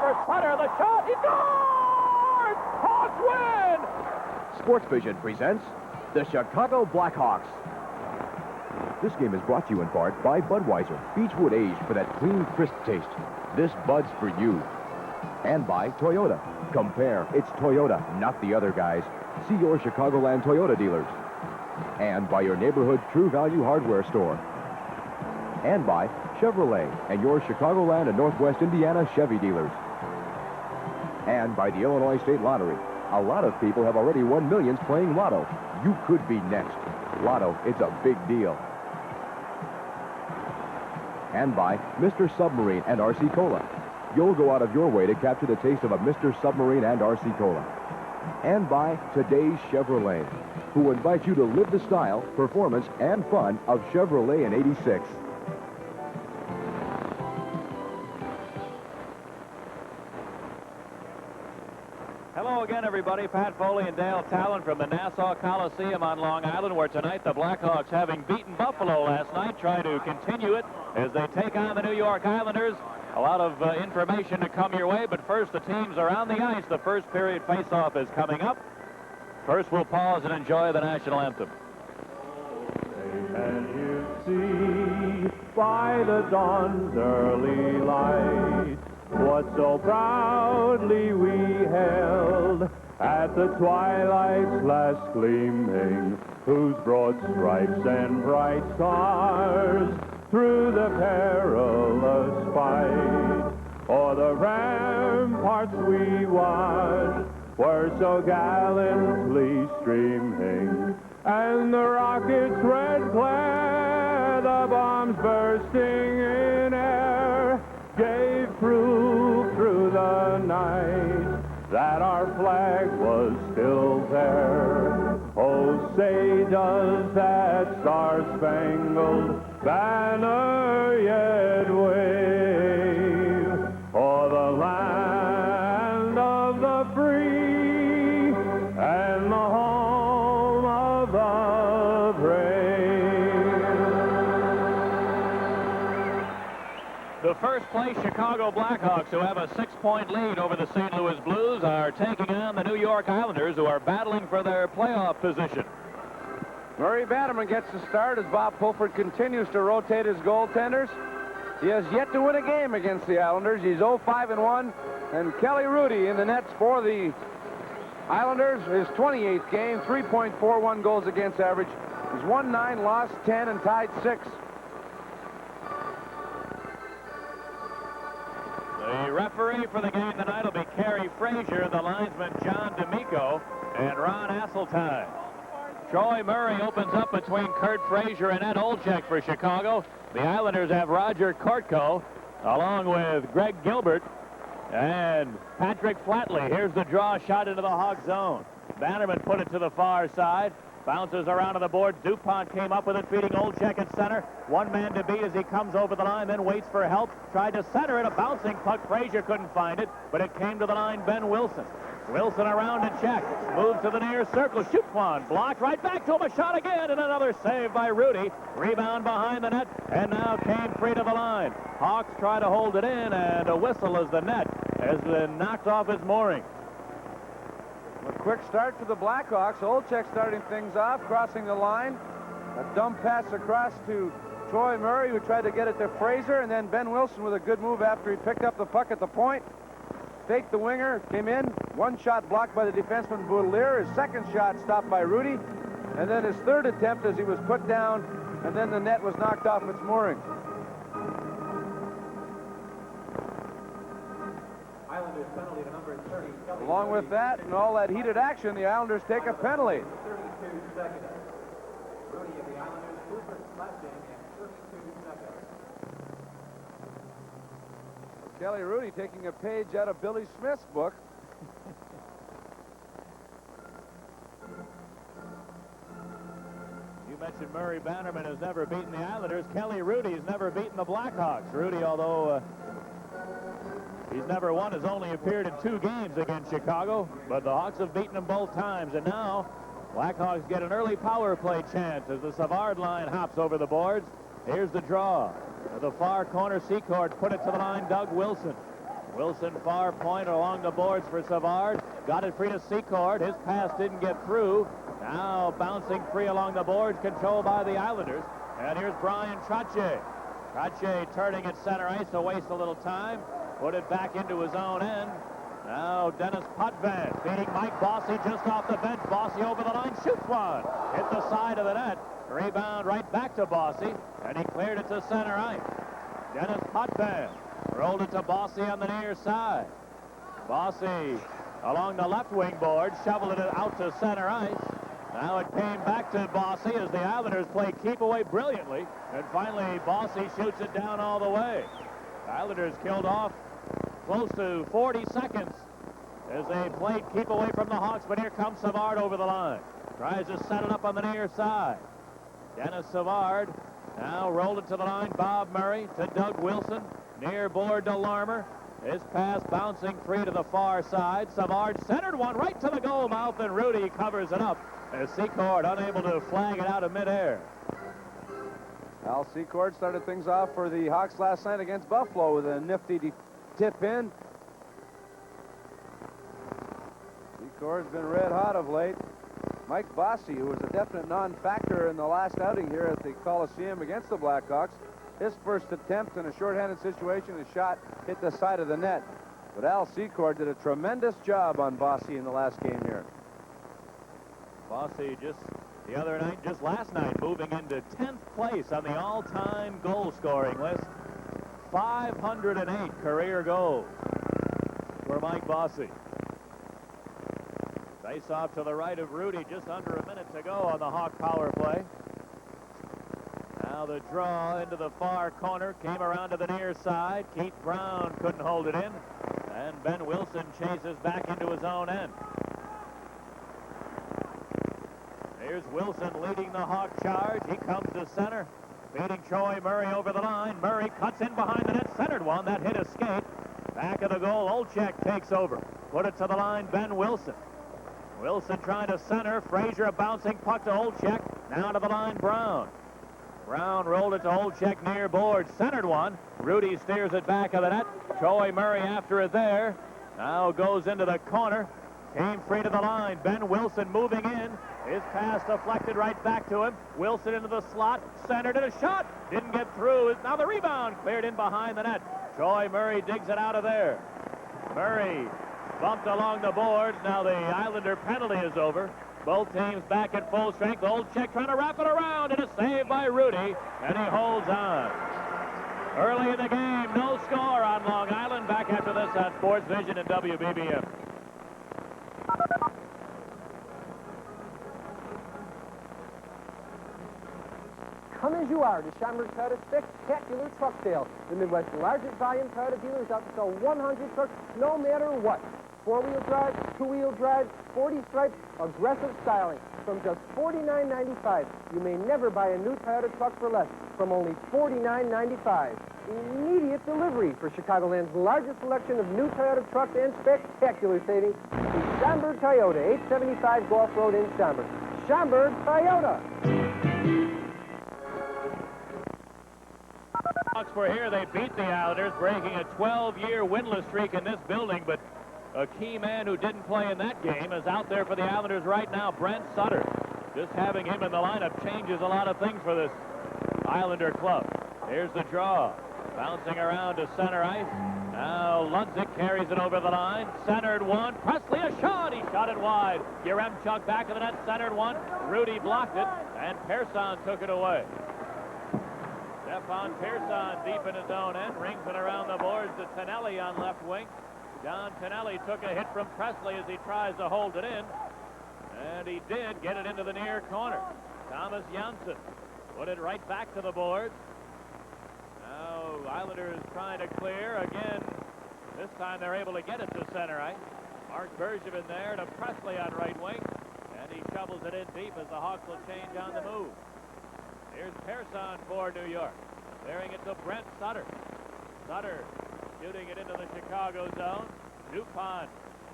for center. The shot. He scores! Hawks win! SportsVision presents the Chicago Blackhawks. This game is brought to you in part by Budweiser, Beechwood aged for that clean, crisp taste. This Bud's for you. And by Toyota. Compare. It's Toyota, not the other guys. See your Chicagoland Toyota dealers. And by your neighborhood True Value Hardware store. And by Chevrolet and your Chicagoland and Northwest Indiana Chevy dealers. And by the Illinois State Lottery. A lot of people have already won millions playing Lotto. You could be next. Lotto, it's a big deal. And by Mr. Submarine and RC Cola. You'll go out of your way to capture the taste of a Mr. Submarine and RC Cola. And by today's Chevrolet, who invite you to live the style, performance, and fun of Chevrolet in '86. Hello again, everybody. Pat Foley and Dale Tallon from the Nassau Coliseum on Long Island, where tonight the Blackhawks, having beaten Buffalo last night, try to continue it as they take on the New York Islanders. A lot of information to come your way, but first the teams are on the ice. The first period face-off is coming up. First, we'll pause and enjoy the national anthem. And you see by the dawn's early light what so proudly we held at the twilight's last gleaming, whose broad stripes and bright stars through the perilous fight o'er the ramparts we watched were so gallantly streaming, and the rockets' red glare, the bombs bursting in air, gave proof through the night that our flag was still there. Oh, say does that star-spangled banner yet wave o'er the land of the free and the home of the brave. The first-place Chicago Blackhawks, who have a 6-point lead over the St. Louis Blues, are taking on the New York Islanders, who are battling for their playoff position. Murray Bannerman gets the start as Bob Pulford continues to rotate his goaltenders. He has yet to win a game against the Islanders. He's 0-5-1, and Kelly Rudy in the nets for the Islanders. His 28th game, 3.41 goals against average. He's won 9, lost 10, and tied 6. The referee for the game tonight will be Kerry Frazier, the linesman John D'Amico, and Ron Asseltine. Troy Murray opens up between Kurt Frazier and Ed Olczyk for Chicago. The Islanders have Roger Kortko along with Greg Gilbert and Patrick Flatley. Here's the draw shot into the Hawk zone. Bannerman put it to the far side. Bounces around to the board. DuPont came up with it, feeding Olczyk at center. One man to beat as he comes over the line, then waits for help. Tried to center it, a bouncing puck. Frazier couldn't find it, but it came to the line. Ben Wilson. Wilson around and check. Moves to the near circle. Shoots one. Blocked right back to him. A shot again, and another save by Rudy. Rebound behind the net, and now came free to the line. Hawks try to hold it in, and a whistle as the net has been knocked off its mooring. A quick start for the Blackhawks. Olczyk starting things off, crossing the line. A dump pass across to Troy Murray, who tried to get it to Frazier, and then Ben Wilson with a good move after he picked up the puck at the point. Faked the winger, came in. One shot blocked by the defenseman Boudelier. His second shot stopped by Rudy. And then his third attempt as he was put down, and then the net was knocked off its mooring. Islanders penalty to number 30. Kelly Along with that and all that heated action, the Islanders take a penalty. 32 seconds. Rudy of the Islanders, Cooper slashing at 32 seconds. Kelly Rudy taking a page out of Billy Smith's book. You mentioned Murray Bannerman has never beaten the Islanders. Kelly Rudy has never beaten the Blackhawks. Rudy, although he's never won, has only appeared in 2 games against Chicago, but the Hawks have beaten him both times. And now Blackhawks get an early power play chance as the Savard line hops over the boards. Here's the draw. At the far corner, Secord put it to the line. Doug Wilson. Wilson far point along the boards for Savard. Got it free to Secord. His pass didn't get through. Now bouncing free along the boards, controlled by the Islanders. And here's Brian Trottier. Trottier turning at center ice to waste a little time. Put it back into his own end. Now Dennis Potvin beating Mike Bossy just off the bench. Bossy over the line, shoots one. Hit the side of the net. Rebound right back to Bossy, and he cleared it to center ice. Dennis Potvin rolled it to Bossy on the near side. Bossy along the left wing board, shoveled it out to center ice. Now it came back to Bossy as the Islanders play keep away brilliantly, and finally Bossy shoots it down all the way. The Islanders killed off close to 40 seconds as they played keep away from the Hawks, but here comes Savard over the line. Tries to set it up on the near side. Dennis Savard now rolled it to the line. Bob Murray to Doug Wilson. Near board to Larmer. His pass bouncing free to the far side. Savard centered one right to the goal mouth, and Rudy covers it up as Secord unable to flag it out of midair. Al Secord started things off for the Hawks last night against Buffalo with a nifty tip in. Secord's been red hot of late. Mike Bossy, who was a definite non-factor in the last outing here at the Coliseum against the Blackhawks, his first attempt in a shorthanded situation, the shot hit the side of the net. But Al Secord did a tremendous job on Bossy in the last game here. Bossy just last night, moving into 10th place on the all-time goal-scoring list. 508 career goals for Mike Bossy. Face off to the right of Rudy, just under a minute to go on the Hawk power play. Now the draw into the far corner, came around to the near side. Keith Brown couldn't hold it in, and Ben Wilson chases back into his own end. Here's Wilson leading the Hawk charge. He comes to center, beating Troy Murray over the line. Murray cuts in behind the net, centered one. That hit his skate. Back of the goal, Olczyk takes over. Put it to the line, Ben Wilson. Wilson trying to center. Frazier a bouncing puck to Olczyk. Now to the line, Brown. Brown rolled it to Olczyk near board. Centered one. Rudy steers it back of the net. Troy Murray after it there. Now goes into the corner. Came free to the line. Ben Wilson moving in. His pass deflected right back to him. Wilson into the slot. Centered and a shot. Didn't get through. Now the rebound cleared in behind the net. Troy Murray digs it out of there. Murray bumped along the boards. Now the Islander penalty is over. Both teams back at full strength. Olczyk trying to wrap it around, and a save by Rudy, and he holds on. Early in the game, no score on Long Island. Back after this on SportsVision and WBBM. Come as you are to Schaumburg Toyota Spectacular Truck Sale. The Midwest's largest volume Toyota dealer is out to sell 100 trucks, no matter what. Four-wheel drive, two-wheel drive, 40 stripes, aggressive styling. From just $49.95. You may never buy a new Toyota truck for less. From only $49.95. Immediate delivery for Chicagoland's largest selection of new Toyota trucks and spectacular savings. To Schaumburg Toyota, 875 Gulf Road in Schaumburg. Schaumburg Toyota. Hawks were here. They beat the Islanders, breaking a 12-year winless streak in this building, but a key man who didn't play in that game is out there for the Islanders right now, Brent Sutter. Just having him in the lineup changes a lot of things for this Islander club. Here's the draw. Bouncing around to center ice. Now Lundzik carries it over the line. Centered one. Presley a shot. He shot it wide. Yaremchuk back of the net. Centered one. Rudy blocked it, and Persson took it away. Stefan Persson deep in his own end. Rings it around the boards to Tonelli on left wing. John Tonelli took a hit from Presley as he tries to hold it in. And he did get it into the near corner. Thomas Janssen put it right back to the boards. Now Islanders trying to clear again. This time they're able to get it to center ice. Mark Bergevin there to Presley on right wing. And he shovels it in deep as the Hawks will change on the move. Here's Persson for New York. Clearing it to Brent Sutter. Sutter shooting it into the Chicago zone. DuPont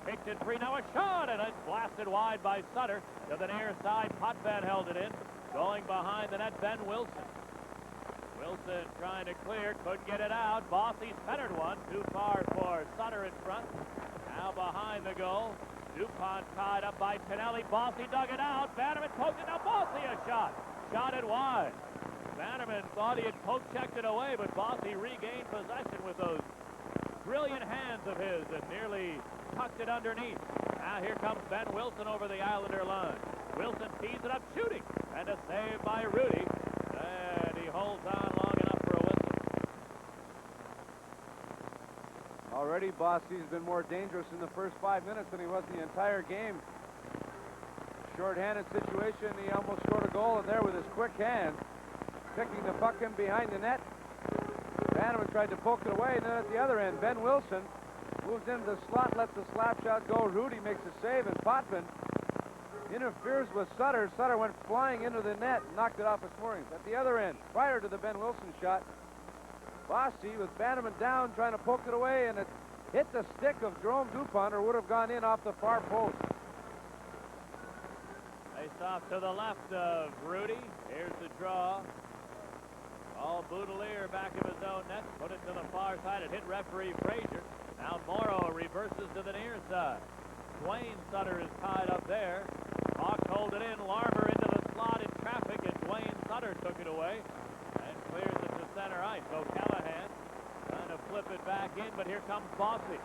picked it free. Now a shot, and it's blasted wide by Sutter. To the near side, Potvin held it in. Going behind the net, Ben Wilson. Wilson trying to clear, couldn't get it out. Bossy centered one, too far for Sutter in front. Now behind the goal. DuPont tied up by Tonelli. Bossy dug it out. Bannerman poked it. Now Bossy a shot. Shot it wide. Bannerman thought he had poke-checked it away, but Bossy regained possession with those brilliant hands of his and nearly tucked it underneath. Now here comes Ben Wilson over the Islander line. Wilson tees it up, shooting, and a save by Rudy. And he holds on long enough for a whistle. Already Bossy's been more dangerous in the first 5 minutes than he was the entire game. Short-handed situation, he almost scored a goal, and there with his quick hands, picking the puck in behind the net. Bannerman tried to poke it away, and then at the other end, Ben Wilson moves into the slot, lets the slap shot go. Rudy makes a save, and Potvin interferes with Sutter. Sutter went flying into the net and knocked it off his moorings. At the other end, prior to the Ben Wilson shot, Bossy with Bannerman down trying to poke it away, and it hit the stick of Jerome DuPont, or would have gone in off the far post. Face off to the left of Rudy. Here's the draw. All Boudelier back of his own net. Put it to the far side. It hit referee Frazier. Now Morrow reverses to the near side. Dwayne Sutter is tied up there. Hawks hold it in. Larmer into the slot in traffic, and Dwayne Sutter took it away and clears it to center ice. O'Callahan trying to flip it back in, but here comes Bossy.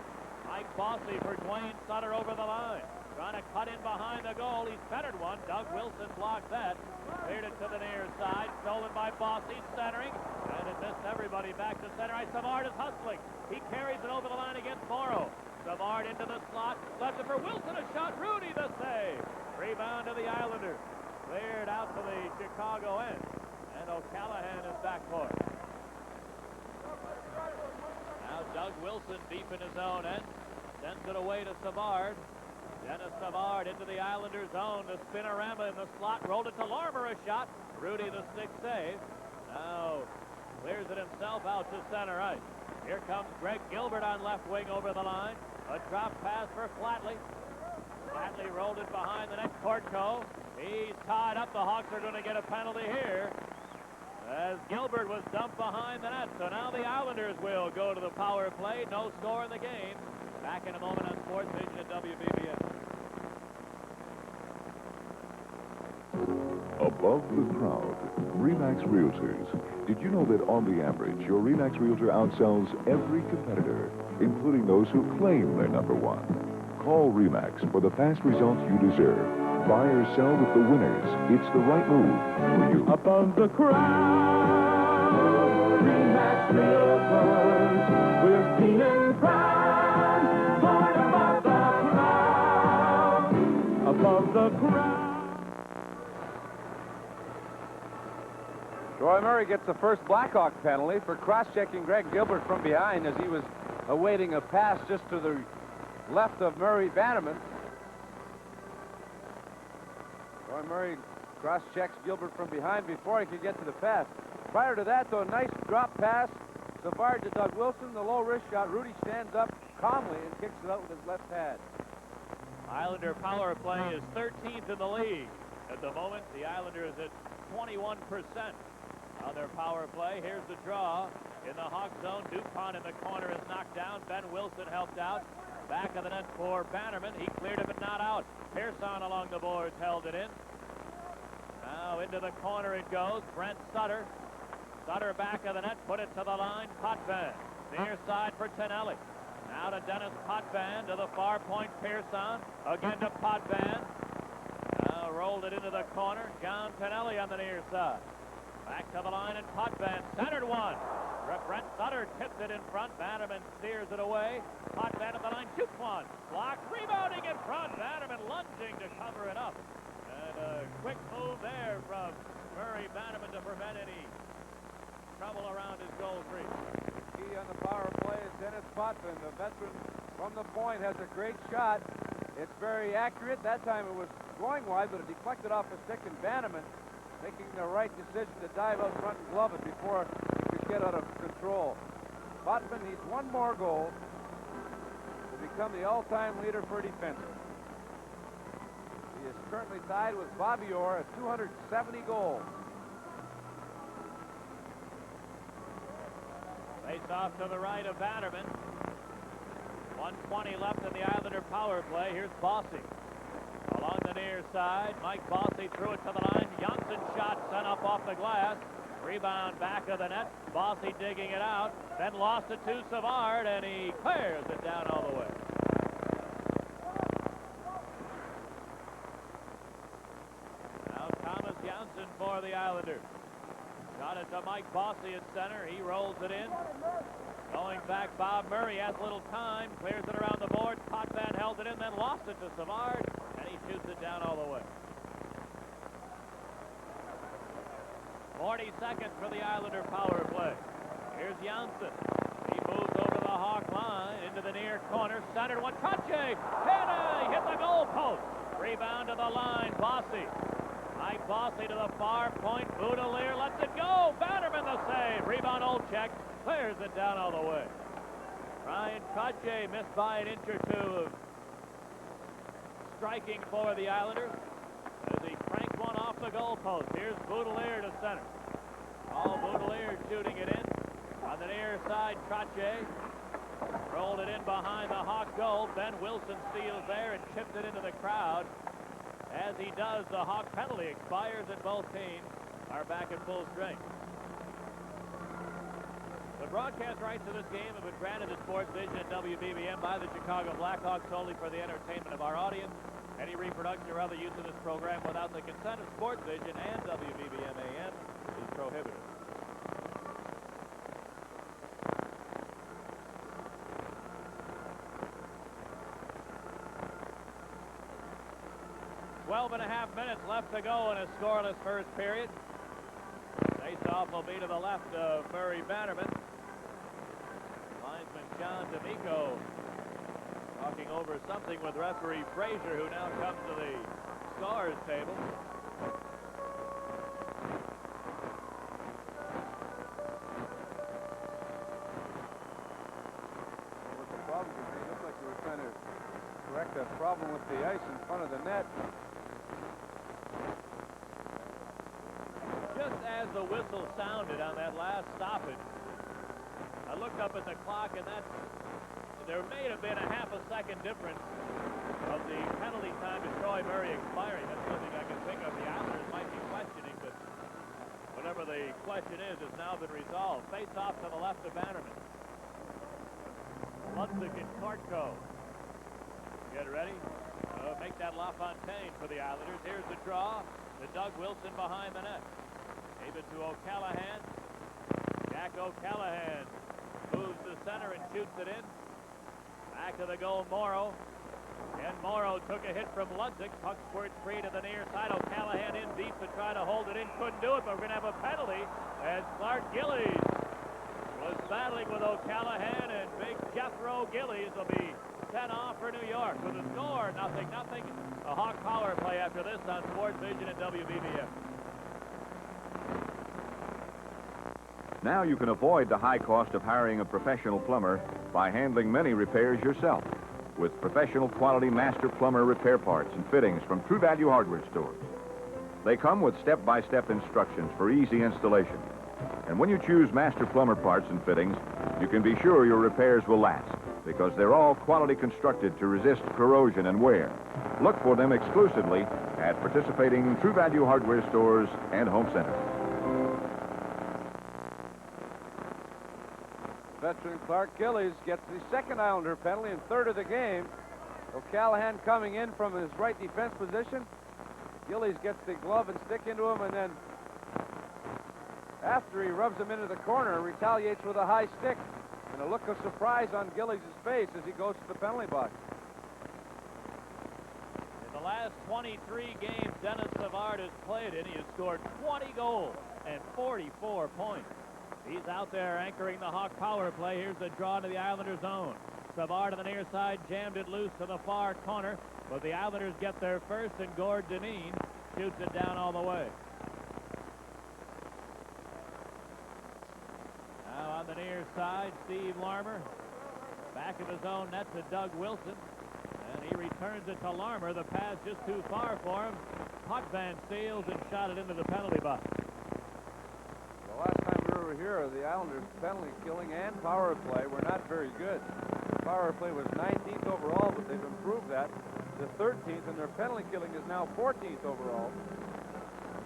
Mike Bossy for Dwayne Sutter over the line. Trying to cut in behind the goal. He centered one. Doug Wilson blocked that. Cleared it to the near side. Stolen by Bossy, centering. And it missed everybody back to center ice. Savard is hustling. He carries it over the line against Morrow. Savard into the slot. Left it for Wilson. A shot. Rudy the save. Rebound to the Islanders. Cleared out to the Chicago end. And O'Callahan is back for it. Now Doug Wilson deep in his own end. Sends it away to Savard. Dennis Savard into the Islander zone. The spinorama in the slot. Rolled it to Larmer. A shot. Rudy the stick save. Now clears it himself out to center ice. Here comes Greg Gilbert on left wing over the line. A drop pass for Flatley. Flatley rolled it behind the net. Kortko. He's tied up. The Hawks are going to get a penalty here as Gilbert was dumped behind the net. So now the Islanders will go to the power play. No score in the game. Back in a moment on SportsVision at WBBM. Above the crowd, RE/MAX Realtors. Did you know that on the average, your RE/MAX Realtor outsells every competitor, including those who claim they're number one? Call RE/MAX for the fast results you deserve. Buy or sell with the winners. It's the right move for you. Above the crowd, RE/MAX Realtors, we're feeling proud, going above the crowd, above the crowd. Troy Murray gets the first Blackhawk penalty for cross-checking Greg Gilbert from behind as he was awaiting a pass just to the left of Murray Bannerman. Troy Murray cross-checks Gilbert from behind before he could get to the pass. Prior to that, though, nice drop pass. Savard to Doug Wilson, the low wrist shot. Rudy stands up calmly and kicks it out with his left pad. Islander power play is 13th in the league. At the moment, the Islanders at 21% on their power play. Here's the draw in the Hawk zone. DuPont in the corner is knocked down. Ben Wilson helped out. Back of the net for Bannerman. He cleared it, but not out. Pearson along the boards held it in. Now into the corner it goes. Brent Sutter. Sutter back of the net. Put it to the line. Potvin. Near side for Tonelli. Now to Dennis Potvin. To the far point. Pearson. Again to Potvin. Now rolled it into the corner. John Tonelli on the near side. Back to the line, and Potvin centered one. Brent Sutter tipped it in front. Bannerman steers it away. Potvin at the line, shoots one. Blocked, rebounding in front. Bannerman lunging to cover it up. And a quick move there from Murray Bannerman to prevent any trouble around his goal crease. Key on the power play is Dennis Potvin. The veteran from the point has a great shot. It's very accurate. That time it was going wide, but it deflected off a stick, and Bannerman making the right decision to dive out front and glove it before he could get out of control. Potvin needs one more goal to become the all-time leader for defense. He is currently tied with Bobby Orr at 270 goals. Face off to the right of Bannerman. 1:20 left in the Islander power play. Here's Bossy. Along the near side, Mike Bossy threw it to the line. Janssen shot sent up off the glass. Rebound back of the net. Bossy digging it out. Then lost it to Savard, and he clears it down all the way. Now Thomas Janssen for the Islanders. Got it to Mike Bossy at center. He rolls it in. Going back, Bob Murray has little time. Clears it around the board. Potvin held it in, then lost it to Savard, and he shoots it down all the way. 40 seconds for the Islander power play. Here's Janssen. He moves over the Hawk line into the near corner. Centered one. Kache! Hit the goal post. Rebound to the line. Bossy. Mike Bossy to the far point. Boudelier lets it go. Bannerman the save. Rebound Olchek. Clears it down all the way. Ryan Kache missed by an inch or two of striking for the Islanders as he cranked one off the goal post. Here's Boudelier to center. Paul Boudelier shooting it in. On the near side, Kache rolled it in behind the Hawk goal. Ben Wilson steals there and chips it into the crowd. As he does, the Hawk penalty expires and both teams are back at full strength. The broadcast rights to this game have been granted to SportsVision and WBBM by the Chicago Blackhawks solely for the entertainment of our audience. Any reproduction or other use of this program without the consent of SportsVision and WBBM AM is prohibited. Twelve and a half minutes left to go in a scoreless first period. Face-off will be to the left of Murray Bannerman. Linesman John D'Amico talking over something with referee Frazier, who now comes to the scores table. What the problem is, it looked like they were trying to correct that problem with the ice in front of the net. Just as the whistle sounded on that last stoppage, I looked up at the clock, and there may have been a half a second difference of the penalty time to Troy Murray expiring. That's something I can think of. The Islanders might be questioning, but whatever the question is has now been resolved. Face off to the left of Bannerman. Ludwig and Kortko. Get ready. Make that LaFontaine for the Islanders. Here's the draw. To Doug Wilson behind the net. Gave it to O'Callahan. Jack O'Callahan moves to center and shoots it in. Back to the goal, Morrow. And Morrow took a hit from Ludwig. Puck squirts free to the near side. O'Callahan in deep to try to hold it in. Couldn't do it, but we're going to have a penalty as Clark Gillies was battling with O'Callahan, and big Jethro Gillies will be sent off for New York with a score, 0-0. A Hawk power play after this on SportsVision and WBBM. Now you can avoid the high cost of hiring a professional plumber by handling many repairs yourself with professional quality master plumber repair parts and fittings from True Value Hardware stores. They come with step-by-step instructions for easy installation. And when you choose master plumber parts and fittings, you can be sure your repairs will last because they're all quality constructed to resist corrosion and wear. Look for them exclusively at participating True Value Hardware stores and home centers. Veteran Clark Gillies gets the second Islander penalty and third of the game. O'Callahan coming in from his right defense position. Gillies gets the glove and stick into him, and then after he rubs him into the corner, retaliates with a high stick. And a look of surprise on Gillies' face as he goes to the penalty box. In the last 23 games Dennis Savard has played in, he has scored 20 goals and 44 points. He's out there anchoring the Hawk power play. Here's the draw to the Islanders' zone. Savard on the near side jammed it loose to the far corner, but the Islanders get there first, and Gord Dineen shoots it down all the way. Now on the near side, Steve Larmer. Back of his own net to Doug Wilson, and he returns it to Larmer. The pass just too far for him. Potvin steals and shot it into the penalty box. The last time we were here, the Islanders Islanders' penalty killing and power play were not very good. Power play was 19th overall, but they've improved that to 13th, and their penalty killing is now 14th overall.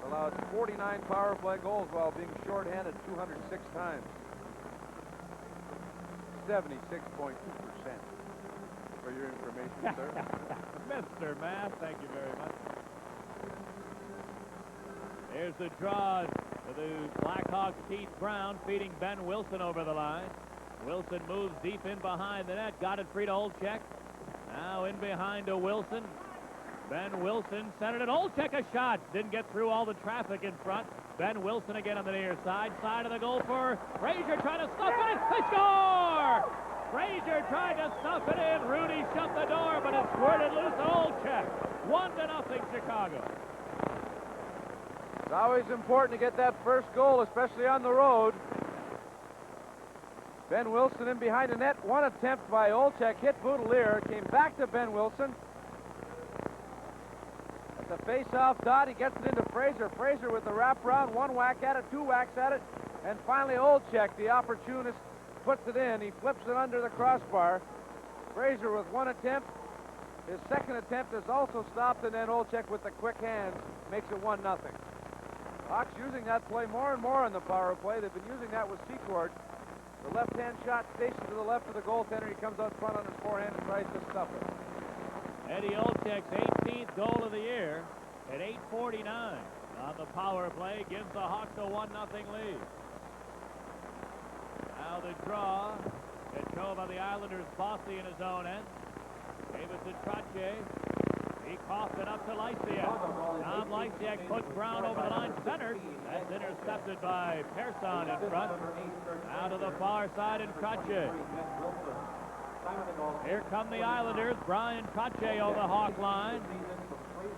Allowed 49 power play goals while being shorthanded 206 times. 76.2%. For your information, sir. Mr. Math, thank you very much. Here's the draw to the Blackhawks. Keith Brown feeding Ben Wilson over the line. Wilson moves deep in behind the net. Got it free to Olczyk. Now in behind to Wilson. Ben Wilson centered it. Olczyk a shot. Didn't get through all the traffic in front. Ben Wilson again on the near side. Side of the goal for Frazier trying to stuff it in. They score! Frazier tried to stuff it in. Rudy shut the door, but it squirted loose to Olczyk. 1-0 Chicago. It's always important to get that first goal, especially on the road. Ben Wilson in behind the net. One attempt by Olczyk. Hit Boudelier. Came back to Ben Wilson. At the face-off dot, he gets it into Frazier. Frazier with the wraparound. One whack at it, two whacks at it. And finally Olczyk, the opportunist, puts it in. He flips it under the crossbar. Frazier with one attempt. His second attempt is also stopped, and then Olczyk with the quick hands makes it 1-0. Hawks using that play more and more on the power play. They've been using that with Secord. The left-hand shot stationed to the left of the goaltender. He comes out front on his forehand and tries to stuff it. Eddie Olczyk's 18th goal of the year at 8:49 on the power play gives the Hawks a 1-0 lead. Now the draw. Control by the Islanders. Bossy in his own end. Gave it to Trottier. He coughed it up to Lysiak. Tom Lysiak puts Brown over the line, centered. That's intercepted by Patterson in front. Out to the far side and Trottier. Here come the Islanders. Brian Trottier over the Hawk line.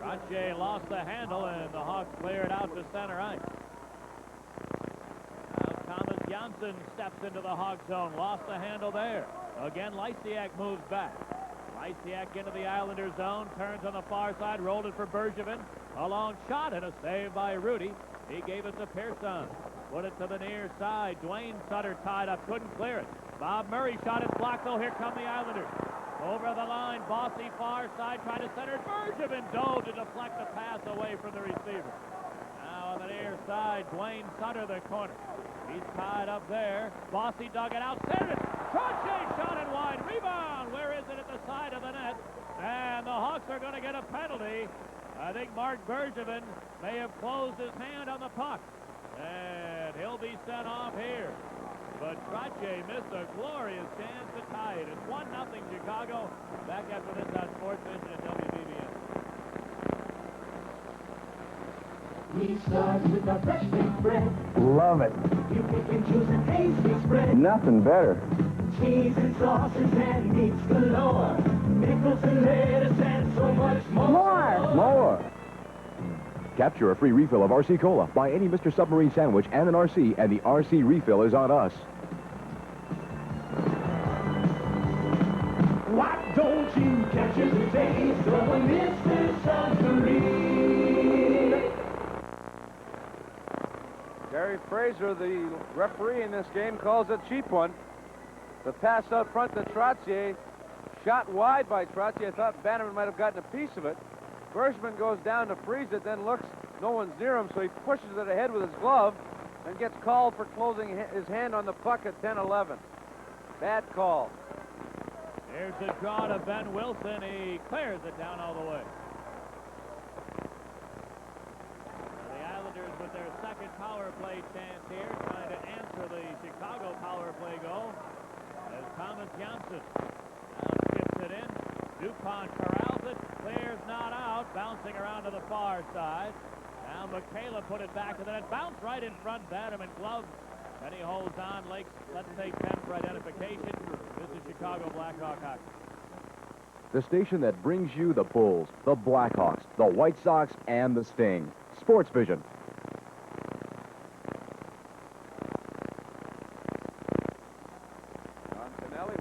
Trottier lost the handle, and the Hawks cleared out to center ice. Thomas Janssen steps into the Hawk zone. Lost the handle there. Again, Lysiak moves back. Lysiak into the Islander zone. Turns on the far side. Rolled it for Bergevin. A long shot and a save by Rudy. He gave it to Pearson. Put it to the near side. Dwayne Sutter tied up. Couldn't clear it. Bob Murray shot it blocked, though. Here come the Islanders. Over the line. Bossy far side. Tried to center. Bergevin dove to deflect the pass away from the receiver. Now on the near side. Dwayne Sutter, the corner. He's tied up there. Bossy dug it out. Centered it. Trottier shot it wide. Rebound. Where is it? At the side of the net. And the Hawks are going to get a penalty. I think Mark Bergevin may have closed his hand on the puck. And he'll be sent off here. But Trottier missed a glorious chance to tie it. It's 1-0 Chicago. Back after this on SportsVision and WBBN. We start with a fresh baked bread. Love it. You pick and choose a tasty spread. Nothing better. Cheese and sauces and meats galore. Pickles and lettuce and so much more. More. Capture a free refill of RC Cola. Buy any Mr. Submarine sandwich and an RC, and the RC refill is on us. Why don't you capture the taste of a Mr. Submarine? Gary Fraser, the referee in this game, calls a cheap one. The pass out front to Trottier. Shot wide by Trottier. I thought Bannerman might have gotten a piece of it. Bergevin goes down to freeze it, then looks, no one's near him, so he pushes it ahead with his glove and gets called for closing his hand on the puck at 10-11. Bad call. Here's the draw to Ben Wilson. He clears it down all the way. The Islanders with their second power play chance here, trying to answer the Chicago power play goal. As Thomas Janssen now chips it in. DuPont corrals it, clears not out, bouncing around to the far side. Now Michaela put it back to the net, bounced right in front, Bannerman glove, and he holds on. Lakes, let's take 10 for identification. This is Chicago Blackhawk hockey. The station that brings you the Bulls, the Blackhawks, the White Sox, and the Sting. SportsVision.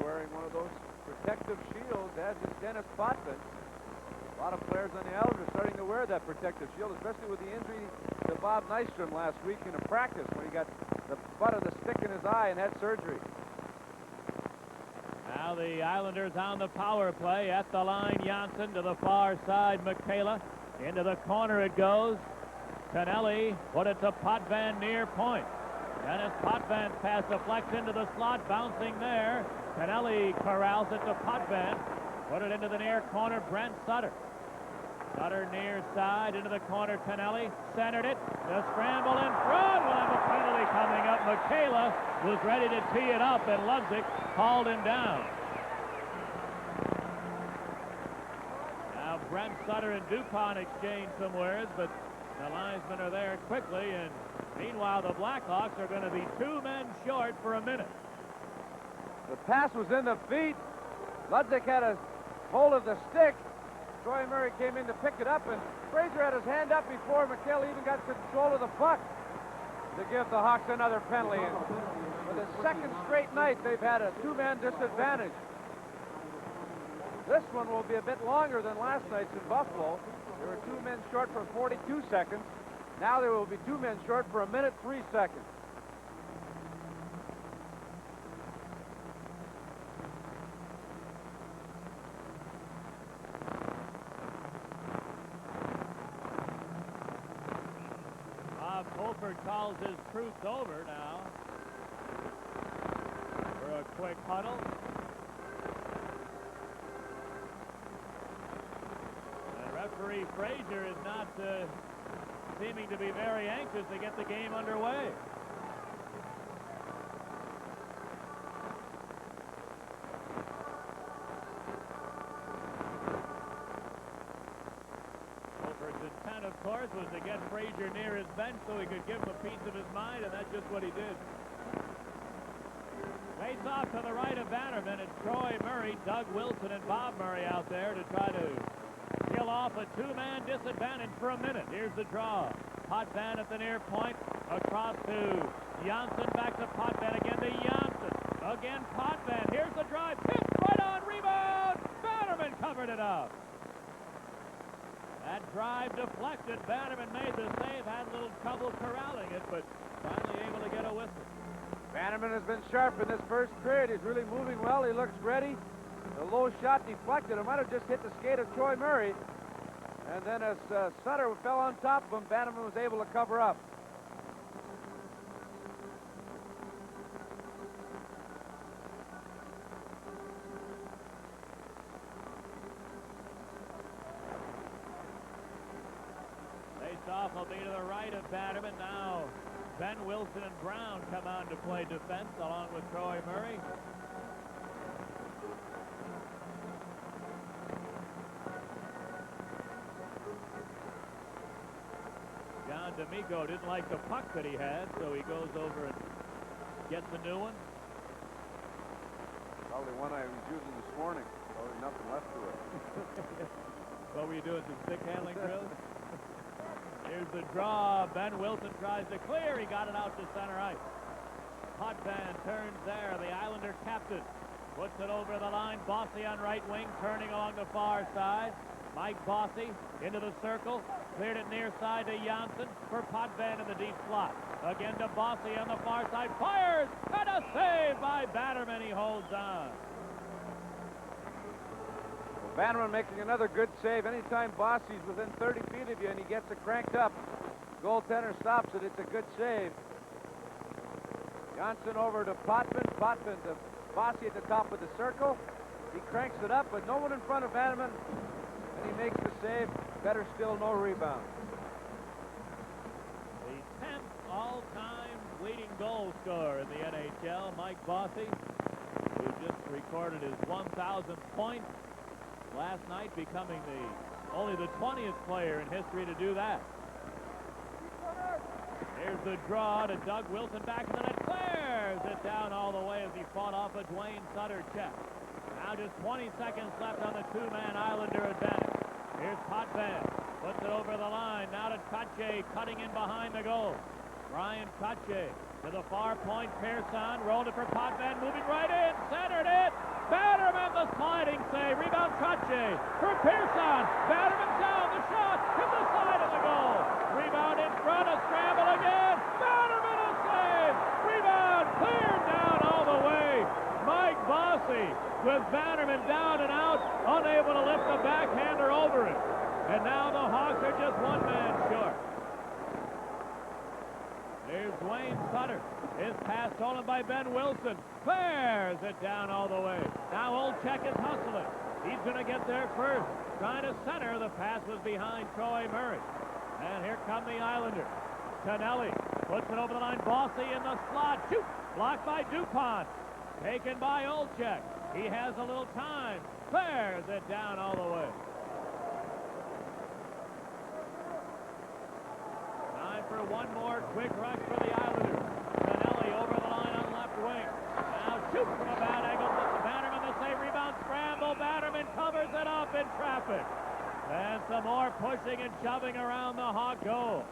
Wearing one of those protective shields, as is Dennis Potvin. A lot of players on the Islanders starting to wear that protective shield, especially with the injury to Bob Nystrom last week in a practice when he got the butt of the stick in his eye and had surgery. Now the Islanders on the power play. At the line, Janssen to the far side, Michaela. Into the corner it goes. Canelli put it to Potvin near point. Dennis Potvin's pass deflects into the slot, bouncing there. Canelli corrals it to Potvin. Put it into the near corner, Brent Sutter. Sutter near side, into the corner, Canelli. Centered it. The scramble in front. We'll have a penalty coming up. Michaela was ready to tee it up, and Lovesick hauled him down. Now Brent Sutter and DuPont exchange some words, but the linesmen are there quickly, and meanwhile the Blackhawks are going to be 2 men short for a minute. The pass was in the feet. Ludzik had a hold of the stick. Troy Murray came in to pick it up, and Fraser had his hand up before McKelly even got control of the puck to give the Hawks another penalty. And for the second straight night, they've had a 2-man disadvantage. This one will be a bit longer than last night's in Buffalo. There were 2 men short for 42 seconds. Now there will be 2 men short for 1 minute 3 seconds. Holford calls his troops over now for a quick huddle. And referee Frazier is not seeming to be very anxious to get the game underway. Of course, was to get Frazier near his bench so he could give him a piece of his mind, and that's just what he did. Face off to the right of Bannerman. It's Troy Murray, Doug Wilson, and Bob Murray out there to try to kill off a 2-man disadvantage for a minute. Here's the draw. Potvin at the near point. Across to Janssen. Back to Potvin. Again to Janssen. Again Potvin. Here's the drive. Hit right on. Rebound. Bannerman covered it up. That drive deflected. Bannerman made the save, had a little trouble corralling it, but finally able to get a whistle. Bannerman has been sharp in this first period. He's really moving well. He looks ready. The low shot deflected. It might have just hit the skate of Troy Murray. And then as Sutter fell on top of him, Bannerman was able to cover up. Off will be to the right of Bannerman. Now Ben Wilson and Brown come on to play defense along with Troy Murray. John D'Amico didn't like the puck that he had, so he goes over and gets a new one. Probably one I was using this morning. Probably nothing left to it. What were you doing, some stick handling drills? Here's the draw. Ben Wilson tries to clear. He got it out to center ice. Potvin turns there. The Islander captain puts it over the line. Bossy on right wing, turning along the far side. Mike Bossy into the circle. Cleared it near side to Janssen for Potvin in the deep slot. Again to Bossy on the far side. Fires! And a save by Bannerman. He holds on. Bannerman making another good save. Anytime Bossy's within 30 feet of you and he gets it cranked up, goaltender stops it. It's a good save. Janssen over to Potvin. Potvin to Bossy at the top of the circle. He cranks it up, but no one in front of Bannerman, and he makes the save. Better still, no rebound. The 10th all-time leading goal scorer in the NHL, Mike Bossy, who just recorded his 1,000th point last night, becoming only the 20th player in history to do that. Here's the draw to Doug Wilson back in the net. Clears it down all the way as he fought off a Dwayne Sutter check. Now just 20 seconds left on the 2-man Islander advantage. Here's Potvin. Puts it over the line. Now to Kache, cutting in behind the goal. Brian Kache to the far point. Pearson rolled it for Potvin. Moving right in. Centered it. Bannerman, the sliding save. Rebound Kache for Pearson. Bannerman down. The shot hit the side of the goal. Rebound in front. A scramble again. Bannerman, a save. with Bannerman down and out, unable to lift the backhander over it. And now the Hawks are just one man short. Here's Dwayne Sutter. His pass stolen by Ben Wilson. Fires it down all the way. Now Olczyk is hustling. He's going to get there first. Trying to center. The pass was behind Troy Murray. And here come the Islanders. Tonelli puts it over the line. Bossy in the slot. Shoot! Blocked by DuPont. Taken by Olczyk. He has a little time. Fires it down all the way. Time for one more quick rush for the Islanders. Tonelli over the line on left wing. Now shoot from a bad angle. Bannerman the save. Rebound scramble. Bannerman covers it up in traffic. And some more pushing and shoving around the Hawk goal.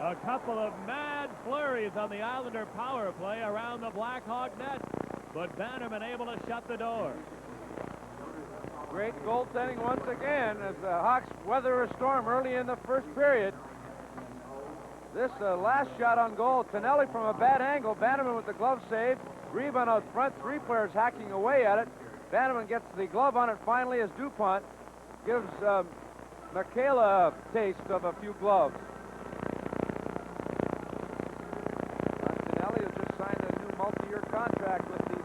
A couple of mad flurries on the Islander power play around the Blackhawk net, but Bannerman able to shut the door. Great goaltending once again as the Hawks weather a storm early in the first period. This last shot on goal, Tonelli from a bad angle. Bannerman with the glove save. Rebound out front, three players hacking away at it. Bannerman gets the glove on it finally as DuPont gives Michaela a taste of a few gloves. Tonelli has just signed a new multi-year contract with these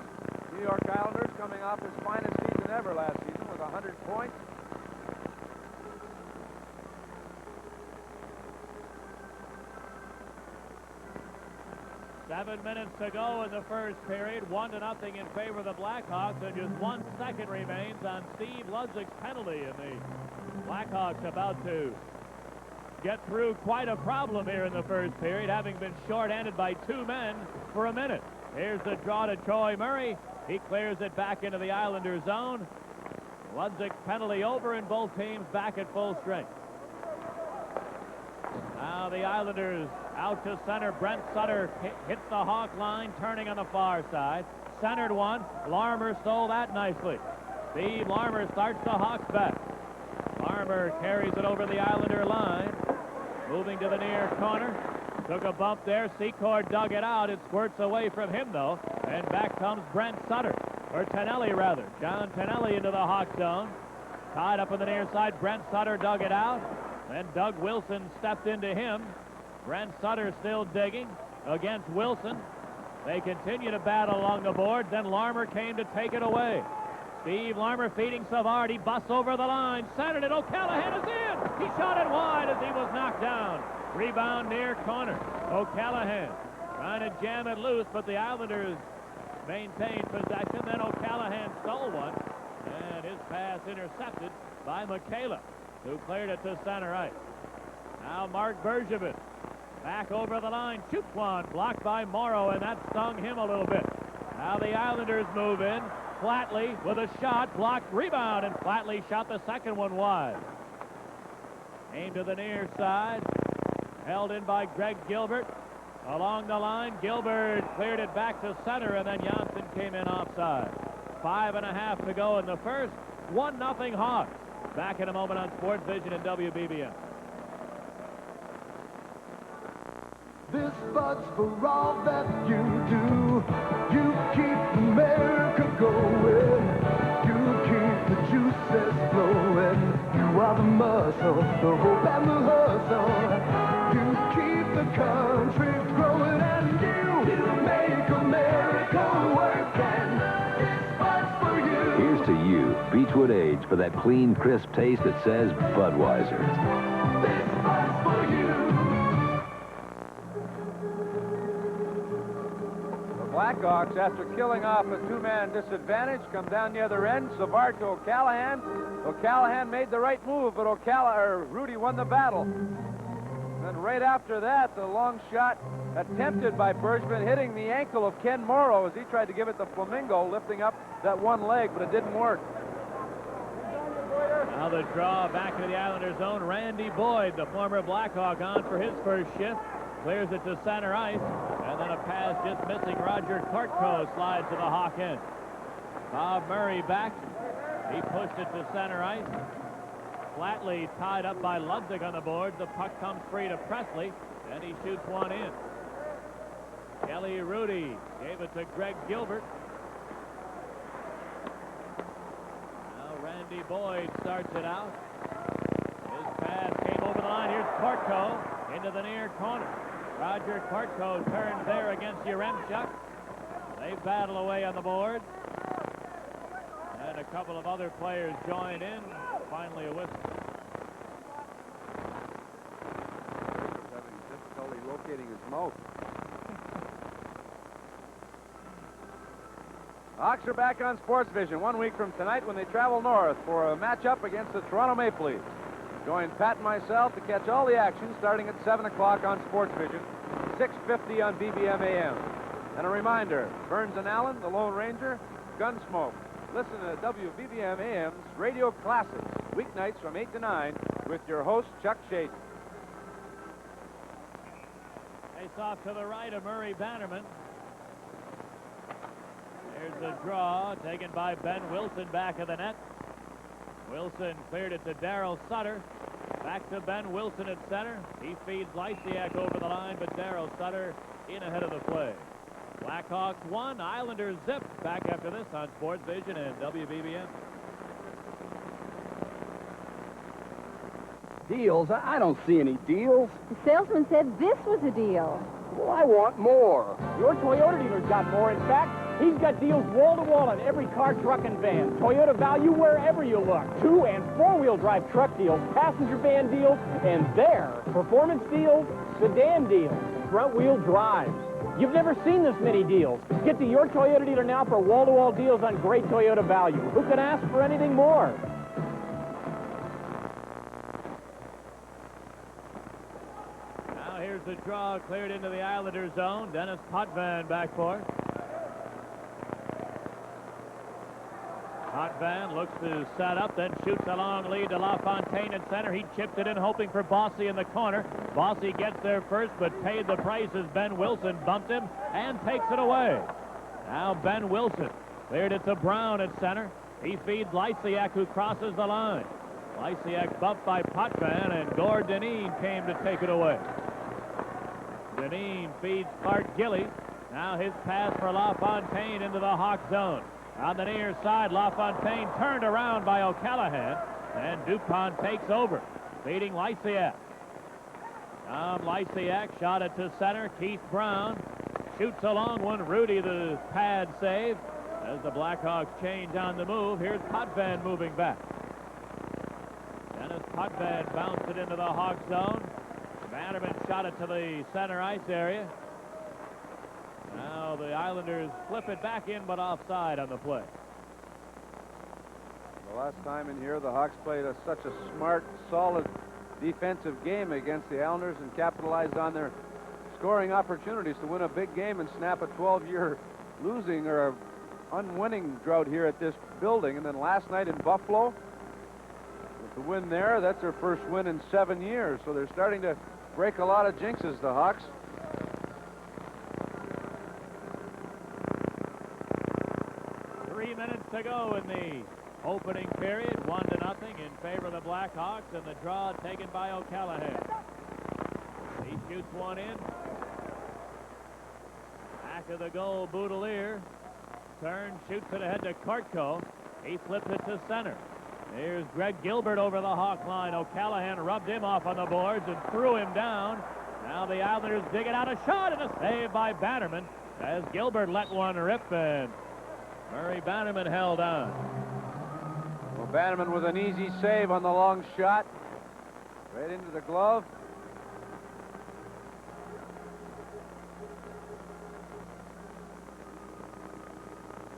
New York Islanders, coming off his finest season ever last season with 100 points. Seven minutes to go in the first period. 1-0 in favor of the Blackhawks, and just 1 second remains on Steve Ludzik's penalty. And the Blackhawks about to get through quite a problem here in the first period, having been short-handed by 2 men for a minute. Here's the draw to Troy Murray. He clears it back into the Islander zone. Ludzik's penalty over, and both teams back at full strength. Now the Islanders out to center. Brent Sutter hits the Hawk line, turning on the far side. Centered one. Larmer stole that nicely. Steve Larmer starts the Hawks back. Larmer carries it over the Islander line. Moving to the near corner. Took a bump there. Secord dug it out. It squirts away from him, though. And back comes Brent Sutter. Or Tonelli, rather. John Tonelli into the Hawk zone. Tied up on the near side. Brent Sutter dug it out. Then Doug Wilson stepped into him. Brent Sutter still digging against Wilson. They continue to battle along the boards. Then Larmer came to take it away. Steve Larmer feeding Savard. He busts over the line. Centered it. O'Callahan is in. He shot it wide as he was knocked down. Rebound near corner. O'Callahan trying to jam it loose, but the Islanders maintained possession. Then O'Callahan stole one, and his pass intercepted by Michaela, who cleared it to center ice. Now Mark Bergevin back over the line. Shoots one. Blocked by Morrow, and that stung him a little bit. Now the Islanders move in. Flatley with a shot. Blocked. Rebound, and Flatley shot the second one wide. Aimed to the near side. Held in by Greg Gilbert. Along the line, Gilbert cleared it back to center, and then Janssen came in offside. 5.5 to go in the first. 1-0 Hawks. Back in a moment on SportsVision and WBBM. This bud's for all that you do. You keep America going. You keep the juices flowing. You are the muscle, the hope and the hustle. You keep the country growing, and you make America work. And this bud's for you. Here's to you, Beechwood Age, for that clean, crisp taste that says Budweiser. This bud's for you. Blackhawks, after killing off a 2-man disadvantage, come down the other end. Savard to O'Callahan. O'Callahan made the right move, but Rudy won the battle. Then right after that, the long shot attempted by Bergevin, hitting the ankle of Ken Morrow as he tried to give it the Flamingo, lifting up that one leg, but it didn't work. Now the draw back into the Islander zone. Randy Boyd, the former Blackhawk, on for his first shift. Clears it to center ice, and then a pass just missing. Roger Kortko slides to the Hawk end. Bob Murray back. He pushed it to center ice. Flatley tied up by Ludwig on the board. The puck comes free to Presley, and he shoots one in. Kelly Rudy gave it to Greg Gilbert. Andy Boyd starts it out. His pass came over the line. Here's Kortko into the near corner. Roger Kortko turns there against Yaremchuk. They battle away on the board. And a couple of other players join in. Finally a whistle. He's having difficulty locating his mouth. Hawks are back on SportsVision 1 week from tonight when they travel north for a matchup against the Toronto Maple Leafs. Join Pat and myself to catch all the action starting at 7 o'clock on SportsVision, 6:50 on BBM AM. And a reminder, Burns and Allen, the Lone Ranger, Gunsmoke. Listen to WBBM AM's Radio Classics, weeknights from 8 to 9 with your host, Chuck Shaden. Face off to the right of Murray Bannerman. There's the draw taken by Ben Wilson back of the net. Wilson cleared it to Darryl Sutter. Back to Ben Wilson at center. He feeds Lysiak over the line, but Darryl Sutter in ahead of the play. Blackhawks 1, Islanders 0. Back after this on SportsVision and WBBM. Deals? I don't see any deals. The salesman said this was a deal. Well, I want more. Your Toyota dealer's got more. In fact, he's got deals wall-to-wall on every car, truck, and van. Toyota value wherever you look. 2- and 4-wheel drive truck deals, passenger van deals, and their performance deals, sedan deals, front-wheel drives. You've never seen this many deals. Get to your Toyota dealer now for wall-to-wall deals on great Toyota value. Who could ask for anything more? Now here's the draw cleared into the Islanders zone. Dennis Potvin back for it. Potvin looks to set up, then shoots a long lead to LaFontaine at center. He chipped it in, hoping for Bossy in the corner. Bossy gets there first, but paid the price as Ben Wilson bumped him and takes it away. Now Ben Wilson cleared it to Brown at center. He feeds Lysiak, who crosses the line. Lysiak bumped by Potvin, and Gord Dineen came to take it away. Dineen feeds Clark Gilly. Now his pass for LaFontaine into the Hawk zone. On the near side, LaFontaine turned around by O'Callahan, and DuPont takes over, feeding Lysiak. Tom Lysiak shot it to center. Keith Brown shoots a long one. Rudy the pad save as the Blackhawks change on the move. Here's Potvin moving back. Dennis Potvin bounced it into the Hawk zone. Bannerman shot it to the center ice area. Now the Islanders flip it back in, but offside on the play. The last time in here, the Hawks played such a smart, solid defensive game against the Islanders and capitalized on their scoring opportunities to win a big game and snap a 12-year losing or unwinning drought here at this building. And then last night in Buffalo, with the win there, that's their first win in 7 years. So they're starting to break a lot of jinxes, the Hawks. To go in the opening period, 1-0 in favor of the Blackhawks, and the draw taken by O'Callahan. He shoots one in. Back of the goal, Boudelier. Turns, shoots it ahead to Kortko. He flips it to center. Here's Greg Gilbert over the Hawk line. O'Callahan rubbed him off on the boards and threw him down. Now the Islanders digging out a shot, and a save by Bannerman as Gilbert let one rip, and Murray Bannerman held on. Well, Bannerman with an easy save on the long shot. Right into the glove.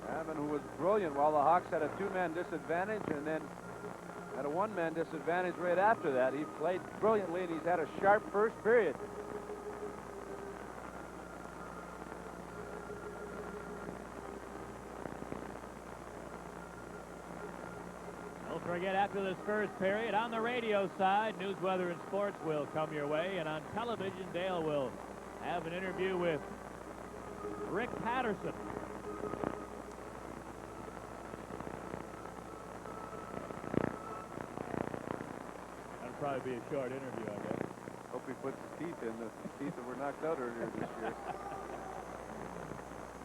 Bannerman, who was brilliant while the Hawks had a 2-man disadvantage and then had a 1-man disadvantage right after that. He played brilliantly, and he's had a sharp first period. Forget after this first period. On the radio side, news, weather, and sports will come your way. And on television, Dale will have an interview with Rick Patterson. That'll probably be a short interview, I guess. Hope he puts his teeth in, the teeth that were knocked out earlier this year.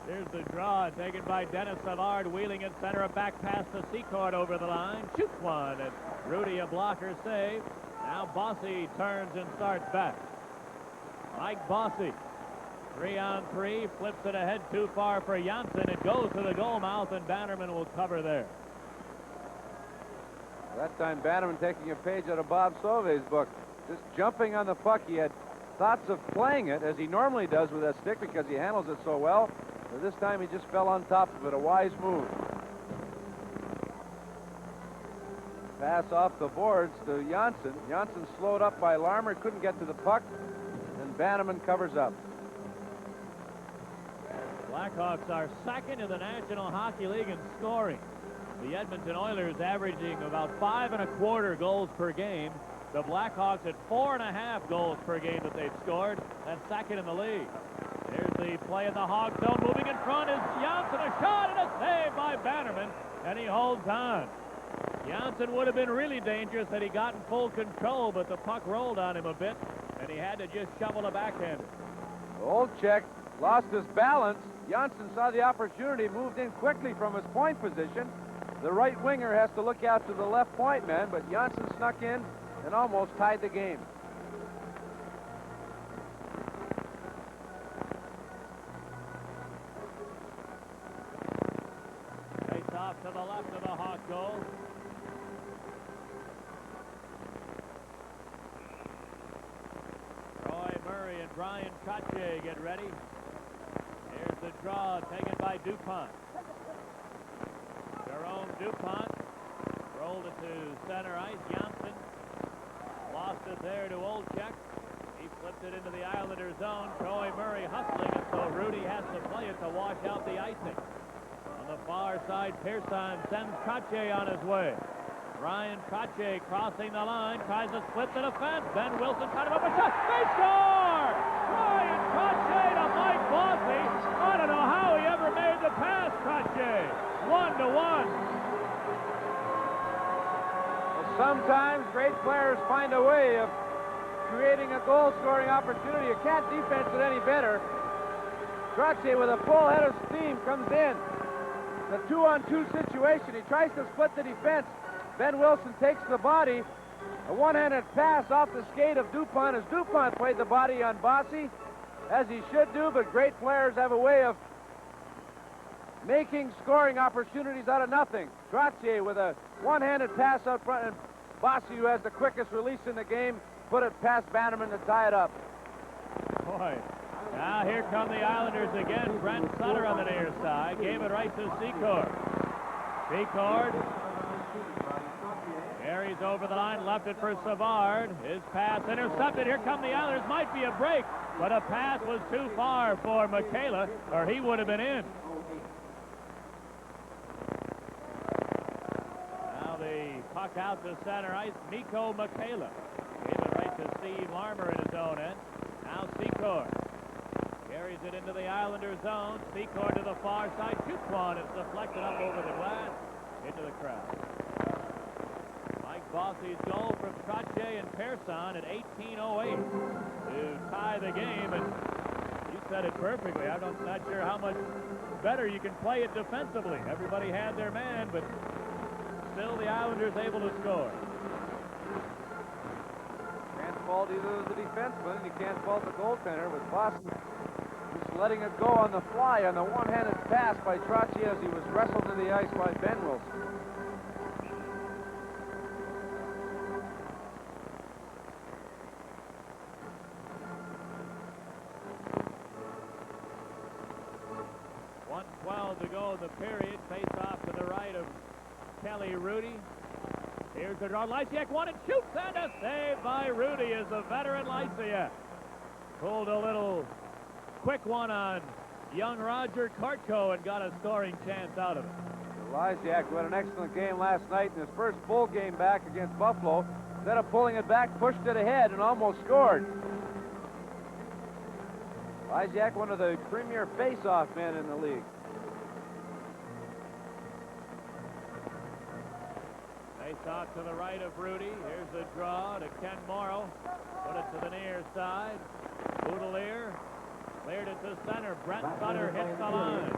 Here's the draw taken by Dennis Savard, wheeling in center, a back pass to Secord over the line. Shoots one, and Rudy a blocker save. Now Bossy turns and starts back. Mike Bossy, 3-on-3, flips it ahead too far for Janssen. It goes to the goal mouth, and Bannerman will cover there. That time Bannerman taking a page out of Bob Sauve's book. Just jumping on the puck. He had thoughts of playing it, as he normally does with that stick, because he handles it so well. But this time he just fell on top of it. A wise move. Pass off the boards to Janssen. Janssen slowed up by Larmer, couldn't get to the puck, and Bannerman covers up. Blackhawks are second in the National Hockey League in scoring. The Edmonton Oilers averaging about 5 1/4 goals per game. The Blackhawks at 4.5 goals per game that they've scored. That's second in the league. Here's the play in the Hawk zone. Moving in front is Janssen. A shot and a save by Bannerman, and he holds on. Janssen would have been really dangerous had he gotten full control, but the puck rolled on him a bit, and he had to just shovel a backhander. Olczyk lost his balance. Janssen saw the opportunity, moved in quickly from his point position. The right winger has to look out to the left point man, but Janssen snuck in and almost tied the game. Face off to the left of the Hawk goal. Troy Murray and Brian Trottier get ready. Here's the draw taken by DuPont. Jerome DuPont rolled it to center ice. Janssen lost it there to Olczyk. He flipped it into the Islander zone. Troy Murray hustling it, so Rudy has to play it to wash out the icing. On the far side, Patterson sends Trottier on his way. Ryan Trottier crossing the line, tries to split the defense. Ben Wilson cut him up a shot. They score! Ryan Trottier to Mike Bossy. I don't know how he ever made the pass, Trottier. 1-1. Sometimes great players find a way of creating a goal-scoring opportunity. You can't defense it any better. Trottier with a full head of steam comes in. The 2-on-2 situation. He tries to split the defense. Ben Wilson takes the body. A one-handed pass off the skate of DuPont as DuPont played the body on Bossy, as he should do, but great players have a way of making scoring opportunities out of nothing. Trottier with a one-handed pass out front, and Bossy, who has the quickest release in the game, put it past Bannerman to tie it up. Boy, now here come the Islanders again. Brent Sutter on the near side. Gave it right to Secord. Secord carries over the line, left it for Savard. His pass intercepted. Here come the Islanders. Might be a break, but a pass was too far for Michaela, or he would have been in. Puck out to center ice. Mikko Michaela gave it right to Steve Larmer at his own end. Now Secord carries it into the Islander zone. Secord to the far side. Shoots one. It's deflected up over the glass into the crowd. Mike Bossy's goal from Trottier and Patterson at 18:08 to tie the game. And you said it perfectly. I'm not sure how much better you can play it defensively. Everybody had their man, but still the Islanders able to score. Can't fault either the defenseman, and you can't fault the goaltender with Boston just letting it go on the fly on the one-handed pass by Trottier as he was wrestled to the ice by Ben Wilson. .112 to go in the period. Face off to the right of Kelly Rudy. Here's the draw. Lysiak wanted, shoots, and a save by Rudy as the veteran Lysiak pulled a little quick one on young Roger Kortko and got a scoring chance out of it. Lysiak, who had an excellent game last night in his first full game back against Buffalo, instead of pulling it back, pushed it ahead and almost scored. Lysiak, one of the premier face-off men in the league. Face-off to the right of Rudy. Here's the draw to Ken Morrow. Put it to the near side. Boudelier cleared it to center. Brent Sutter hits the line.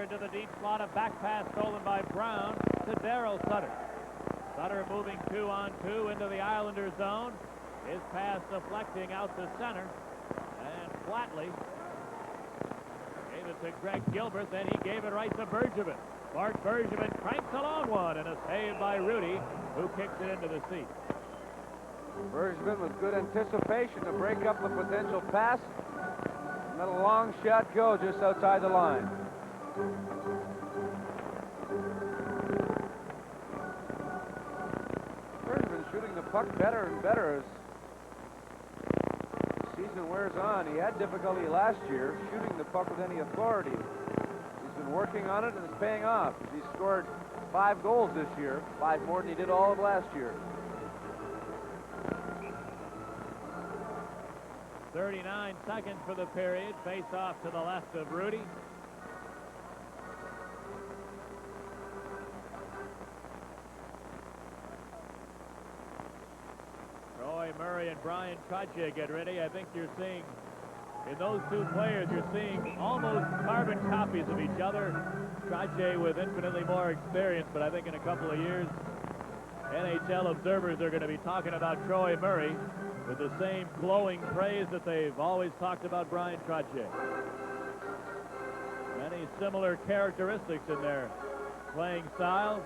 Sutter into the deep slot. A back pass stolen by Brown to Darryl Sutter. Sutter moving 2-on-2 into the Islanders zone. His pass deflecting out to center. And flatly gave it to Greg Gilbert. Then he gave it right to Bergevin. Bart Bergevin cranks a long one, and a save by Rudy, who kicks it into the seat. Bergevin with good anticipation to break up the potential pass. Let a long shot go just outside the line. Bergevin shooting the puck better and better as the season wears on. He had difficulty last year shooting the puck with any authority. He's been working on it, and it's paying off. He's scored 5 goals this year, 5 more than he did all of last year. 39 seconds for the period. Face off to the left of Rudy. Troy Murray and Brian Trottier get ready. I think you're seeing, in those two players, you're seeing almost carbon copies of each other. Trottier with infinitely more experience, but I think in a couple of years, NHL observers are going to be talking about Troy Murray with the same glowing praise that they've always talked about Brian Trottier. Many similar characteristics in their playing styles.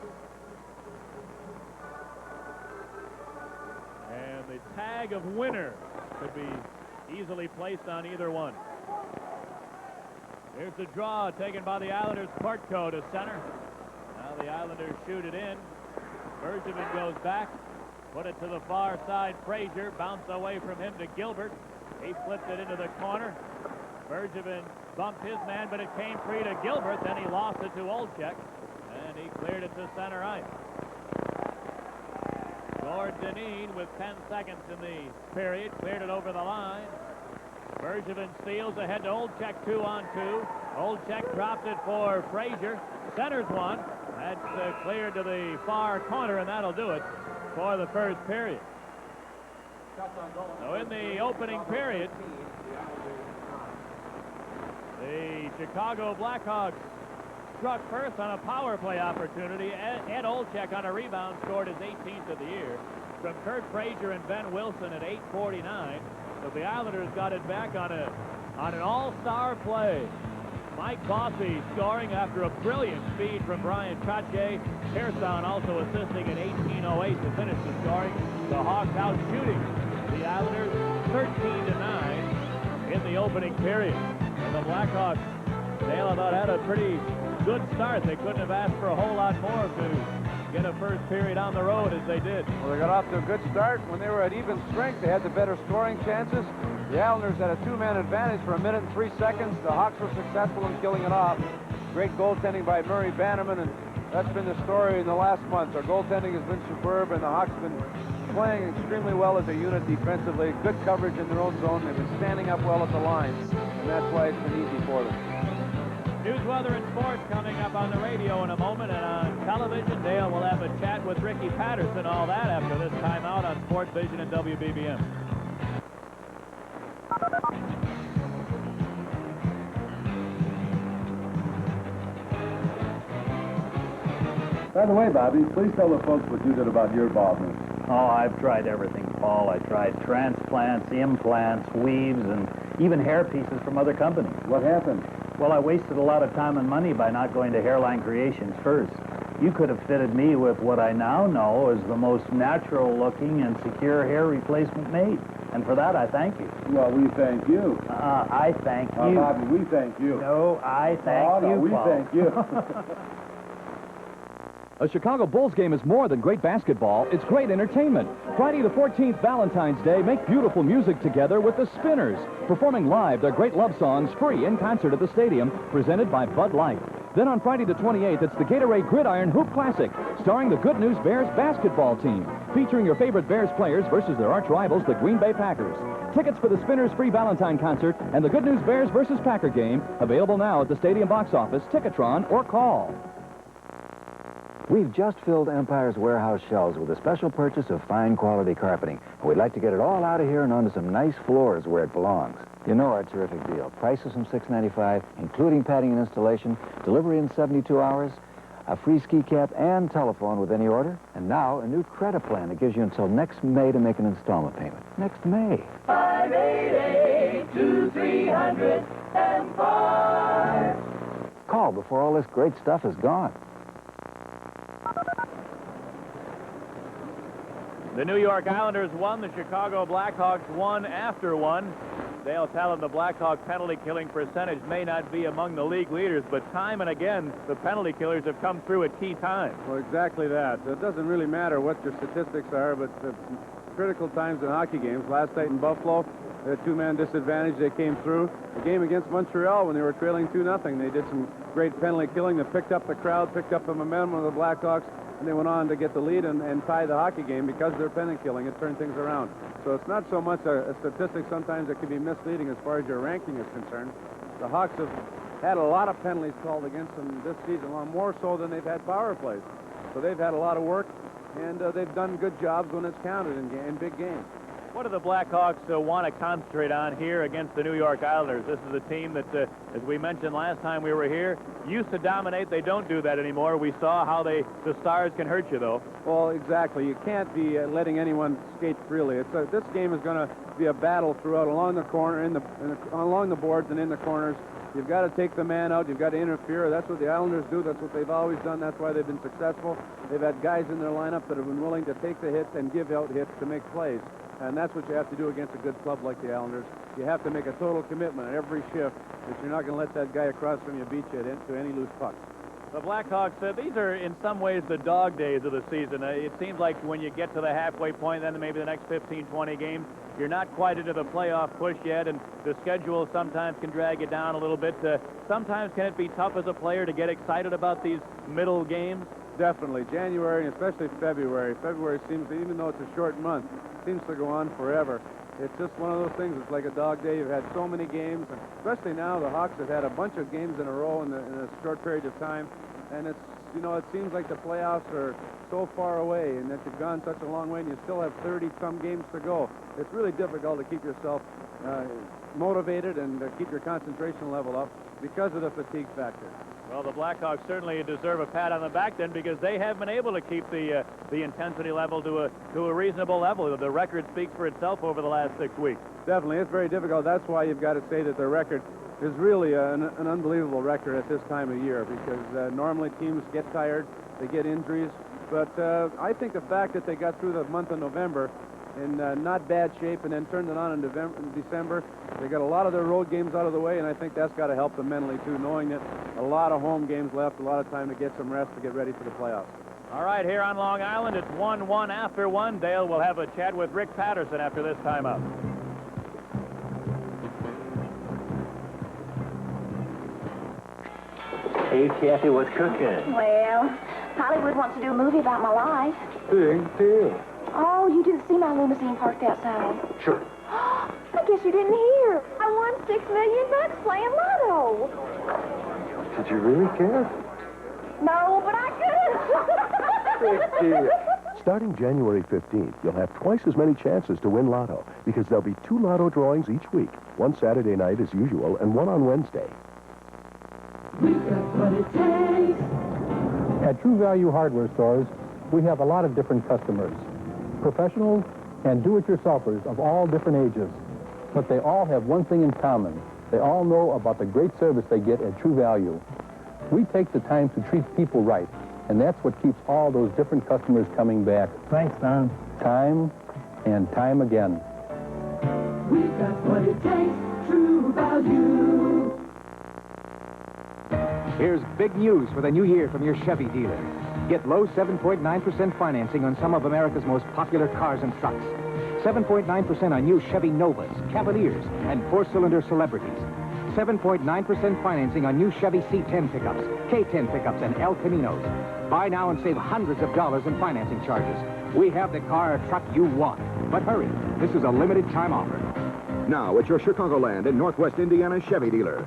And the tag of winner could be easily placed on either one. Here's the draw taken by the Islanders. Portco to center. Now the Islanders shoot it in. Bergevin goes back. Put it to the far side. Frazier bounced away from him to Gilbert. He flipped it into the corner. Bergevin bumped his man, but it came free to Gilbert. Then he lost it to Olczyk, and he cleared it to center ice. Gord Dineen with 10 seconds in the period. Cleared it over the line. Bergevin steals ahead to Olczyk, 2-on-2. Olczyk dropped it for Frazier. Centers one. That's cleared to the far corner, and that'll do it for the first period. So in the opening period, the Chicago Blackhawks struck first on a power play opportunity. Ed Olczyk on a rebound scored his 18th of the year from Kurt Frazier and Ben Wilson at 8:49. So the Islanders got it back on an all-star play. Mike Bossy scoring after a brilliant feed from Brian Trottier. Pearson also assisting at 18:08 to finish the scoring. The Hawks out shooting the Islanders 13-9 in the opening period. And the Blackhawks, Dale, I thought had a pretty good start. They couldn't have asked for a whole lot more to get a first period on the road as they did. Well, they got off to a good start. When they were at even strength, they had the better scoring chances. The Islanders had a 2-man advantage for 1 minute and 3 seconds. The Hawks were successful in killing it off. Great goaltending by Murray Bannerman, and that's been the story in the last month. Our goaltending has been superb, and the Hawks have been playing extremely well as a unit defensively. Good coverage in their own zone. They've been standing up well at the line, and that's why it's been easy for them. News, weather, and sports coming up on the radio in a moment, and on television, Dale will have a chat with Ricky Patterson, all that after this timeout on SportsVision and WBBM. By the way, Bobby, please tell the folks what you did about your baldness. Oh, I've tried everything, Paul. I tried transplants, implants, weaves, and even hair pieces from other companies. What happened? Well, I wasted a lot of time and money by not going to Hairline Creations first. You could have fitted me with what I now know is the most natural-looking and secure hair replacement made. And for that, I thank you. Well, we thank you. I thank you. Bobby, we thank you. No, I thank you, we Paul. thank you. A Chicago Bulls game is more than great basketball. It's great entertainment. Friday the 14th, Valentine's Day, make beautiful music together with the Spinners, performing live their great love songs free in concert at the stadium, presented by Bud Light. Then on Friday the 28th, it's the Gatorade Gridiron Hoop Classic, starring the Good News Bears basketball team, featuring your favorite Bears players versus their arch rivals, the Green Bay Packers. Tickets for the Spinners' free Valentine concert and the Good News Bears versus Packer game available now at the stadium box office, Ticketron, or call. We've just filled Empire's warehouse shelves with a special purchase of fine quality carpeting. And we'd like to get it all out of here and onto some nice floors where it belongs. You know our terrific deal. Prices from $6.95, including padding and installation, delivery in 72 hours, a free ski cap and telephone with any order, and now a new credit plan that gives you until next May to make an installment payment. Next May. 588-2300 Call before all this great stuff is gone. The New York Islanders won. The Chicago Blackhawks won after one. Dale Tallon, the Blackhawk penalty killing percentage may not be among the league leaders, but time and again, the penalty killers have come through at key times. Well, exactly that. It doesn't really matter what your statistics are, but the critical times in hockey games. Last night in Buffalo, they had two-man disadvantage. They came through. The game against Montreal when they were trailing 2-0, they did some great penalty killing. They picked up the crowd, picked up the momentum of the Blackhawks, and they went on to get the lead and tie the hockey game because of their penalty killing. It turned things around. So it's not so much a statistic. Sometimes it can be misleading as far as your ranking is concerned. The Hawks have had a lot of penalties called against them this season, a lot more so than they've had power plays. So they've had a lot of work, and they've done good jobs when it's counted in big games. What do the Blackhawks want to concentrate on here against the New York Islanders? This is a team that, as we mentioned last time we were here, used to dominate. They don't do that anymore. We saw how the Stars can hurt you, though. Well, exactly. You can't be letting anyone skate freely. This game is going to be a battle throughout, along the corner, along the boards and in the corners. You've got to take the man out. You've got to interfere. That's what the Islanders do. That's what they've always done. That's why they've been successful. They've had guys in their lineup that have been willing to take the hits and give out hits to make plays. And that's what you have to do against a good club like the Islanders. You have to make a total commitment at every shift that you're not going to let that guy across from you beat you into any loose pucks. The Blackhawks, these are in some ways the dog days of the season. It seems like when you get to the halfway point, then maybe the next 15, 20 games, you're not quite into the playoff push yet, and the schedule sometimes can drag you down a little bit. Sometimes can it be tough as a player to get excited about these middle games? Definitely. January, and especially February. February seems to, even though it's a short month, seems to go on forever. It's just one of those things. It's like a dog day. You've had so many games, and especially now the Hawks have had a bunch of games in a row in a short period of time. And it's, it seems like the playoffs are so far away and that you've gone such a long way and you still have 30-some games to go. It's really difficult to keep yourself motivated and keep your concentration level up because of the fatigue factor. Well, the Blackhawks certainly deserve a pat on the back then because they have been able to keep the intensity level to a reasonable level. The record speaks for itself over the last 6 weeks. Definitely. It's very difficult. That's why you've got to say that the record is really an unbelievable record at this time of year because normally teams get tired, they get injuries. But I think the fact that they got through the month of November in not bad shape and then turned it on in December, they got a lot of their road games out of the way, and I think that's got to help them mentally, too, knowing that a lot of home games left, a lot of time to get some rest to get ready for the playoffs. All right, here on Long Island, it's 1-1 after one. Dale will have a chat with Rick Patterson after this timeout. Hey, Kathy, what's cooking? Well, Hollywood wants to do a movie about my life. Big deal. Oh, you didn't see my limousine parked outside. Sure. I guess you didn't hear. I won $6 million playing lotto. Did you really care? No, but I could. Big deal. Starting January 15th, you'll have twice as many chances to win Lotto because there'll be 2 Lotto drawings each week. One Saturday night as usual and one on Wednesday. We've got what it takes. At True Value Hardware stores, we have a lot of different customers. Professionals and do-it-yourselfers of all different ages. But they all have one thing in common. They all know about the great service they get at True Value. We take the time to treat people right, and that's what keeps all those different customers coming back. Thanks, Don. Time and time again. We've got what it takes, True Value. Here's big news for the new year from your Chevy dealer. Get low 7.9% financing on some of America's most popular cars and trucks. 7.9% on new Chevy Novas, Cavaliers, and 4-cylinder Celebrities. 7.9% financing on new Chevy C10 pickups, K10 pickups, and El Caminos. Buy now and save hundreds of dollars in financing charges. We have the car or truck you want. But hurry, this is a limited time offer. Now at your Chicagoland and Northwest Indiana Chevy dealer.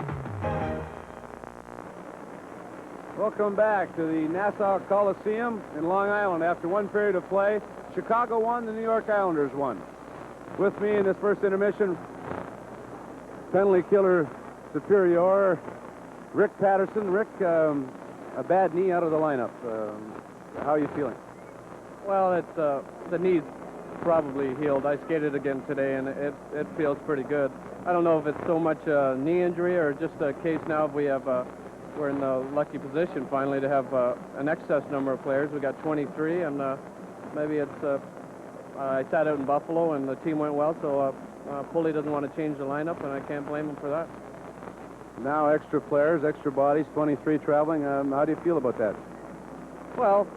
Welcome back to the Nassau Coliseum in Long Island. After one period of play, Chicago won, the New York Islanders won. With me in this first intermission, penalty killer superior, Rick Patterson. Rick, a bad knee out of the lineup. How are you feeling? Well, the knee's probably healed. I skated again today, and it feels pretty good. I don't know if it's so much a knee injury or just a case now of we're in the lucky position finally to have an excess number of players. We got 23, and maybe it's I sat out in Buffalo, and the team went well, so Pulley doesn't want to change the lineup, and I can't blame him for that. Now extra players, extra bodies, 23 traveling. How do you feel about that? Well,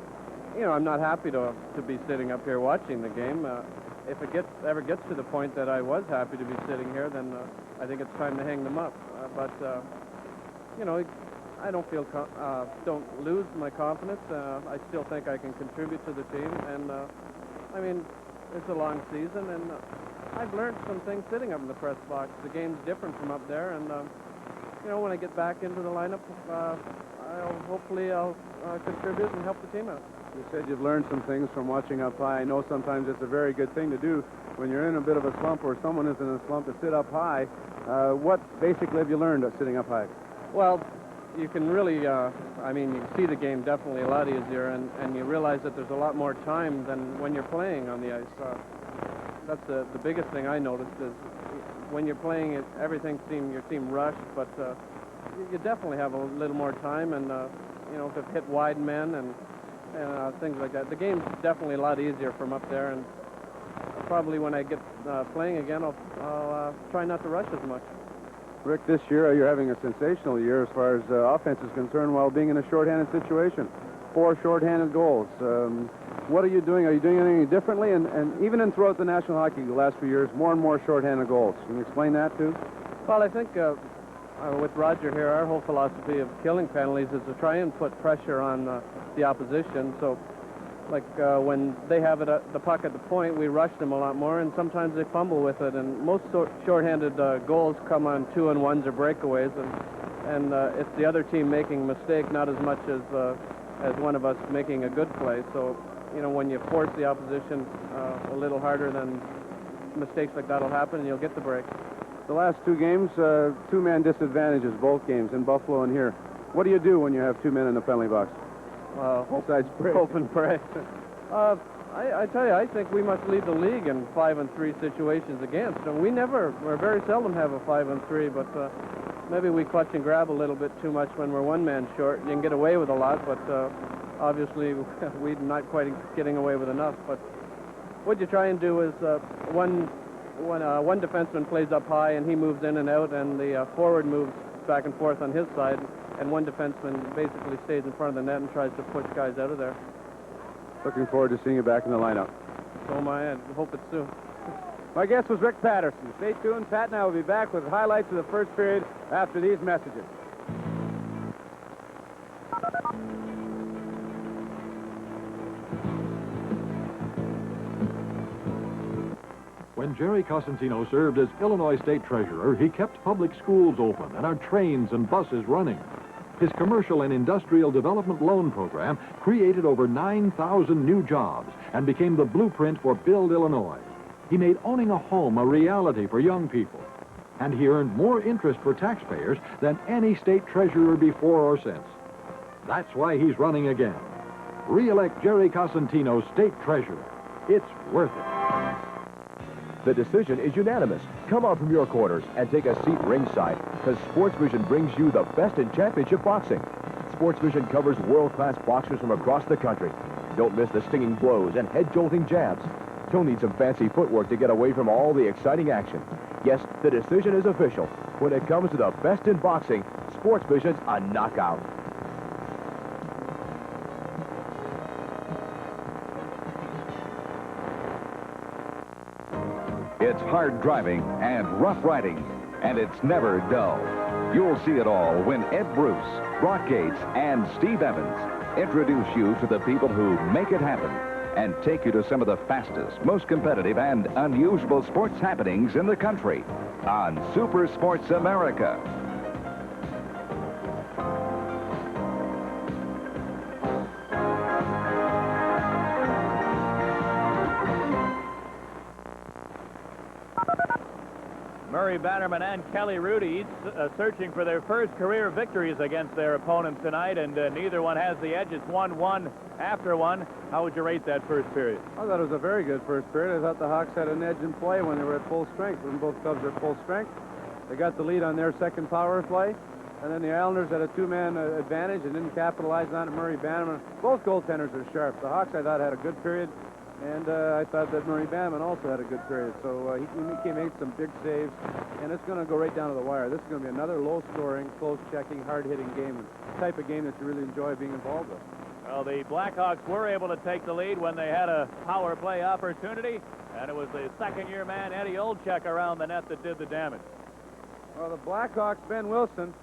you know, I'm not happy to be sitting up here watching the game. If it ever gets to the point that I was happy to be sitting here, then I think it's time to hang them up. But you know, I don't lose my confidence. I still think I can contribute to the team, and I mean, it's a long season, and I've learned some things sitting up in the press box. The game's different from up there, and you know, when I get back into the lineup, hopefully I'll contribute and help the team out. You said you've learned some things from watching up high. I know sometimes it's a very good thing to do when you're in a bit of a slump or someone is in a slump to sit up high. What basically have you learned of sitting up high? Well, you can really, I mean, you see the game definitely a lot easier, and you realize that there's a lot more time than when you're playing on the ice. That's the biggest thing I noticed is when you're playing, your team rushed, but you definitely have a little more time, and you know, to hit wide men and things like that. The game's definitely a lot easier from up there, and probably when I get playing again, I'll try not to rush as much. Rick, this year you're having a sensational year as far as offense is concerned while being in a shorthanded situation. 4 shorthanded goals. What are you doing? Are you doing anything differently? And even throughout the National Hockey League the last few years, more and more shorthanded goals. Can you explain that too? Well, I think with Roger here, our whole philosophy of killing penalties is to try and put pressure on the opposition. So, like when they have the puck at the point, we rush them a lot more, and sometimes they fumble with it. And most shorthanded goals come on 2-on-1s or breakaways, and it's the other team making a mistake, not as much as one of us making a good play. So, you know, when you force the opposition a little harder, then mistakes like that will happen, and you'll get the break. The last 2 games, 2-man disadvantages, both games, in Buffalo and here. What do you do when you have 2 men in the penalty box? Besides break. Hope and pray. I tell you, I think we must lead the league in 5-on-3 situations against. And we very seldom have a 5-on-3, but maybe we clutch and grab a little bit too much when we're 1 man short. You can get away with a lot, but obviously we're not quite getting away with enough. But what you try and do is one defenseman plays up high and he moves in and out, and the forward moves back and forth on his side, and one defenseman basically stays in front of the net and tries to push guys out of there. Looking forward to seeing you back in the lineup. So am I. I hope it's soon. My guest was Rick Patterson. Stay tuned. Pat and I will be back with highlights of the first period after these messages. When Jerry Cosentino served as Illinois State Treasurer, he kept public schools open and our trains and buses running. His commercial and industrial development loan program created over 9,000 new jobs and became the blueprint for Build Illinois. He made owning a home a reality for young people, and he earned more interest for taxpayers than any state treasurer before or since. That's why he's running again. Re-elect Jerry Cosentino State Treasurer. It's worth it. The decision is unanimous. Come out from your corners and take a seat ringside, because SportsVision brings you the best in championship boxing. SportsVision covers world-class boxers from across the country. Don't miss the stinging blows and head-jolting jabs. You'll need some fancy footwork to get away from all the exciting action. Yes, the decision is official. When it comes to the best in boxing, SportsVision's a knockout. It's hard driving and rough riding, and it's never dull. You'll see it all when Ed Bruce, Brock Gates, and Steve Evans introduce you to the people who make it happen and take you to some of the fastest, most competitive, and unusual sports happenings in the country on Super Sports America. Murray Bannerman and Kelly Rudy, each searching for their first career victories against their opponents tonight, and neither one has the edge. It's 1-1 after one. How would you rate that first period? I thought it was a very good first period. I thought the Hawks had an edge in play when they were at full strength. When both clubs were at full strength, they got the lead on their second power play, and then the Islanders had a two-man advantage and didn't capitalize on it. Murray Bannerman, both goaltenders are sharp. The Hawks, I thought, had a good period. And I thought that Murray Bannerman also had a good period. So he made some big saves, and it's going to go right down to the wire. This is going to be another low-scoring, close-checking, hard-hitting game, the type of game that you really enjoy being involved with. Well, the Blackhawks were able to take the lead when they had a power play opportunity, and it was the second-year man, Eddie Olczyk, around the net that did the damage. Well, the Blackhawks, Ben Wilson,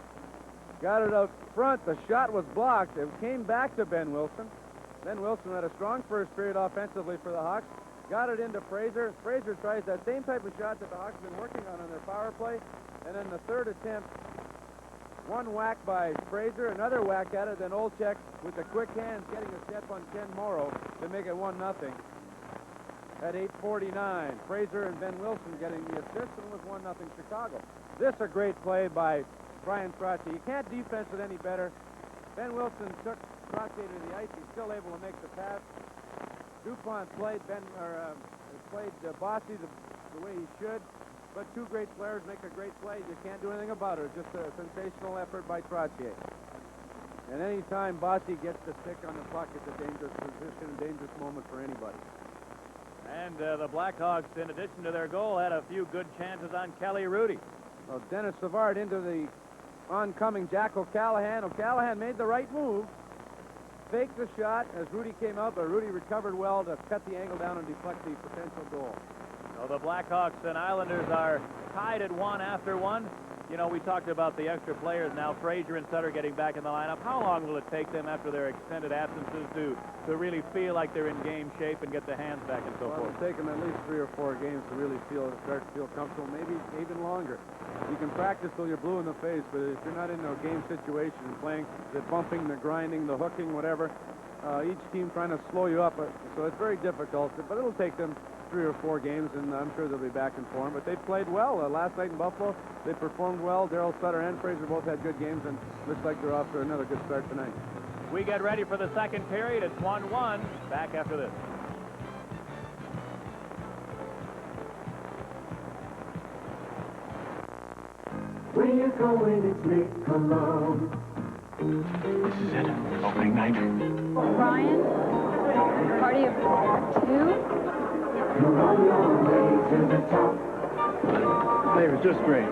got it out front. The shot was blocked. It came back to Ben Wilson. Ben Wilson had a strong first period offensively for the Hawks. Got it into Fraser. Fraser tries that same type of shot that the Hawks have been working on their power play. And then the third attempt, one whack by Fraser, another whack at it, then Olczyk with the quick hands getting a step on Ken Morrow to make it 1-0. At 8:49, Fraser and Ben Wilson getting the assist, and it was 1-0 Chicago. This a great play by Brian Trottier. You can't defense it any better. Ben Wilson took Trottier to the ice. He's still able to make the pass. DuPont played Bossy the way he should, but two great players make a great play. You can't do anything about it. Just a sensational effort by Trottier. And any time Bossy gets the stick on the puck, it's a dangerous position, a dangerous moment for anybody. And the Blackhawks, in addition to their goal, had a few good chances on Kelly Rudy. Well, Dennis Savard into the oncoming Jack O'Callahan. O'Callahan made the right move. Faked the shot as Rudy came out, but Rudy recovered well to cut the angle down and deflect the potential goal. So the Blackhawks and Islanders are tied at 1 after 1. You know, we talked about the extra players now, Fraser and Sutter getting back in the lineup. How long will it take them after their extended absences to really feel like they're in game shape and get the hands back and so forth? It'll take them at least 3 or 4 games to really start to feel comfortable, maybe even longer. You can practice till you're blue in the face, but if you're not in a game situation and playing the bumping, the grinding, the hooking, whatever, each team trying to slow you up, so it's very difficult, but it'll take them 3 or 4 games, and I'm sure they'll be back in form. But they played well last night in Buffalo. They performed well. Darryl Sutter and Fraser both had good games, and looks like they're off to another good start tonight. We get ready for the second period. It's 1-1. Back after this. Where you going, it's Nick alone. This is it. Opening night. Ryan? Party of 2? You're on your way to the top. Flavor's just great.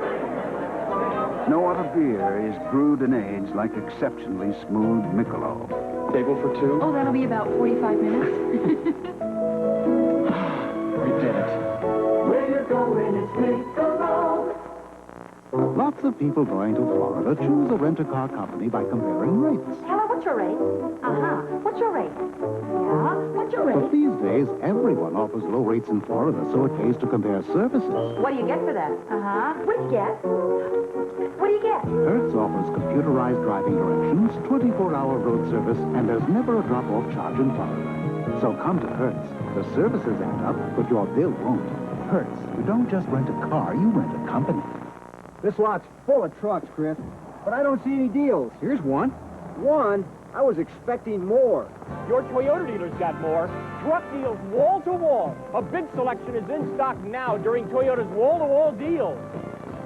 No other beer is brewed and aged like exceptionally smooth Michelob. Table for 2? Oh, that'll be about 45 minutes. We did it. Where you going, it's Nick alone. Lots of people going to Florida choose a rent-a-car company by comparing rates. Hello, what's your rate? Uh-huh. What's your rate? Yeah, what's your rate? But these days, everyone offers low rates in Florida, so it pays to compare services. What do you get for that? Uh-huh. What do you get? What do you get? Hertz offers computerized driving directions, 24-hour road service, and there's never a drop-off charge in Florida. So come to Hertz. The services add up, but your bill won't. Hertz, you don't just rent a car, you rent a company. This lot's full of trucks, Chris, but I don't see any deals. Here's one. One? I was expecting more. Your Toyota dealer's got more. Truck deals wall to wall. A big selection is in stock now during Toyota's wall-to-wall deals.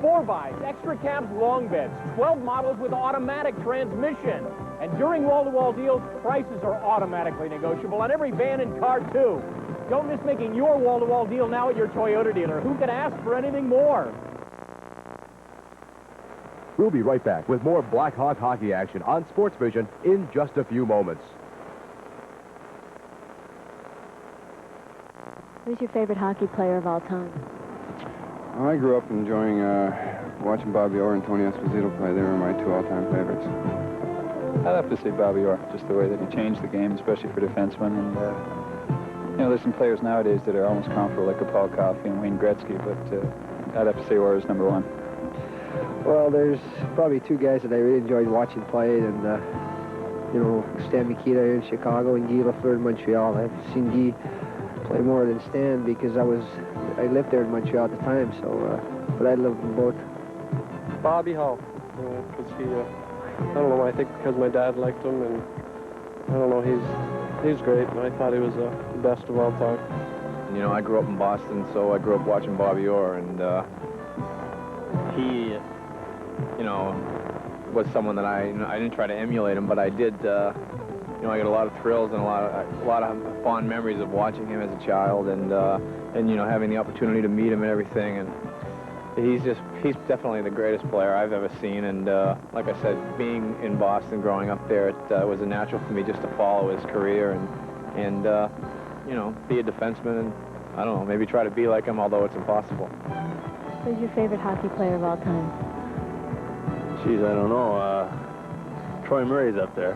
4x, extra cabs, long beds, 12 models with automatic transmission. And during wall-to-wall deals, prices are automatically negotiable on every van and car, too. Don't miss making your wall-to-wall deal now at your Toyota dealer. Who could ask for anything more? We'll be right back with more Blackhawk hockey action on SportsVision in just a few moments. Who's your favorite hockey player of all time? I grew up enjoying watching Bobby Orr and Tony Esposito play. They were my 2 all-time favorites. I'd have to say Bobby Orr, just the way that he changed the game, especially for defensemen. And, you know, there's some players nowadays that are almost comparable, like a Paul Coffey and Wayne Gretzky, but I'd have to say Orr is number 1. Well, there's probably 2 guys that I really enjoyed watching play, and, you know, Stan Mikita in Chicago and Guy Lafleur in Montreal. I've seen Guy play more than Stan because I lived there in Montreal at the time, so but I love them both. Bobby Hall, because he, I don't know, I think because my dad liked him, and I don't know, he's great, and I thought he was the best of all time. You know, I grew up in Boston, so I grew up watching Bobby Orr, and he, you know, was someone that I didn't try to emulate him, but I did, you know, I got a lot of thrills and a lot of fond memories of watching him as a child, and you know, having the opportunity to meet him and everything, and he's definitely the greatest player I've ever seen, and like I said, being in Boston, growing up there, it was a natural for me just to follow his career and you know, be a defenseman, and I don't know, maybe try to be like him, although it's impossible. Who's your favorite hockey player of all time? Geez, I don't know. Troy Murray's up there.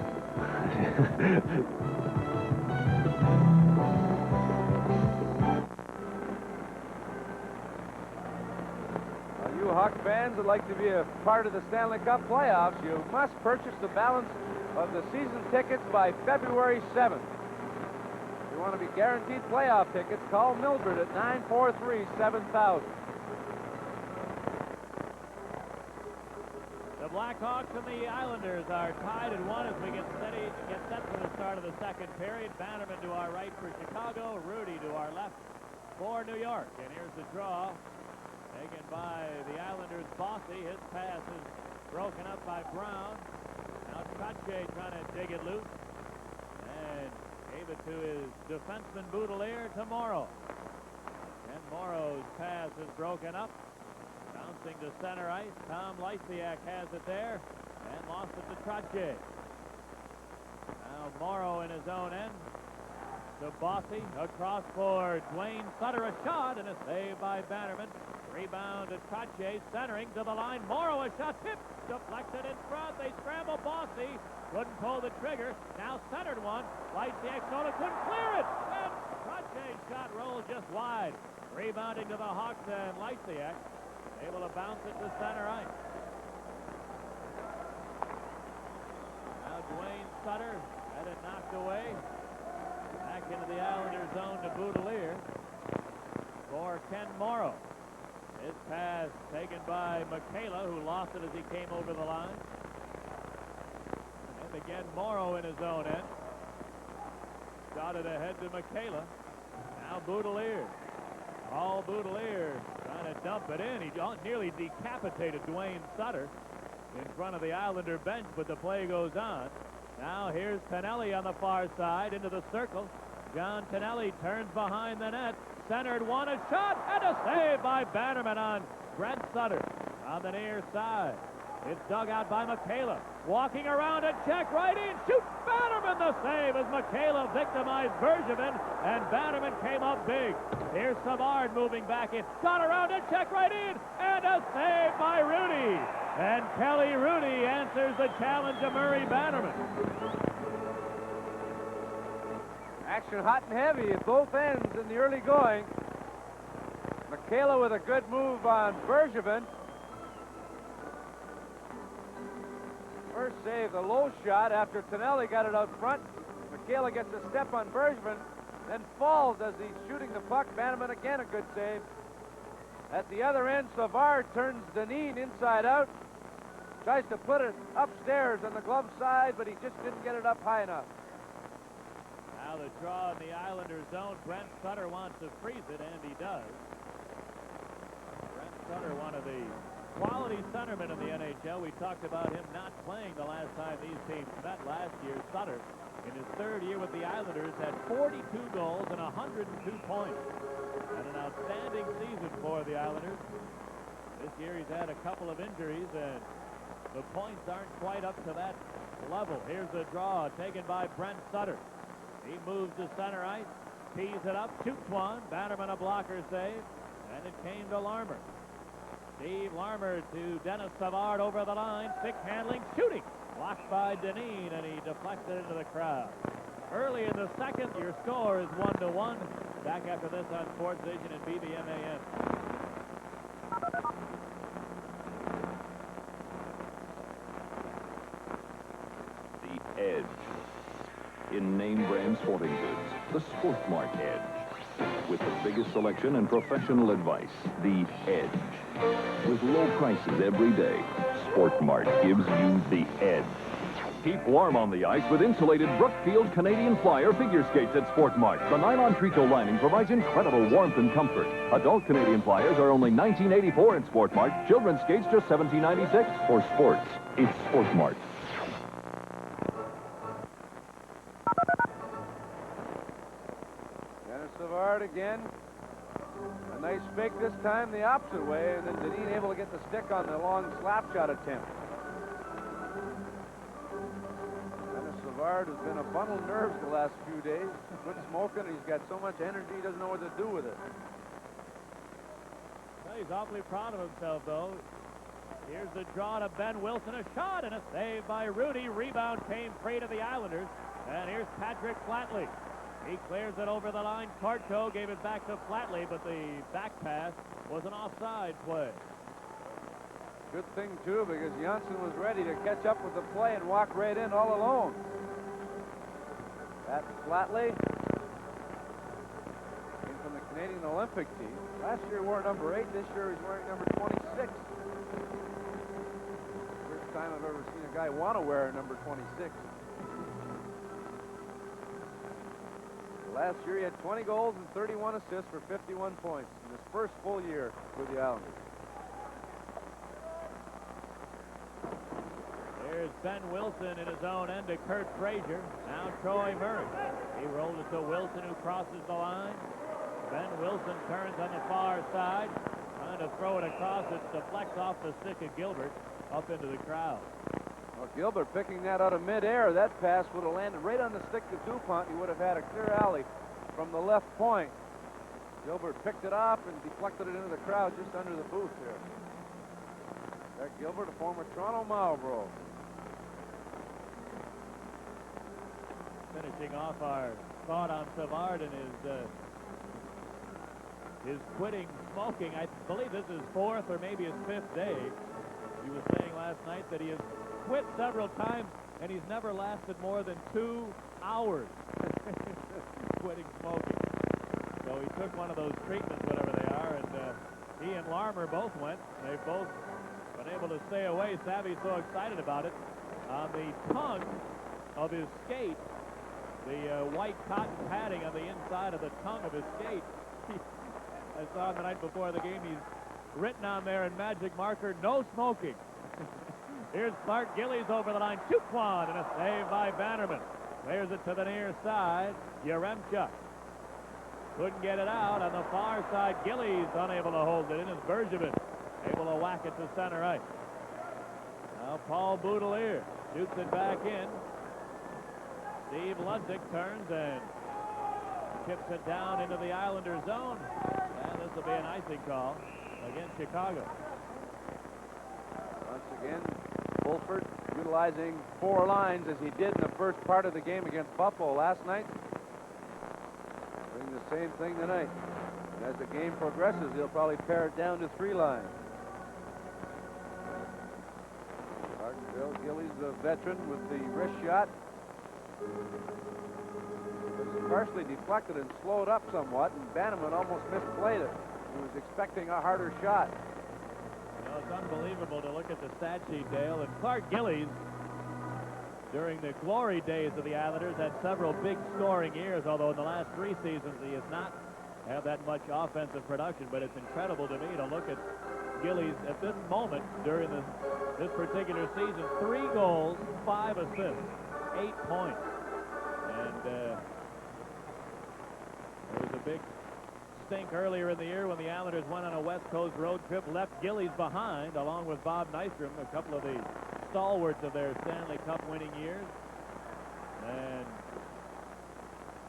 You Hawk fans would like to be a part of the Stanley Cup playoffs, you must purchase the balance of the season tickets by February 7th. If you want to be guaranteed playoff tickets, call Mildred at 943-7000. The Blackhawks and the Islanders are tied at 1 as we get set for the start of the second period. Bannerman to our right for Chicago, Rudy to our left for New York. And here's the draw taken by the Islanders' Bossy. His pass is broken up by Brown. Now Trache trying to dig it loose. And gave it to his defenseman Boudelier to Morrow. And Morrow's pass is broken up. Bouncing to center ice. Tom Lysiak has it there and lost it to Trache. Now Morrow in his own end. To Bossy. Across for Dwayne Sutter. A shot and a save by Bannerman. Rebound to Trache. Centering to the line. Morrow a shot. Tipped. Deflected in front. They scramble Bossy. Couldn't pull the trigger. Now centered one. Lysiak couldn't clear it. And Trache's shot rolled just wide. Rebounding to the Hawks and Lysiak. Able to bounce it to center ice. Now Dwayne Sutter had it knocked away. Back into the Islanders zone to Boudelier for Ken Morrow. His pass taken by Michaela, who lost it as he came over the line. And again Morrow in his own end. Shot it ahead to Michaela. Now Boudelier. All Boudelier trying to dump it in. He nearly decapitated Dwayne Sutter in front of the Islander bench, but the play goes on. Now here's Tonelli on the far side into the circle. John Tonelli turns behind the net. Centered one, a shot, and a save by Bannerman on Brent Sutter on the near side. It's dug out by Michaela. Walking around a check right in. Shoot! Bannerman the save as Michaela victimized Bergevin, and Bannerman came up big. Here's Savard moving back in. Got around a check right in, and a save by Rudy. And Kelly Rudy answers the challenge of Murray Bannerman. Action hot and heavy at both ends in the early going. Michaela with a good move on Bergevin. First save, the low shot after Tonelli got it out front. Michaela gets a step on Bergevin, then falls as he's shooting the puck. Bannerman again a good save. At the other end, Savard turns Deneen inside out. Tries to put it upstairs on the glove side, but he just didn't get it up high enough. Now the draw in the Islanders zone. Brent Sutter wants to freeze it, and he does. Brent Sutter, one of the quality centermen in the NHL. We talked about him not playing the last time these teams met last year. Sutter, in his third year with the Islanders, had 42 goals and 102 points. And an outstanding season for the Islanders. This year he's had a couple of injuries, and the points aren't quite up to that level. Here's the draw taken by Brent Sutter. He moves to center ice, tees it up, shoots one. Bannerman a blocker save, and it came to Larmer. Steve Larmer to Dennis Savard over the line. Stick handling, shooting. Blocked by Deneen, and he deflected into the crowd. Early in the second, your score is 1-1. Back after this on SportsVision and BBMAN. The Edge. In name brand sporting goods, the Sportsmart Edge. with the biggest selection and professional advice, the edge. With low prices every day, Sport Mart gives you the edge. Keep warm on the ice with insulated Brookfield Canadian Flyer figure skates at Sport Mart. The nylon tricot lining provides incredible warmth and comfort. Adult Canadian Flyers are only $19.84 at Sport Mart. Children's skates just $17.96. For sports, it's Sport Mart. Dennis Savard again. A nice fake this time the opposite way, and then Deneen able to get the stick on the long slap shot attempt. Dennis Savard has been a bundle of nerves the last few days. Quit smoking, he's got so much energy he doesn't know what to do with it. Well, he's awfully proud of himself, though. Here's the draw to Ben Wilson. A shot and a save by Rudy. Rebound came free to the Islanders. And here's Patrick Flatley. He clears it over the line. Carto gave it back to Flatley, but the back pass was an offside play. Good thing, too, because Janssen was ready to catch up with the play and walk right in all alone. That's Flatley. Came from the Canadian Olympic team. Last year he wore number 8. This year he's wearing number 26. First time I've ever seen a guy want to wear number 26. Last year he had 20 goals and 31 assists for 51 points in his first full year with the Islanders. There's Ben Wilson in his own end to Kurt Frazier. Now Troy Murray. He rolled it to Wilson, who crosses the line. Ben Wilson turns on the far side, trying to throw it across. It deflects off the stick of Gilbert up into the crowd. Well, Gilbert picking that out of midair. That pass would have landed right on the stick to DuPont. He would have had a clear alley from the left point. Gilbert picked it up and deflected it into the crowd just under the booth here. Jack Gilbert, a former Toronto Marlboro. Finishing off our thought on Savard and his quitting smoking. I believe this is 4th or maybe his 5th day. He was saying last night that he has quit several times and he's never lasted more than 2 hours quitting smoking. So he took one of those treatments, whatever they are, and he and Larmer both went. They've both been able to stay away. Savvy's so excited about it. On the tongue of his skate, the white cotton padding on the inside of the tongue of his skate. I saw him the night before the game. He's written on there in magic marker, no smoking. Here's Clark Gillies over the line. Chukwon, and a save by Bannerman. Clears it to the near side. Yaremchuk couldn't get it out. On the far side, Gillies unable to hold it in as Bergevin able to whack it to center ice. Now Paul Boudelier shoots it back in. Steve Ludzik turns and chips it down into the Islander zone. And this will be an icing call against Chicago. Once again, Fulford utilizing 4 lines as he did in the first part of the game against Buffalo last night. Doing the same thing tonight. And as the game progresses, he'll probably pare it down to 3 lines. Bill Gillies, the veteran, with the wrist shot. It was partially deflected and slowed up somewhat, and Bannerman almost misplayed it. He was expecting a harder shot. You know, it's unbelievable to look at the stat sheet, Dale. And Clark Gillies, during the glory days of the Islanders, had several big scoring years, although in the last 3 seasons he has not had that much offensive production. But it's incredible to me to look at Gillies at this moment during this particular season. 3 goals, 5 assists, 8 points. And there was a big stink earlier in the year when the Islanders went on a West Coast road trip, left Gillies behind, along with Bob Nystrom, a couple of the stalwarts of their Stanley Cup winning years. And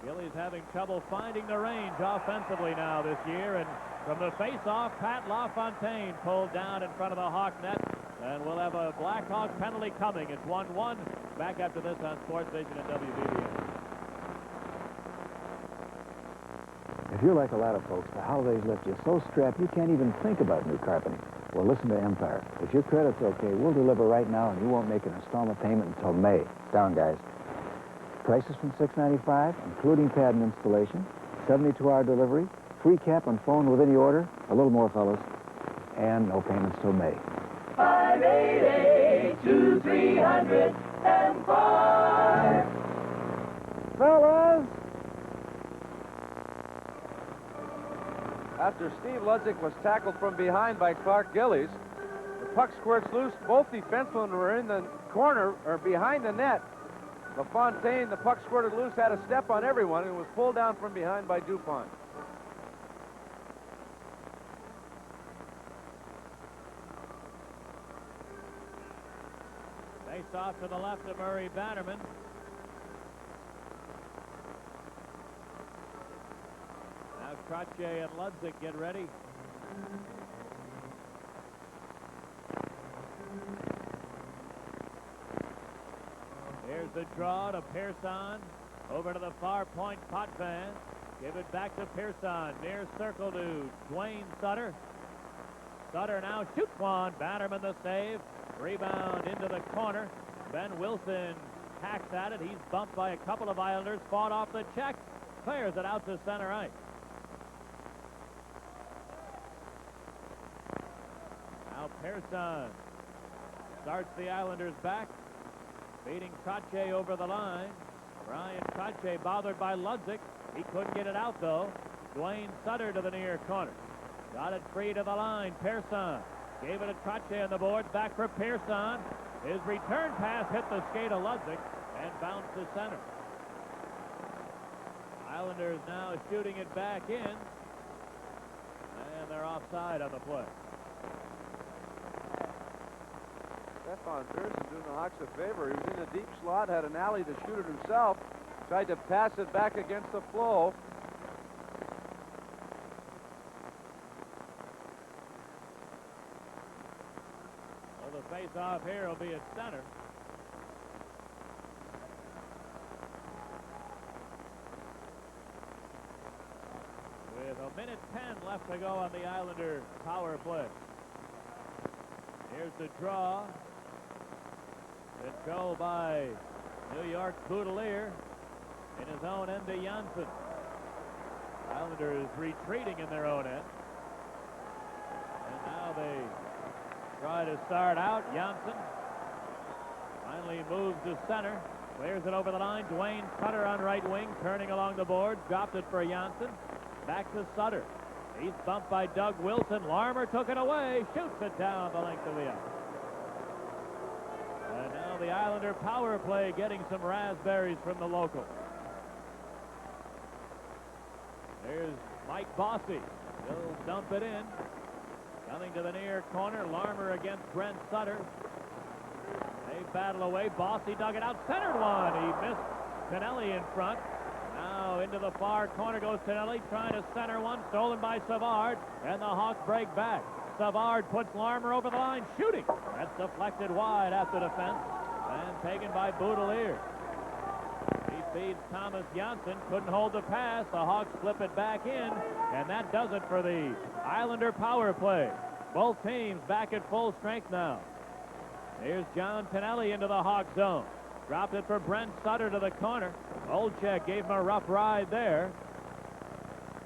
Gillies having trouble finding the range offensively now this year. And from the face-off, Pat LaFontaine pulled down in front of the Hawk net. And we'll have a Blackhawk penalty coming. It's 1-1. Back after this on SportsVision and WBBM. If you're like a lot of folks, the holidays left you so strapped you can't even think about new carpeting. Well, listen to Empire. If your credit's okay, we'll deliver right now, and you won't make an installment payment until May. Down, guys. Prices from $695, including pad and installation, 72-hour delivery, free cap on phone with any order. A little more, fellas. And no payments till May. 588-2305. Fellas! After Steve Ludzik was tackled from behind by Clark Gillies, the puck squirts loose. Both defensemen were in the corner, or behind the net. LaFontaine, the puck squirted loose, had a step on everyone and was pulled down from behind by DuPont. Face off to the left of Murray Bannerman. Now Krotche and Ludzik get ready. Here's the draw to Pearson. Over to the far point, Potvin. Give it back to Pearson. Near circle to Dwayne Sutter. Sutter now shoots one. Bannerman the save. Rebound into the corner. Ben Wilson hacks at it. He's bumped by a couple of Islanders. Fought off the check. Clears it out to center ice. Now Pearson starts the Islanders back. Beating Krotche over the line. Brian Krotche bothered by Ludzik. He couldn't get it out, though. Dwayne Sutter to the near corner. Got it free to the line. Pearson gave it to Krotche on the board. Back for Pearson. His return pass hit the skate of Ludzik and bounced to center. Islanders now shooting it back in. And they're offside on the play. Stefan Pearson doing the Hawks a favor. He was in a deep slot, had an alley to shoot it himself. Tried to pass it back against the flow. Well, the face-off here will be at center. With a minute 10 left to go on the Islander power play. Here's the draw. Controlled by New York's Boudelier. In his own end to Janssen. Islanders retreating in their own end. And now they try to start out. Janssen finally moves to center. Clears it over the line. Dwayne Sutter on right wing, turning along the boards. Dropped it for Janssen. Back to Sutter. He's bumped by Doug Wilson. Larmer took it away. Shoots it down the length of the ice. And now the Islander power play getting some raspberries from the local. There's Mike Bossy. He'll dump it in. Coming to the near corner. Larmer against Brent Sutter. They battle away. Bossy dug it out. Centered one. He missed Tonelli in front. Now into the far corner goes Tonelli, trying to center one. Stolen by Savard. And the Hawks break back. Savard puts Larmer over the line, shooting. That's deflected wide at the defense. And taken by Boudelier. He feeds Thomas Janssen. Couldn't hold the pass. The Hawks slip it back in. And that does it for the Islander power play. Both teams back at full strength now. Here's John Tonelli into the Hawk zone. Dropped it for Brent Sutter to the corner. Olczyk gave him a rough ride there.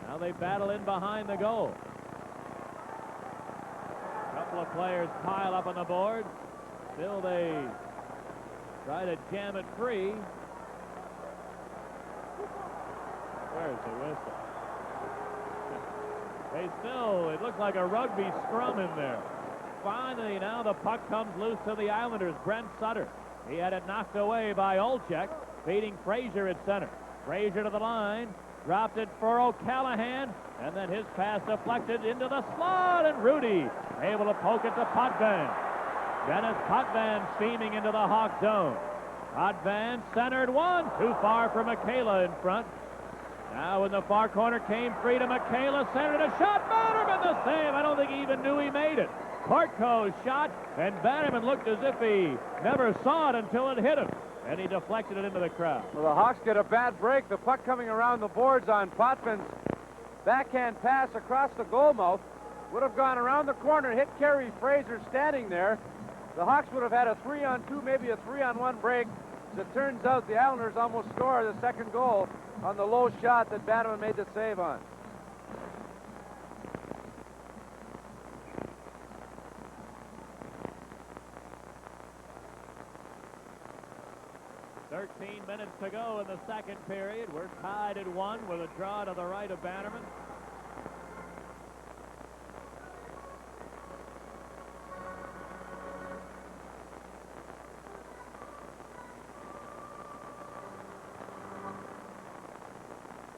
Now they battle in behind the goal. A couple of players pile up on the board. Still they try to jam it free. Where's the whistle? They still, it looks like a rugby scrum in there. Finally, now the puck comes loose to the Islanders. Brent Sutter. He had it knocked away by Olczyk, beating Frazier at center. Frazier to the line. Dropped it for O'Callahan. And then his pass deflected into the slot. And Rudy able to poke it to Potvin. Dennis Potvin steaming into the Hawk zone. Potvin centered one. Too far for Michaela in front. Now in the far corner came free to Michaela. Centered a shot. Bannerman the save. I don't think he even knew he made it. Portco's shot, and Bannerman looked as if he never saw it until it hit him. And he deflected it into the crowd. Well, the Hawks get a bad break. The puck coming around the boards on Potvin's backhand pass across the goal mouth. Would have gone around the corner, hit Kerry Fraser standing there. The Hawks would have had a 3-on-2, maybe a 3-on-1 break. As it turns out, the Islanders almost score the second goal on the low shot that Bannerman made the save on. 13 minutes to go in the second period. We're tied at 1 with a draw to the right of Bannerman.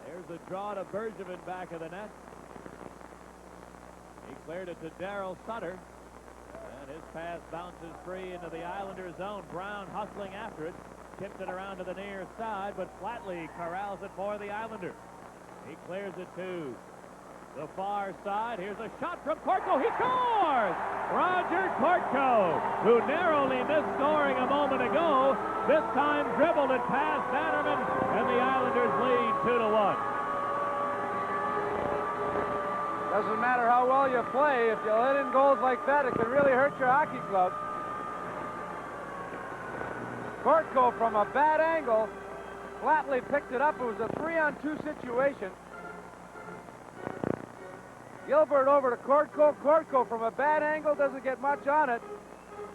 There's a draw to Bergevin back of the net. He cleared it to Darryl Sutter. And his pass bounces free into the Islanders' zone. Brown hustling after it. Tips it around to the near side, but Flatley corrals it for the Islanders. He clears it to the far side. Here's a shot from Kortko. He scores! Roger Kortko, who narrowly missed scoring a moment ago, this time dribbled it past Bannerman, and the Islanders lead 2-1. Doesn't matter how well you play, if you let in goals like that, it can really hurt your hockey club. Kortko from a bad angle. Flatley picked it up. It was a 3-on-2 situation. Gilbert over to Kortko. Kortko from a bad angle, doesn't get much on it.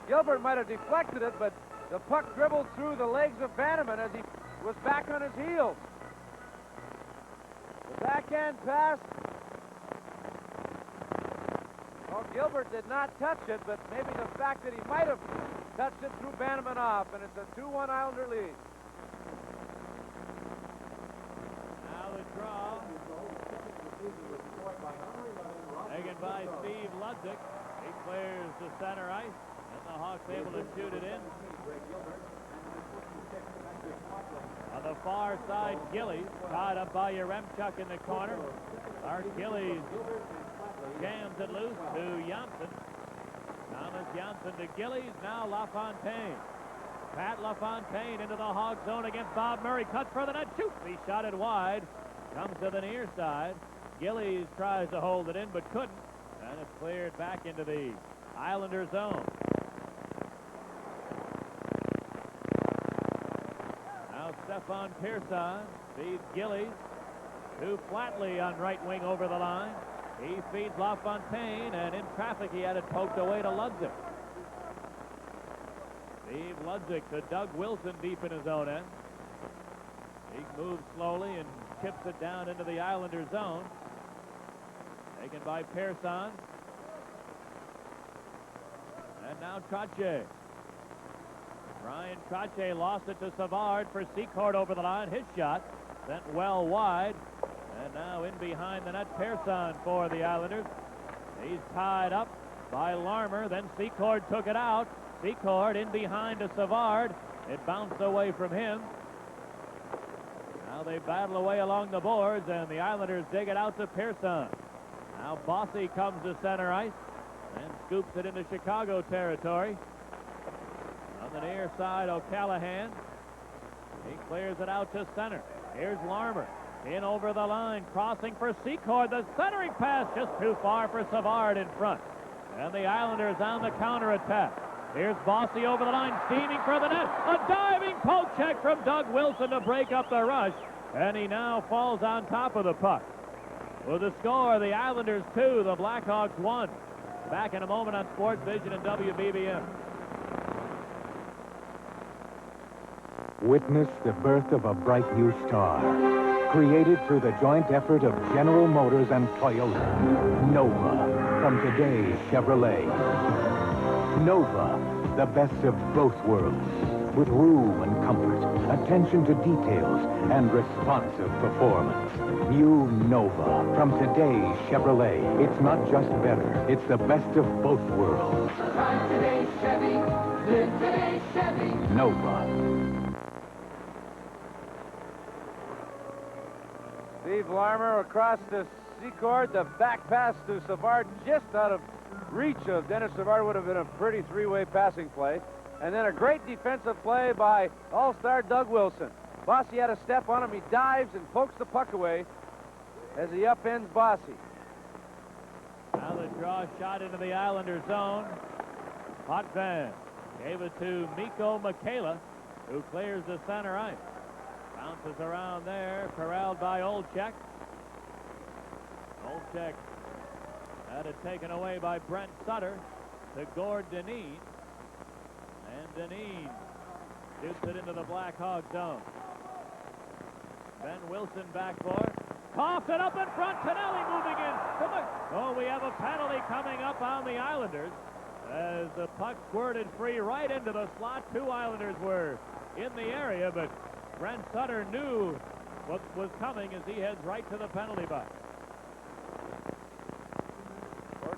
Gilbert might have deflected it, but the puck dribbled through the legs of Bannerman as he was back on his heels. The backhand pass. Well, Gilbert did not touch it, but maybe the fact that he might have touched it threw Bannerman off, and it's a 2-1 Islander lead. Now the draw. Taken by Steve Ludzik. He clears the center ice, and the Hawks able to shoot it in. On the far side, Gillies, tied up by Yaremchuk in the corner. Art Gillies jams it loose to Janssen. Thomas Janssen to Gillies, now LaFontaine. Pat LaFontaine into the Hog zone against Bob Murray. Cuts for the net, shoots. He shot it wide. Comes to the near side. Gillies tries to hold it in, but couldn't. And it's cleared back into the Islander zone. Now Stefan Pearson feeds Gillies to Flatley on right wing over the line. He feeds LaFontaine, and in traffic he had it poked away to Ludzik. Steve Ludzik to Doug Wilson deep in his own end. He moves slowly and chips it down into the Islander zone. Taken by Pearson. And now Trache. Brian Trache lost it to Savard for Secord over the line. His shot sent well wide. And now in behind the net, Pearson for the Islanders. He's tied up by Larmer. Then Secord took it out. Secord in behind to Savard. It bounced away from him. Now they battle away along the boards, and the Islanders dig it out to Pearson. Now Bossy comes to center ice and scoops it into Chicago territory. On the near side, O'Callahan. He clears it out to center. Here's Larmer. In over the line, crossing for Secord. The centering pass just too far for Savard in front. And the Islanders on the counterattack. Here's Bossy over the line, steaming for the net. A diving poke check from Doug Wilson to break up the rush. And he now falls on top of the puck. With the score, the Islanders 2, the Blackhawks 1. Back in a moment on SportsVision and WBBM. Witness the birth of a bright new star, created through the joint effort of General Motors and Toyota. Nova, from today's Chevrolet. Nova, the best of both worlds, with room and comfort, attention to details, and responsive performance. New Nova, from today's Chevrolet. It's not just better, it's the best of both worlds. Drive today's Chevy, live today's Chevy. Nova. Steve Larmer across to Secord. The back pass to Savard just out of reach of Dennis Savard. Would have been a pretty three-way passing play. And then a great defensive play by all-star Doug Wilson. Bossy had a step on him. He dives and pokes the puck away as he upends Bossy. Now the draw shot into the Islander zone. Potvin gave it to Mikko Michaela, who clears the center ice. Bounces around there, corralled by Olczyk. Olczyk had it taken away by Brent Sutter to Gord Dineen. And Dineen Shoots it into the Blackhawk zone. Ben Wilson back for it. Coughs it up in front. Tonelli moving in. Oh, we have a penalty coming up on the Islanders as the puck squirted free right into the slot. 2 Islanders were in the area, but Brent Sutter knew what was coming as he heads right to the penalty box.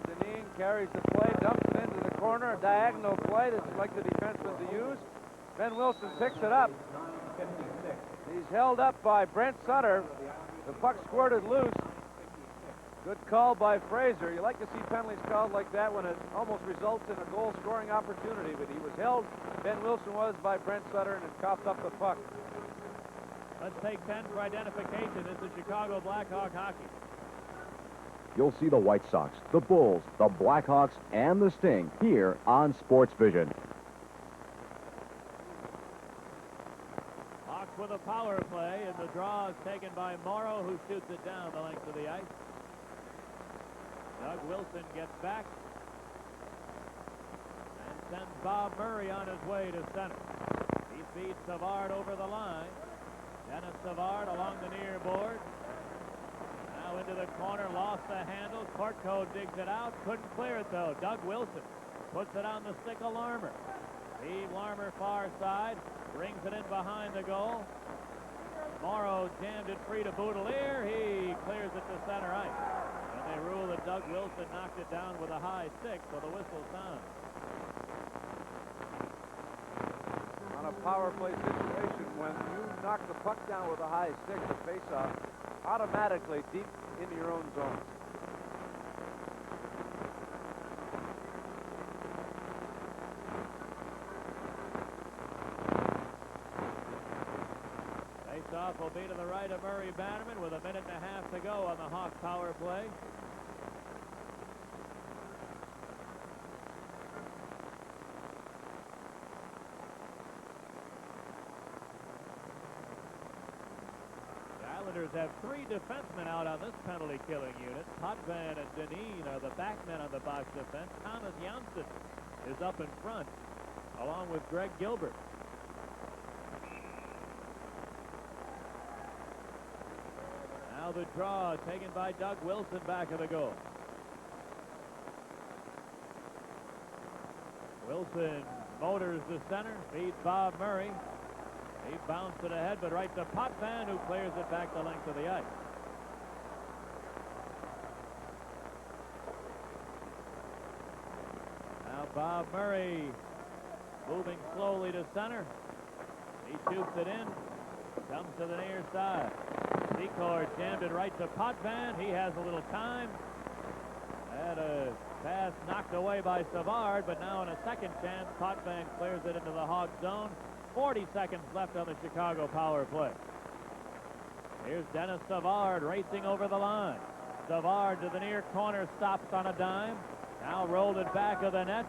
Deneen carries the play, dumps it into the corner, a diagonal play that's like the defenseman to use. Ben Wilson picks it up. He's held up by Brent Sutter. The puck squirted loose. Good call by Fraser. You like to see penalties called like that when it almost results in a goal-scoring opportunity, but he was held, Ben Wilson was, by Brent Sutter, and it coughed up the puck. Let's take 10 for identification. This is Chicago Blackhawk hockey. You'll see the White Sox, the Bulls, the Blackhawks, and the Sting here on SportsVision. Hawks with a power play, and the draw is taken by Morrow, who shoots it down the length of the ice. Doug Wilson gets back and sends Bob Murray on his way to center. He feeds Savard over the line. Dennis Savard along the near board. Now into the corner, lost the handle. Courtco digs it out, couldn't clear it though. Doug Wilson puts it on the stick of Larmer. Steve Larmer far side, brings it in behind the goal. Morrow jammed it free to Boudelier. He clears it to center ice. And they rule that Doug Wilson knocked it down with a high stick, so the whistle sounds. On a power play situation, when you knock the puck down with a high stick, the face-off automatically deep into your own zone. Face-off will be to the right of Murray Bannerman with 1.5 minutes to go on the Hawk power play. Have 3 defensemen out on this penalty-killing unit. Potvin and Deneen are the backmen on the box defense. Thomas Janssen is up in front, along with Greg Gilbert. Now the draw taken by Doug Wilson back of the goal. Wilson motors the center, feeds Bob Murray. He bounced it ahead, but right to Potvin, who clears it back the length of the ice. Now Bob Murray moving slowly to center. He shoots it in, comes to the near side. Secord jammed it right to Potvin. He has a little time. Had a pass knocked away by Savard, but now in a second chance, Potvin clears it into the Hawk zone. 40 seconds left on the Chicago power play. Here's Dennis Savard racing over the line. Savard to the near corner, stops on a dime. Now rolled it back of the net.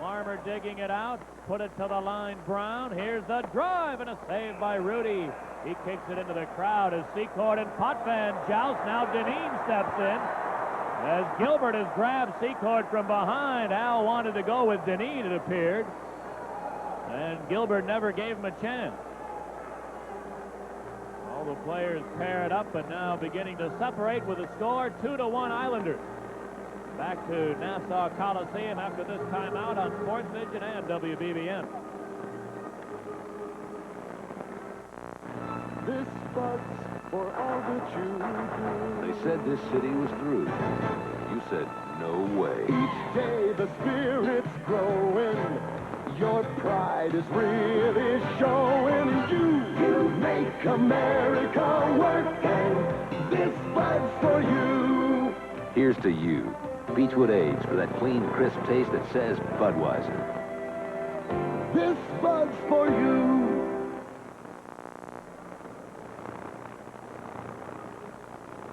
Larmer digging it out, put it to the line. Brown, here's the drive and a save by Rudy. He kicks it into the crowd as Secord and Potvin joust. Now Deneen steps in as Gilbert has grabbed Secord from behind. Al wanted to go with Deneen, it appeared. And Gilbert never gave him a chance. All the players pair it up and now beginning to separate with a score 2-1 Islanders. Back to Nassau Coliseum after this timeout on SportsVision and WBBM. This Bud's for all that you do. They said this city was through. You said, no way. Each day the spirit's growing. Your pride is really showing. You make America work, and this Bud's for you. Here's to you. Beechwood Age for that clean, crisp taste that says Budweiser. This Bud's for you.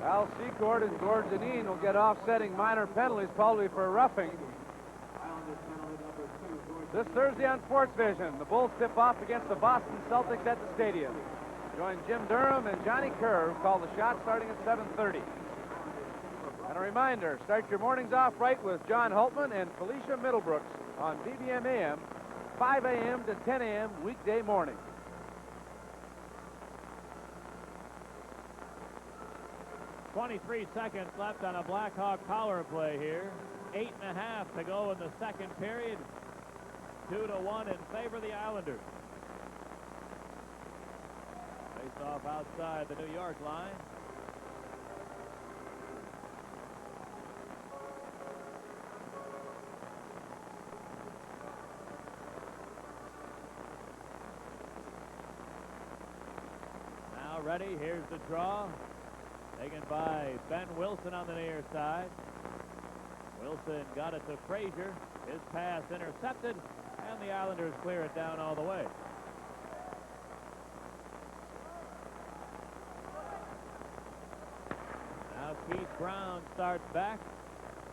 Al Secord and Gord Deneen will get offsetting minor penalties, probably for roughing. This Thursday on SportsVision, the Bulls tip off against the Boston Celtics at the stadium. Join Jim Durham and Johnny Kerr, who call the shot starting at 7:30. And a reminder, start your mornings off right with John Holtman and Felicia Middlebrooks on BBM AM 5 a.m. to 10 a.m. weekday morning. .23 seconds left on a Blackhawk power play here. 8.5 to go in the second period. 2-1 in favor of the Islanders. Face off outside the New York line. Now ready, here's the draw. Taken by Ben Wilson on the near side. Wilson got it to Frazier. His pass intercepted, and the Islanders clear it down all the way. Now Keith Brown starts back.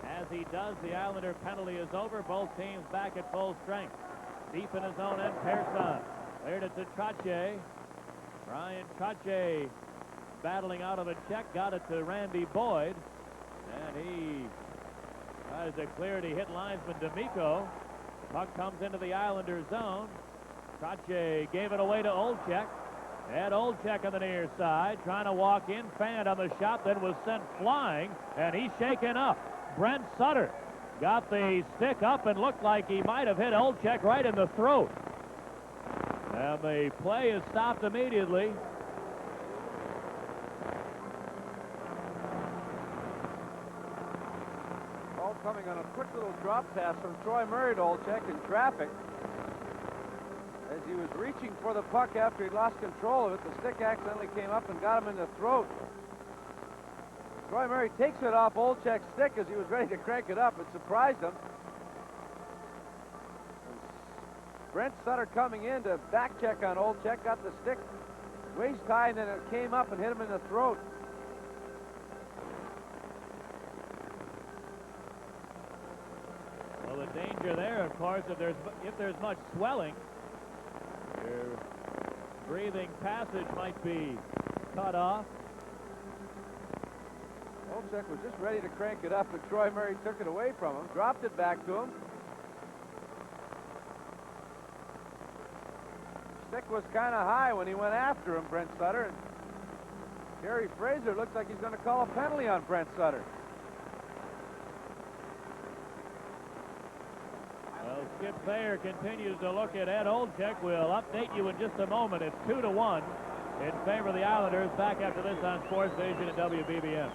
As he does, the Islander penalty is over. Both teams back at full strength. Deep in his own end, Patterson cleared it to Trache. Brian Trache battling out of a check, got it to Randy Boyd, and he tries to clear it. He hit linesman D'Amico. Puck comes into the Islanders zone. Trache gave it away to Olczyk. Ed Olczyk on the near side, trying to walk in, fanned on the shot, then was sent flying, and he's shaken up. Brent Sutter got the stick up and looked like he might have hit Olczyk right in the throat. And the play is stopped immediately. Coming on a quick little drop pass from Troy Murray to Olczyk in traffic. As he was reaching for the puck after he lost control of it, the stick accidentally came up and got him in the throat. Troy Murray takes it off Olczyk's stick as he was ready to crank it up. It surprised him. Brent Sutter coming in to back check on Olczyk, got the stick waist high, and then it came up and hit him in the throat. Well, the danger there, of course, if there's much swelling, your breathing passage might be cut off. Olczyk was just ready to crank it up, but Troy Murray took it away from him, dropped it back to him. Stick was kind of high when he went after him, Brent Sutter. And Gary Fraser looks like he's going to call a penalty on Brent Sutter. Well, Skip Thayer continues to look at Ed Olczyk. We'll update you in just a moment. It's 2-1 in favor of the Islanders. Back after this on SportsVision and WBBM.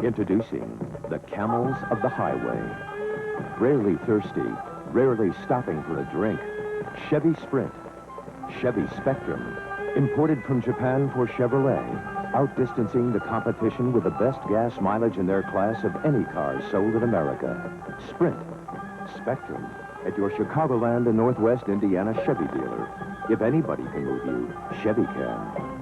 Introducing the Camels of the Highway. Rarely thirsty, rarely stopping for a drink. Chevy Sprint, Chevy Spectrum, imported from Japan for Chevrolet, outdistancing the competition with the best gas mileage in their class of any cars sold in America. Sprint, Spectrum, at your Chicagoland and Northwest Indiana Chevy dealer. If anybody can move you, Chevy can.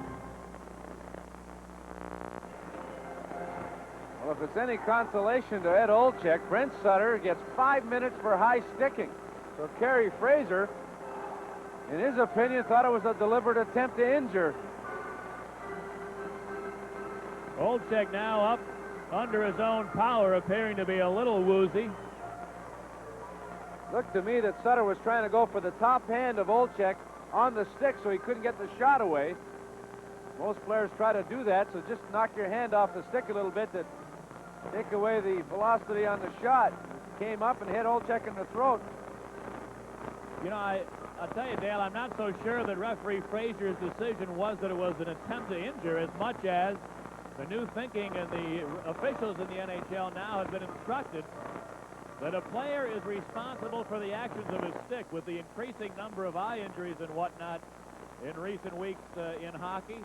Well, if it's any consolation to Ed Olczyk, Brent Sutter gets 5 minutes for high sticking. So Kerry Fraser, in his opinion, thought it was a deliberate attempt to injure. Olczyk now up under his own power, appearing to be a little woozy. Looked to me that Sutter was trying to go for the top hand of Olczyk on the stick so he couldn't get the shot away. Most players try to do that, so just knock your hand off the stick a little bit to take away the velocity on the shot. Came up and hit Olczyk in the throat. You know, I'll tell you, Dale, I'm not so sure that referee Frazier's decision was that it was an attempt to injure as much as the new thinking, and the officials in the NHL now have been instructed that a player is responsible for the actions of his stick. With the increasing number of eye injuries and whatnot in recent weeks in hockey,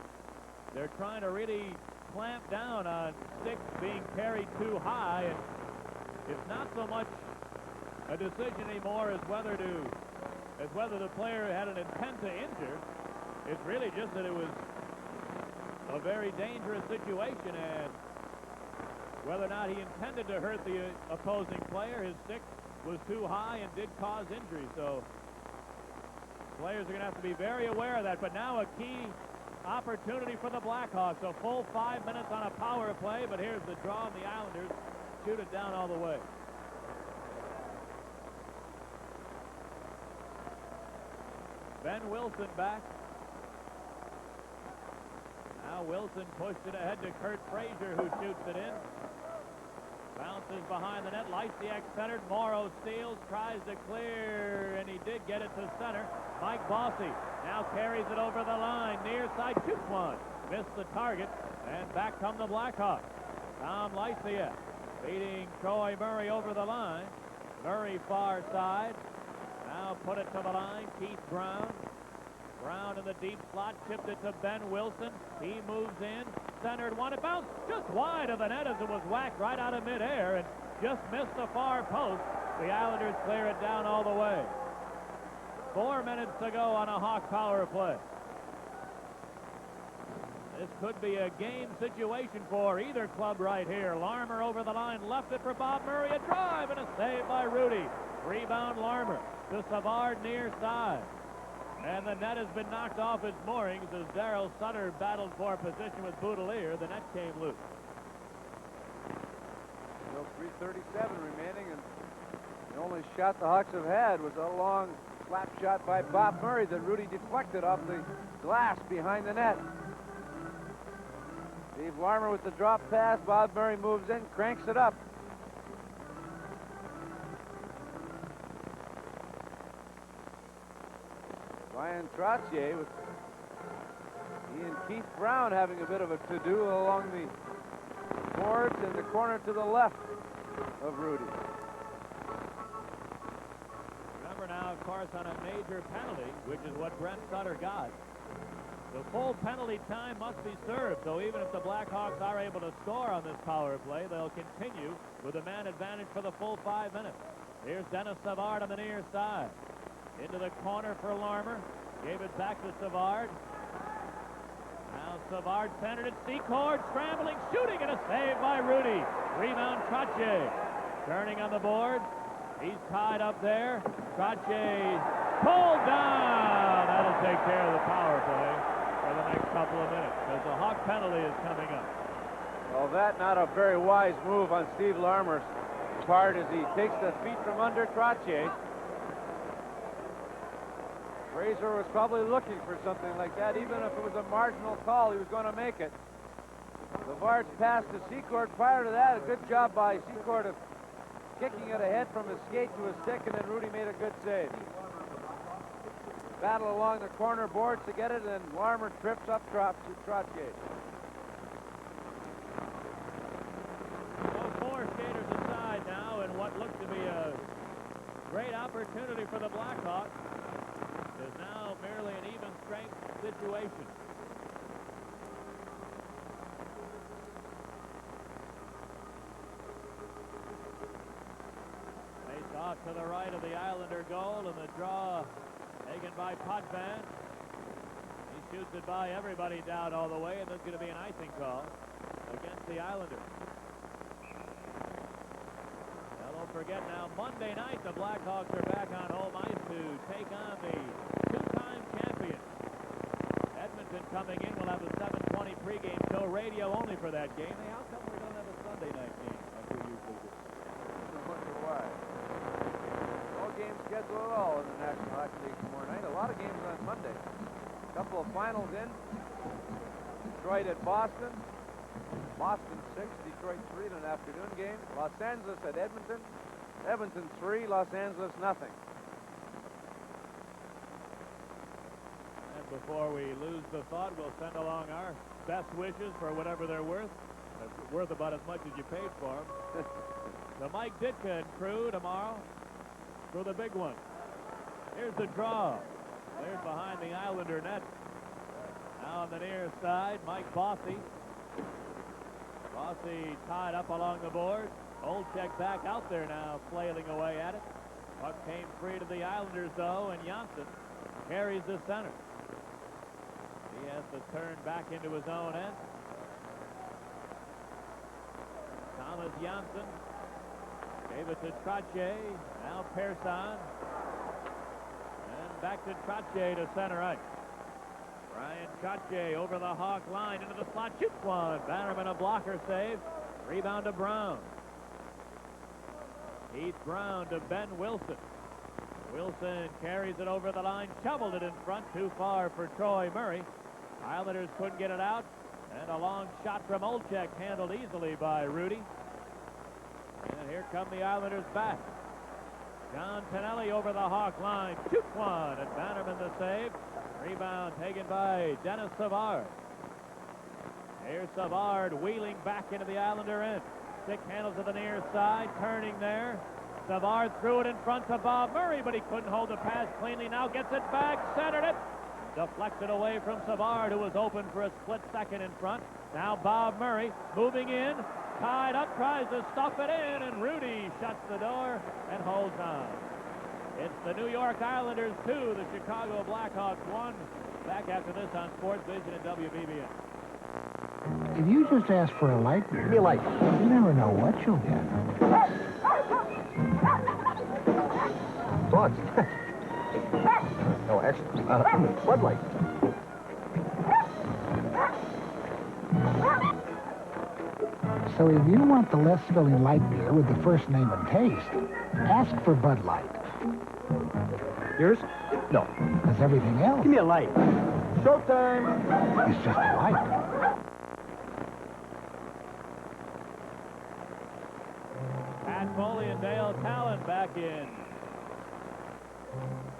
they're trying to really clamp down on sticks being carried too high, and it's not so much a decision anymore as whether the player had an intent to injure. It's really just that it was a very dangerous situation, and whether or not he intended to hurt the opposing player, his stick was too high and did cause injury. So players are going to have to be very aware of that. But now a key opportunity for the Blackhawks. A full 5 minutes on a power play, but here's the draw on the Islanders. shoot it down all the way. Ben Wilson back. Now Wilson pushed it ahead to Kurt Frazier, who shoots it in. Bounces behind the net. Lysiak centered. Morrow steals, tries to clear, and he did get it to center. Mike Bossy now carries it over the line. Near side, shoots one. Missed the target, and back come the Blackhawks. Tom Lysiak beating Troy Murray over the line. Murray far side. Now put it to the line. Keith Brown. Brown in the deep slot, tipped it to Ben Wilson. He moves in, centered one. It bounced just wide of the net as it was whacked right out of midair and just missed the far post. The Islanders clear it down all the way. 4 minutes to go on a Hawk power play. This could be a game situation for either club right here. Larmer over the line, left it for Bob Murray. A drive and a save by Rudy. Rebound Larmer to Savard near side. And the net has been knocked off its moorings as Darryl Sutter battled for position with Boudelier. The net came loose. Still 3:37 remaining, and the only shot the Hawks have had was a long slap shot by Bob Murray that Rudy deflected off the glass behind the net. Steve Larmer with the drop pass. Bob Murray moves in, cranks it up. Ryan Trottier with he and Keith Brown having a bit of a to-do along the boards in the corner to the left of Rudy. Remember now, of course, on a major penalty, which is what Brent Sutter got, the full penalty time must be served. So even if the Blackhawks are able to score on this power play, they'll continue with a man advantage for the full 5 minutes. Here's Dennis Savard on the near side. Into the corner for Larmer. Gave it back to Savard. Now Savard centered it. Secord scrambling, shooting, and a save by Rudy. Rebound Trottier. Turning on the board. He's tied up there. Trottier pulled down. That'll take care of the power play for the next couple of minutes because the Hawk penalty is coming up. Well, that not a very wise move on Steve Larmer's part as he takes the feet from under Trottier. Fraser was probably looking for something like that. Even if it was a marginal call, he was going to make it. Savard's pass to Secord. Prior to that, a good job by Secord of kicking it ahead from his skate to his stick, and then Rudy made a good save. Battle along the corner boards to get it, and Larmer trips up Trottier. So 4 skaters aside now, and what looks to be a great opportunity for the Blackhawks is now merely an even strength situation. Face off to the right of the Islander goal, and the draw taken by Potvin. He shoots it by everybody down all the way, and there's going to be an icing call against the Islanders. Don't forget now, Monday night, the Blackhawks are back on home ice to take on the two-time champions. Edmonton coming in. We'll have a 7:20 pregame show, radio only for that game. Hey, how come we don't have a Sunday night game like we usually do? I wonder why. No game scheduled at all in the National Hockey League tomorrow night. A lot of games on Monday. A couple of finals in. Detroit at Boston. Boston 6, Detroit 3 in an afternoon game. Los Angeles at Edmonton. Edmonton 3, Los Angeles nothing. And before we lose the thought, we'll send along our best wishes for whatever they're worth. They're worth about as much as you paid for them. The Mike Ditka and crew tomorrow for the big one. Here's the draw. There's behind the Islander net. Now on the near side, Mike Bossy. Bossy tied up along the board. Olczyk back out there now, flailing away at it. Puck came free to the Islanders, though, and Janssen carries the center. He has to turn back into his own end. Thomas Janssen gave it to Trottier. Now Persson. And back to Trottier to center ice. Ryan Trottier over the Hawk line into the slot, shoots one. Bannerman a blocker save. Rebound to Brown. Keith Brown to Ben Wilson. Wilson carries it over the line, shoveled it in front, too far for Troy Murray. Islanders couldn't get it out, and a long shot from Olczyk handled easily by Rudy. And here come the Islanders back. John Tonelli over the Hawk line, shoots one, and Bannerman the save. Rebound taken by Dennis Savard. Here's Savard wheeling back into the Islander end. Stick handles to the near side, turning there. Savard threw it in front to Bob Murray, but he couldn't hold the pass cleanly. Now gets it back, centered it. Deflected away from Savard, who was open for a split second in front. Now Bob Murray moving in, tied up, tries to stuff it in, and Rudy shuts the door and holds on. It's the New York Islanders 2, the Chicago Blackhawks 1. Back after this on SportsVision and WBBM. If you just ask for a light beer, you never know what you'll get. Thoughts? No, extra. Bud Light. So if you want the less filling light beer with the first name and taste, ask for Bud Light. Yours? No. As everything else. Give me a light. Showtime. It's just a light. Pat Foley and Dale Tallon back in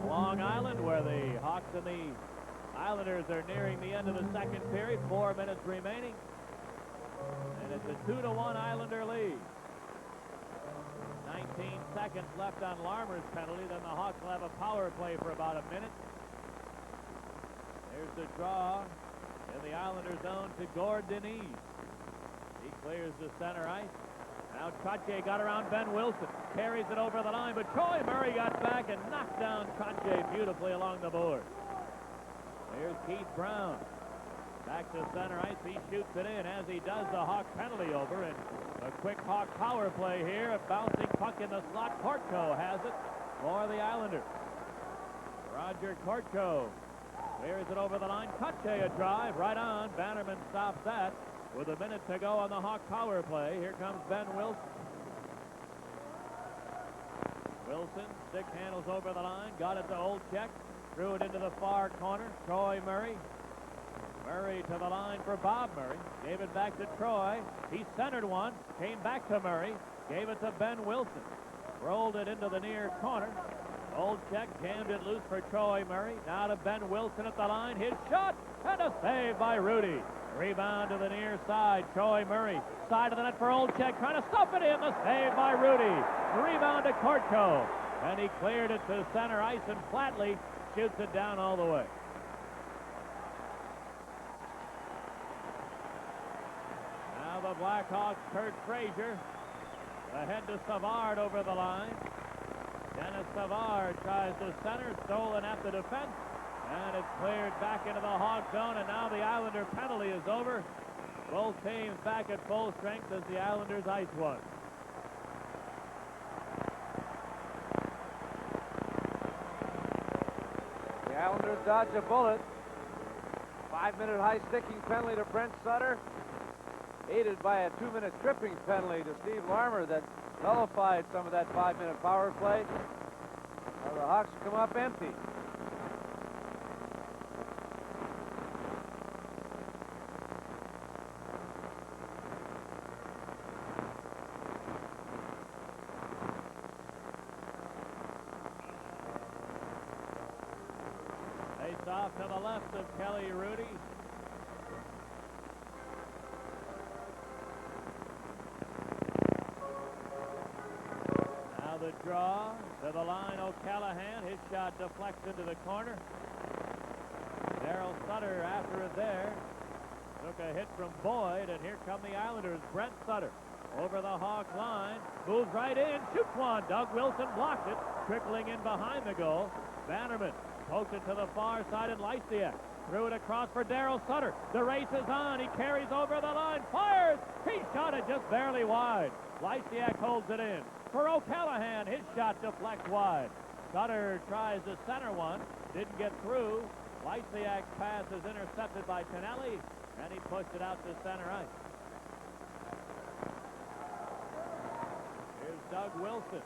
Long Island, where the Hawks and the Islanders are nearing the end of the second period. 4 minutes remaining. And it's a 2-1 Islander lead. 19 seconds left on Larmer's penalty. Then the Hawks will have a power play for about a minute. There's the draw in the Islander zone to Gord Denise. He clears the center ice. Now Trottier got around Ben Wilson. Carries it over the line, but Troy Murray got back and knocked down Trottier beautifully along the board. Here's Keith Brown. Back to center ice. He shoots it in. As he does, the Hawk penalty over. And a quick Hawk power play here. A bouncing puck in the slot. Kortko has it for the Islanders. Roger Kortko clears it over the line. Trottier a drive right on. Bannerman stops that. With a minute to go on the Hawk power play, here comes Ben Wilson. Wilson, stick handles over the line, got it to Olczyk, threw it into the far corner. Troy Murray. Murray to the line for Bob Murray. Gave it back to Troy. He centered one, came back to Murray, gave it to Ben Wilson. Rolled it into the near corner. Olczyk jammed it loose for Troy Murray. Now to Ben Wilson at the line. His shot, and a save by Rudy. Rebound to the near side. Troy Murray, side of the net for Olczyk, trying to stuff it in. The save by Rudy. Rebound to Kortko. And he cleared it to center ice and flatly shoots it down all the way. Now the Blackhawks, Kurt Frazier, ahead to Savard over the line. Dennis Savard tries to center, stolen at the defense. And it's cleared back into the Hawk zone, and now the Islander penalty is over. Both teams back at full strength as the Islanders ice one. The Islanders dodge a bullet. 5-minute high-sticking penalty to Brent Sutter, aided by a 2-minute stripping penalty to Steve Larmer that nullified some of that 5-minute power play. Well, the Hawks come up empty. Off to the left of Kelly Rudy. Now the draw to the line. O'Callahan. His shot deflects into the corner. Daryl Sutter after it there. Took a hit from Boyd, and here come the Islanders. Brent Sutter over the Hawk line. Moves right in. Shoots one. Doug Wilson blocked it. Trickling in behind the goal. Bannerman poked it to the far side, and Lysiak threw it across for Daryl Sutter. The race is on. He carries over the line. Fires. He shot it just barely wide. Lysiak holds it in. For O'Callahan, his shot deflects wide. Sutter tries to center one. Didn't get through. Lysiak's pass is intercepted by Tonelli, and he pushed it out to center ice. Here's Doug Wilson.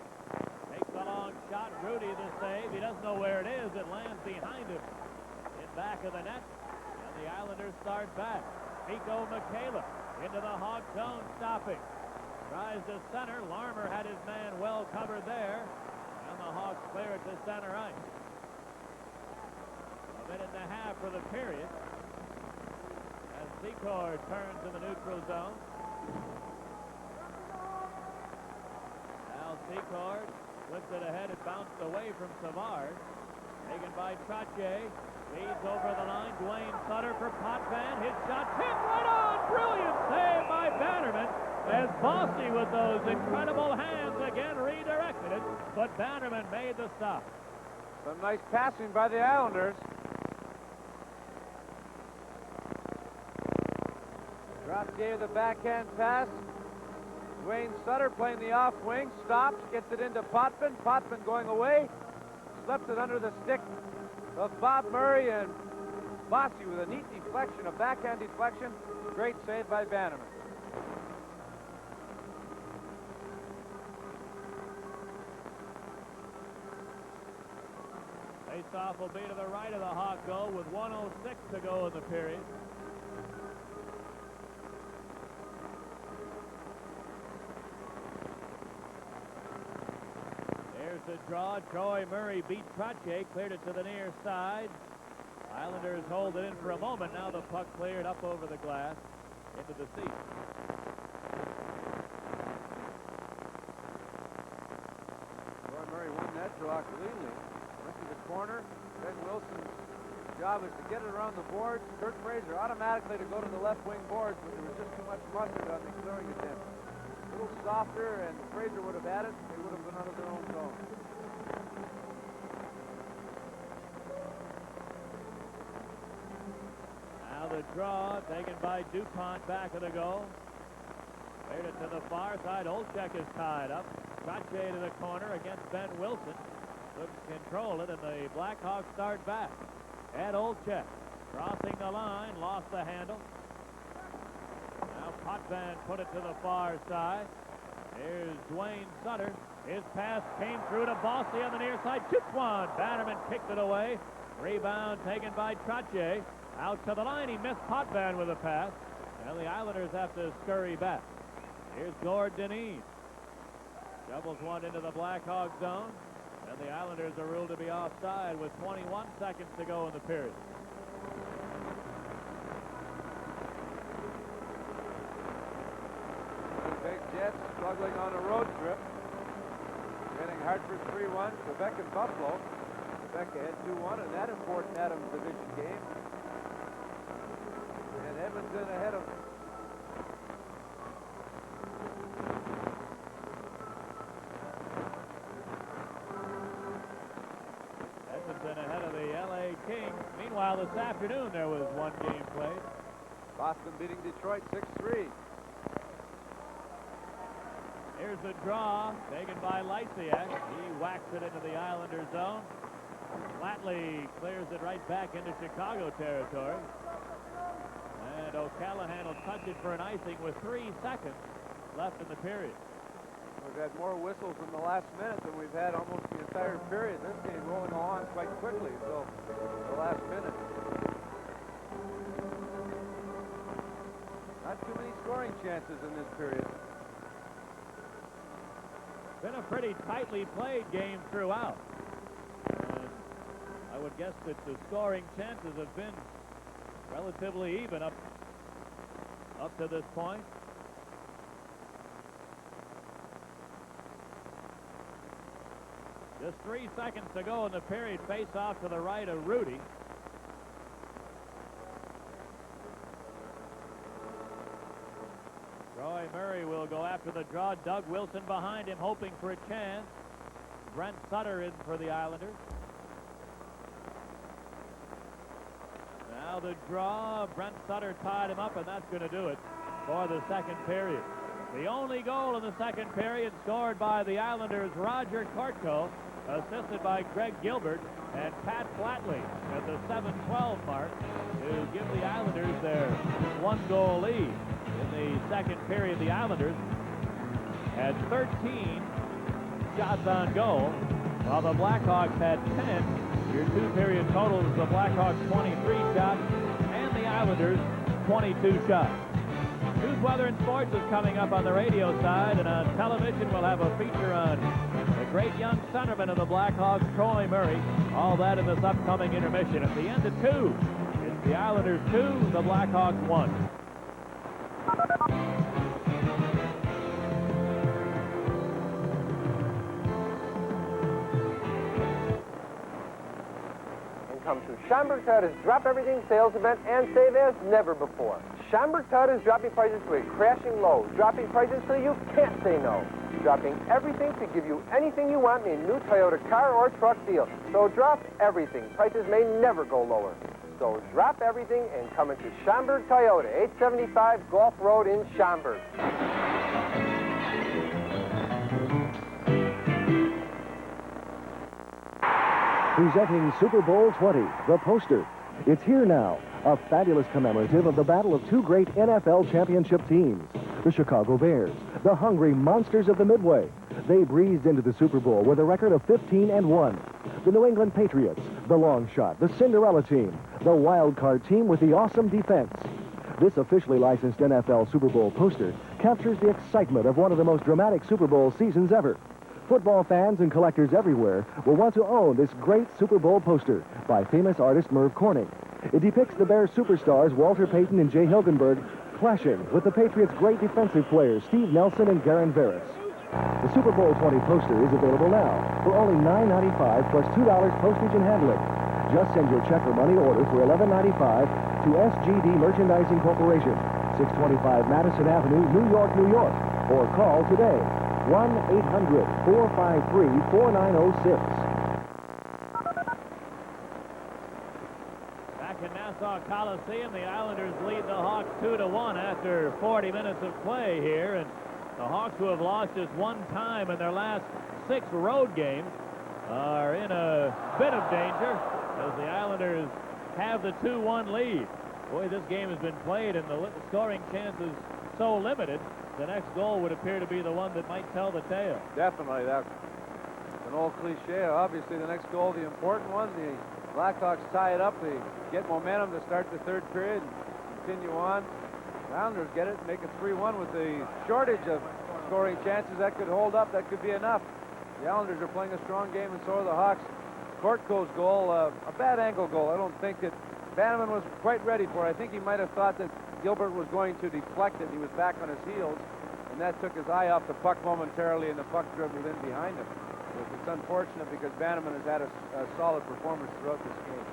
shot. Rudy the save. He doesn't know where it is. It lands behind him in back of the net. And the Islanders start back. Pico McCaleb into the Hawk zone, stopping. Tries to center. Larmer had his man well covered there. And the Hawks clear it to center ice. A minute and a half for the period. As Secord turns in the neutral zone. Now Secord flips it ahead. It bounced away from Savard. Taken by Trottier. Leads over the line. Dwayne Sutter for Potvin. His shot tipped right on. Brilliant save by Bannerman. As Bossy with those incredible hands again redirected it. But Bannerman made the stop. Some nice passing by the Islanders. Trottier the backhand pass. Dwayne Sutter playing the off wing. Stops. Gets it into Potvin. Potvin going away. Slips it under the stick of Bob Murray, and Bossy with a neat deflection, a backhand deflection. Great save by Bannerman. Face-off will be to the right of the Hawk goal with 1:06 to go in the period. There's the draw. Troy Murray beat Trottier, cleared it to the near side. Islanders hold it in for a moment. Now the puck cleared up over the glass into the seat. Troy Murray won that draw cleanly. Went to the corner. Ben Wilson's job is to get it around the boards. Kurt Fraser automatically to go to the left wing boards, but there was just too much mustard on the clearing attempt. A little softer, and Fraser would have had it. They would have been out of their own zone. Now the draw taken by DuPont back of the goal. Cleared it to the far side. Olczyk is tied up. Trottier to the corner against Ben Wilson. Couldn't control it, and the Blackhawks start back. Ed Olczyk crossing the line, lost the handle. Now Potvin put it to the far side. Here's Dwayne Sutter. His pass came through to Bossy on the near side. Shoots one. Bannerman kicked it away. Rebound taken by Trottier. Out to the line. He missed Potvin with a pass. And the Islanders have to scurry back. Here's Gord Denise. Doubles one into the Blackhawk zone. And the Islanders are ruled to be offside with 21 seconds to go in the period. Big Jets struggling on a road trip. Getting Hartford 3-1. Quebec and Buffalo. Quebec had 2-1 in that important Adams Division game. And Edmonton ahead of the L.A. Kings. Meanwhile, this afternoon there was one game played. Boston beating Detroit 6-3. Here's the draw taken by Lysiak. He whacks it into the Islander zone. Flatley clears it right back into Chicago territory. And O'Callaghan will touch it for an icing with 3 seconds left in the period. We've had more whistles in the last minute than we've had almost the entire period. This game rolling on quite quickly until the last minute. Not too many scoring chances in this period. Been a pretty tightly played game throughout. And I would guess that the scoring chances have been relatively even up to this point. Just 3 seconds to go in the period. Face off to the right of Rudy. Troy Murray will go after the draw. Doug Wilson behind him, hoping for a chance. Brent Sutter in for the Islanders. Now the draw. Brent Sutter tied him up, and that's going to do it for the second period. The only goal in the second period scored by the Islanders, Roger Kortko, assisted by Greg Gilbert and Pat Flatley at the 7:12 mark to give the Islanders their 1-goal lead. In the second period, the Islanders had 13 shots on goal, while the Blackhawks had 10. Your two-period totals, the Blackhawks 23 shots and the Islanders 22 shots. News, weather, and sports is coming up on the radio side, and on television we'll have a feature on the great young centerman of the Blackhawks, Troy Murray. All that in this upcoming intermission. At the end of 2, it's the Islanders 2, the Blackhawks 1. Come to Schomburg Toyota's Drop Everything sales event and save as never before. Schomburg Toyota's dropping prices to a crashing low, dropping prices so you can't say no. Dropping everything to give you anything you want in a new Toyota car or truck deal. So drop everything. Prices may never go lower. So drop everything and come into Schomburg Toyota, 875 Gulf Road in Schomburg. Presenting Super Bowl 20, the poster. It's here now, a fabulous commemorative of the battle of two great NFL championship teams, the Chicago Bears, the hungry monsters of the Midway. They breezed into the Super Bowl with a record of 15-1. The New England Patriots, the long shot, the Cinderella team, the wild card team with the awesome defense. This officially licensed NFL Super Bowl poster captures the excitement of one of the most dramatic Super Bowl seasons ever. Football fans and collectors everywhere will want to own this great Super Bowl poster by famous artist Merv Corning. It depicts the Bears superstars Walter Payton and Jay Hilgenberg clashing with the Patriots' great defensive players Steve Nelson and Garen Veras. The Super Bowl 20 poster is available now for only $9.95 plus $2 postage and handling. Just send your check or money order for $11.95 to SGD Merchandising Corporation, 625 Madison Avenue, New York, New York, or call today. 1-800-453-4906. Back in Nassau Coliseum, the Islanders lead the Hawks 2-1 after 40 minutes of play here. And the Hawks, who have lost just one time in their last 6 road games, are in a bit of danger as the Islanders have the 2-1 lead. Boy, this game has been played and the scoring chances so limited. The next goal would appear to be the one that might tell the tale. Definitely. That's an old cliche. Obviously, the next goal, the important one. The Blackhawks tie it up. They get momentum to start the third period and continue on. The Islanders get it and make it 3-1 with the shortage of scoring chances. That could hold up. That could be enough. The Islanders are playing a strong game, and so are the Hawks. Kortko's goal, a bad angle goal. I don't think that Bannerman was quite ready for it. I think he might have thought that Gilbert was going to deflect it. He was back on his heels, and that took his eye off the puck momentarily, and the puck dribbled in behind him. It's unfortunate because Bannerman has had a solid performance throughout this game.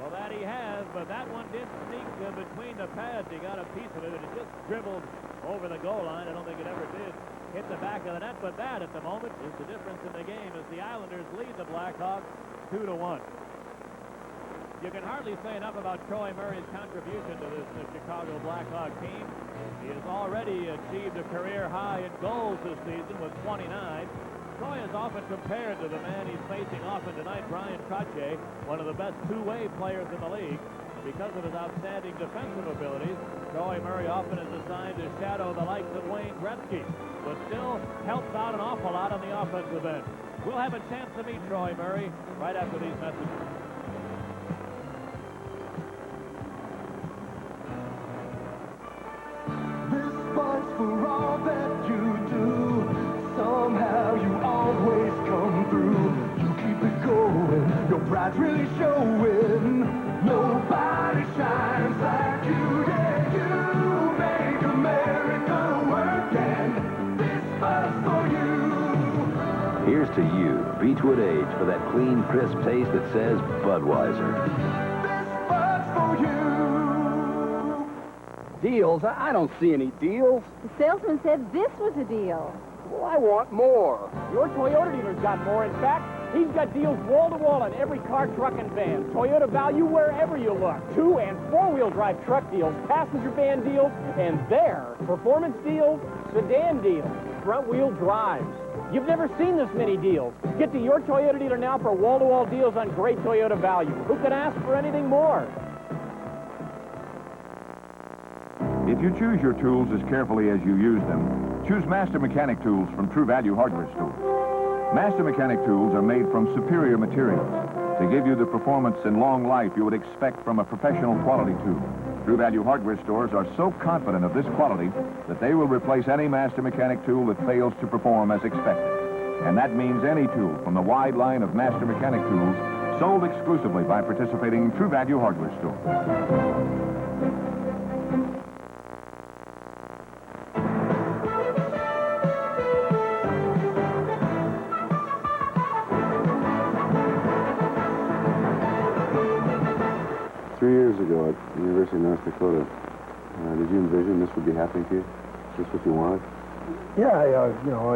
Well, that he has, but that one did sneak between the pads. He got a piece of it, and it just dribbled over the goal line. I don't think it ever did hit the back of the net, but that, at the moment, is the difference in the game as the Islanders lead the Blackhawks 2-1. You can hardly say enough about Troy Murray's contribution to this Chicago Blackhawk team. He has already achieved a career high in goals this season with 29. Troy is often compared to the man he's facing often tonight, Brian Trottier, one of the best two-way players in the league. Because of his outstanding defensive abilities, Troy Murray often is assigned to shadow the likes of Wayne Gretzky, but still helps out an awful lot on the offensive end. We'll have a chance to meet Troy Murray right after these messages. For all that you do, somehow you always come through. You keep it going, your pride's really showing. Nobody shines like you, yeah, you make America work, and this buzz for you. Here's to you, Beechwood Age, for that clean, crisp taste that says Budweiser. This buzz for you. Deals? I don't see any deals. The salesman said this was a deal. Well, I want more. Your Toyota dealer's got more. In fact, he's got deals wall-to-wall on every car, truck, and van. Toyota value wherever you look. 2- and 4-wheel drive truck deals, passenger van deals, and their performance deals, sedan deals, front-wheel drives. You've never seen this many deals. Get to your Toyota dealer now for wall-to-wall deals on great Toyota value. Who could ask for anything more? If you choose your tools as carefully as you use them, choose Master Mechanic Tools from True Value Hardware Store. Master Mechanic tools are made from superior materials to give you the performance and long life you would expect from a professional quality tool. True Value hardware stores are so confident of this quality that they will replace any Master Mechanic tool that fails to perform as expected. And that means any tool from the wide line of Master Mechanic tools sold exclusively by participating True Value hardware stores. 3 years ago at the University of North Dakota, did you envision this would be happening to you? Is this what you wanted? Yeah,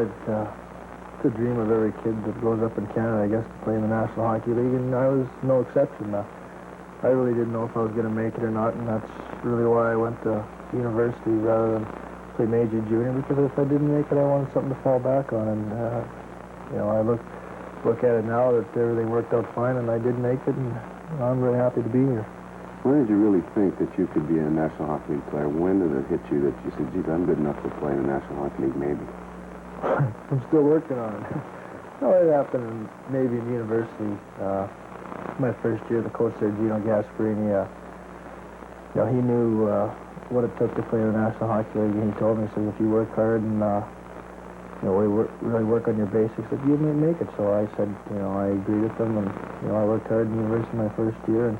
it's a dream of every kid that grows up in Canada, I guess, to play in the National Hockey League, and I was no exception. I really didn't know if I was going to make it or not, and that's really why I went to university rather than play major junior, because if I didn't make it, I wanted something to fall back on, and I look at it now that everything worked out fine, and I did make it, and I'm really happy to be here. When did you really think that you could be a National Hockey League player? When did it hit you that you said, geez, I'm good enough to play in the National Hockey League, maybe? I'm still working on it. No, it happened maybe in university. My first year, the coach there, Gino Gasparini, he knew what it took to play in the National Hockey League, and he told me, he said, if you work hard and really work on your basics, that you may make it. So I said, I agreed with them, and I worked hard in university my first year, and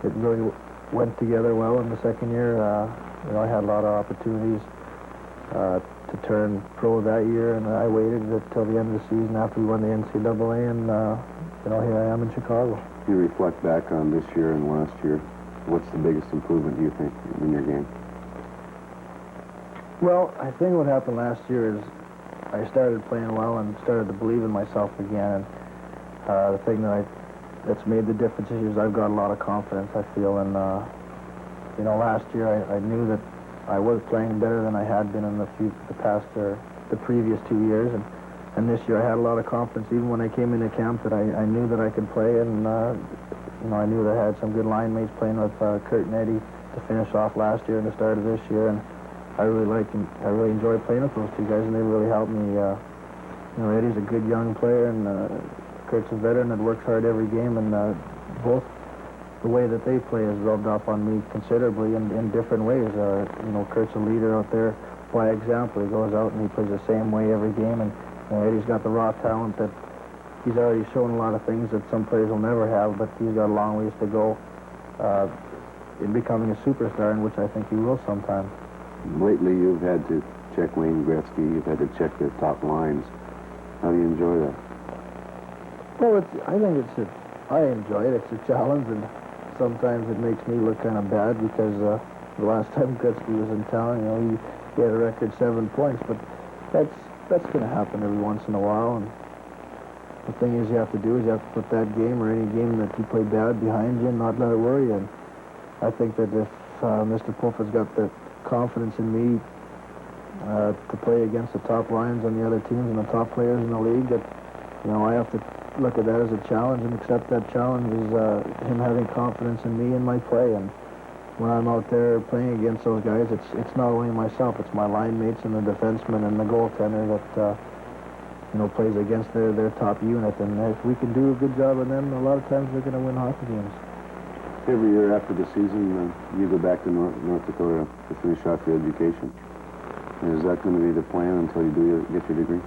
it really went together well. In the second year, I had a lot of opportunities to turn pro that year, and I waited until the end of the season after we won the NCAA, and here I am in Chicago. You reflect back on this year and last year, what's the biggest improvement, do you think, in your game? Well, I think what happened last year is I started playing well and started to believe in myself again, and the thing that's made the difference is I've got a lot of confidence, I feel, and last year I knew that I was playing better than I had been in the previous 2 years, and this year I had a lot of confidence. Even when I came into camp, that I knew that I could play, and I knew that I had some good line mates playing with Kurt and Eddie to finish off last year and the start of this year, and I really enjoyed playing with those two guys, and they really helped me. Eddie's a good young player, and Kurt's a veteran that works hard every game, and both the way that they play has rubbed off on me considerably in different ways. Kurt's a leader out there by example. He goes out and he plays the same way every game, and Eddie's got the raw talent that he's already shown a lot of things that some players will never have, but he's got a long ways to go in becoming a superstar, in which I think he will sometime. Lately, you've had to check Wayne Gretzky. You've had to check the top lines. How do you enjoy that? Well, I enjoy it. It's a challenge, and sometimes it makes me look kind of bad because the last time Gretzky was in town, he had a record 7 points, but that's going to happen every once in a while. And the thing is, you have to put that game or any game that you play bad behind you and not let it worry you. And I think that if Mr. Puffer's got the confidence in me to play against the top lines on the other teams and the top players in the league, that I have to look at that as a challenge and accept that challenge as him having confidence in me and my play. And when I'm out there playing against those guys, it's not only myself, it's my line mates and the defenseman and the goaltender that plays against their top unit. And if we can do a good job on them, a lot of times we're going to win hockey games. Every year after the season, you go back to North Dakota to finish off your education. Is that going to be the plan until you get your degree?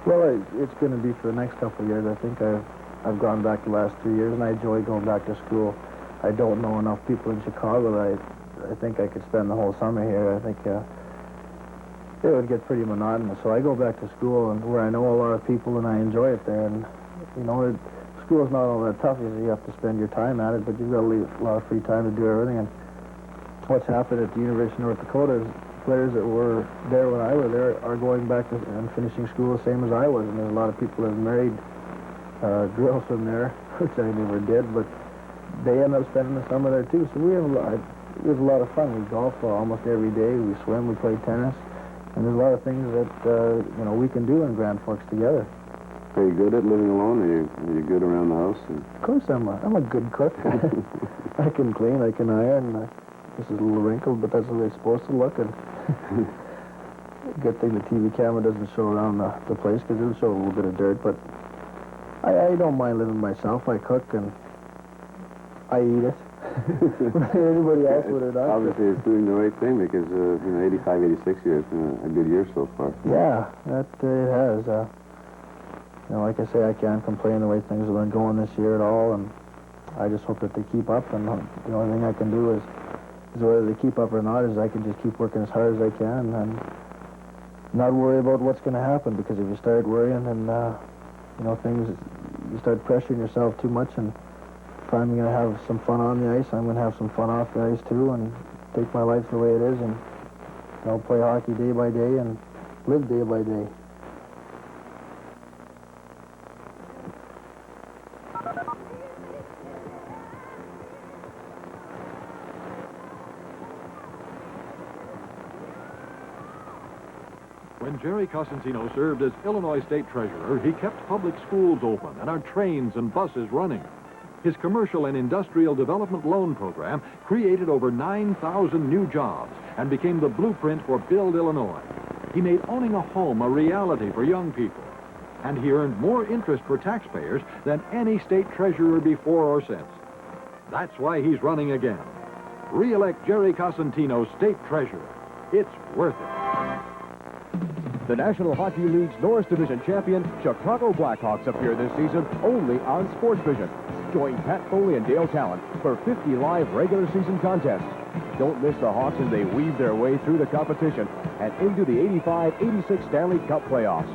Well, it's going to be for the next couple of years. I think I've gone back the last 3 years, and I enjoy going back to school. I don't know enough people in Chicago that I think I could spend the whole summer here. I think it would get pretty monotonous. So I go back to school and where I know a lot of people, and I enjoy it there. And school's not all that tough. You have to spend your time at it, but you've got a lot of free time to do everything. And what's happened at the University of North Dakota is players that were there when I was there are going back and finishing school the same as I was. And there's a lot of people that have married girls from there, which I never did, but they end up spending the summer there too. So it was a lot of fun. We golf almost every day. We swim. We play tennis. And there's a lot of things that we can do in Grand Forks together. Are you good at living alone? Are you good around the house? Of course, I'm a good cook. I can clean. I can iron. This is a little wrinkled, but that's the way it's supposed to look. And good thing the TV camera doesn't show around the place, because it'll show a little bit of dirt. But I don't mind living myself. I cook and I eat it. Anybody else would or not. Obviously, it's doing the right thing because, 85, 86 years has been a good year so far. Yeah, it has. Like I say, I can't complain the way things have been going this year at all, and I just hope that they keep up, and the only thing I can do is whether they keep up or not is I can just keep working as hard as I can and not worry about what's going to happen, because if you start worrying, then, you start pressuring yourself too much, and if I'm going to have some fun on the ice, I'm going to have some fun off the ice too, and take my life the way it is, and play hockey day by day and live day by day. When Jerry Cosentino served as Illinois State Treasurer, he kept public schools open and our trains and buses running. His commercial and industrial development loan program created over 9,000 new jobs and became the blueprint for Build Illinois. He made owning a home a reality for young people, and he earned more interest for taxpayers than any state treasurer before or since. That's why he's running again. Re-elect Jerry Cosentino State Treasurer. It's worth it. The National Hockey League's Norris Division champion, Chicago Blackhawks, appear this season only on SportsVision. Join Pat Foley and Dale Tallon for 50 live regular season contests. Don't miss the Hawks as they weave their way through the competition and into the 85-86 Stanley Cup playoffs.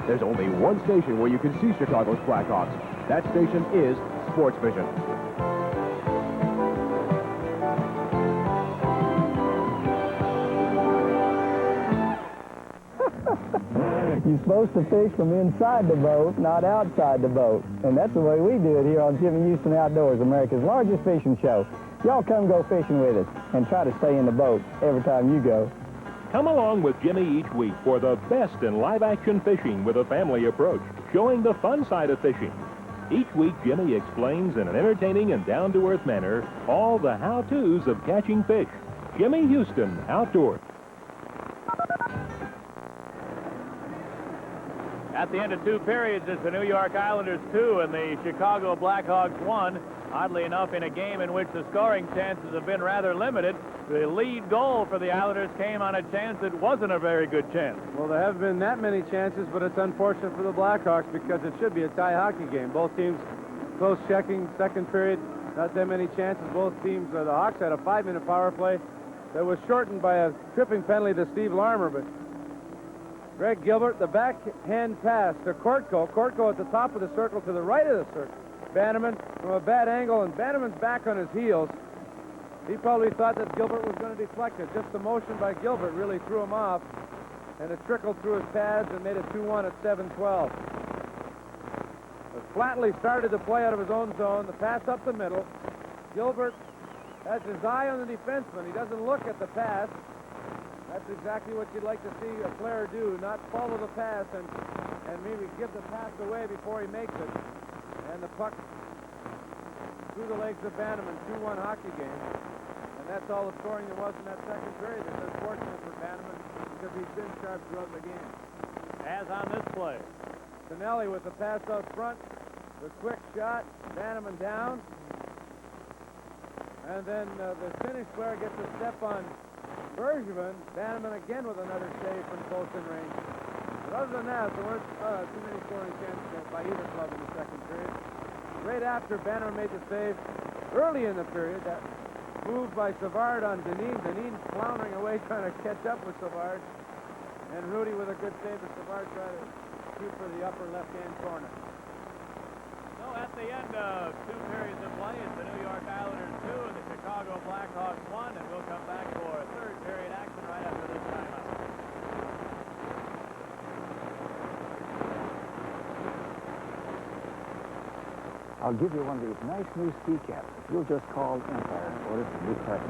There's only one station where you can see Chicago's Blackhawks. That station is SportsVision. You're supposed to fish from inside the boat, not outside the boat. And that's the way we do it here on Jimmy Houston Outdoors, America's largest fishing show. Y'all come go fishing with us and try to stay in the boat every time you go. Come along with Jimmy each week for the best in live-action fishing with a family approach, showing the fun side of fishing. Each week, Jimmy explains in an entertaining and down-to-earth manner all the how-tos of catching fish. Jimmy Houston Outdoors. At the end of two periods, it's the New York Islanders 2 and the Chicago Blackhawks 1. Oddly enough, in a game in which the scoring chances have been rather limited, the lead goal for the Islanders came on a chance that wasn't a very good chance. Well, there haven't been that many chances, but it's unfortunate for the Blackhawks because it should be a tie hockey game. Both teams close checking. Second period, not that many chances. Both teams, the Hawks had a 5-minute power play that was shortened by a tripping penalty to Steve Larmer, but Greg Gilbert, the backhand pass to Kortko. Kortko at the top of the circle to the right of the circle. Bannerman from a bad angle, and Bannerman's back on his heels. He probably thought that Gilbert was going to deflect it. Just the motion by Gilbert really threw him off, and it trickled through his pads and made it 2-1 at 7:12. But Flatley started to play out of his own zone. The pass up the middle. Gilbert has his eye on the defenseman. He doesn't look at the pass. That's exactly what you'd like to see a player do, not follow the pass and maybe give the pass away before he makes it. And the puck through the legs of Bannerman, 2-1 hockey game. And that's all the scoring there was in that second period. It's unfortunate for Bannerman because he's been sharp throughout the game. As on this play. Tonelli with the pass out front, the quick shot, Bannerman down. And then the Finnish player gets a step on Bergevin. Bannerman again with another save from close in range. But other than that, there weren't too many scoring chances by either club in the second period. Right after Bannerman made the save, early in the period, that move by Savard on Deneen. Deneen floundering away trying to catch up with Savard. And Rudy with a good save, but Savard tried to shoot for the upper left-hand corner. So at the end of two periods of play, it's the New York Islanders 2 and the Chicago Blackhawks 1, and we'll come back for third period action right after this timeout. I'll give you one of these nice new ski caps. You'll just call Empire and order some new carpet.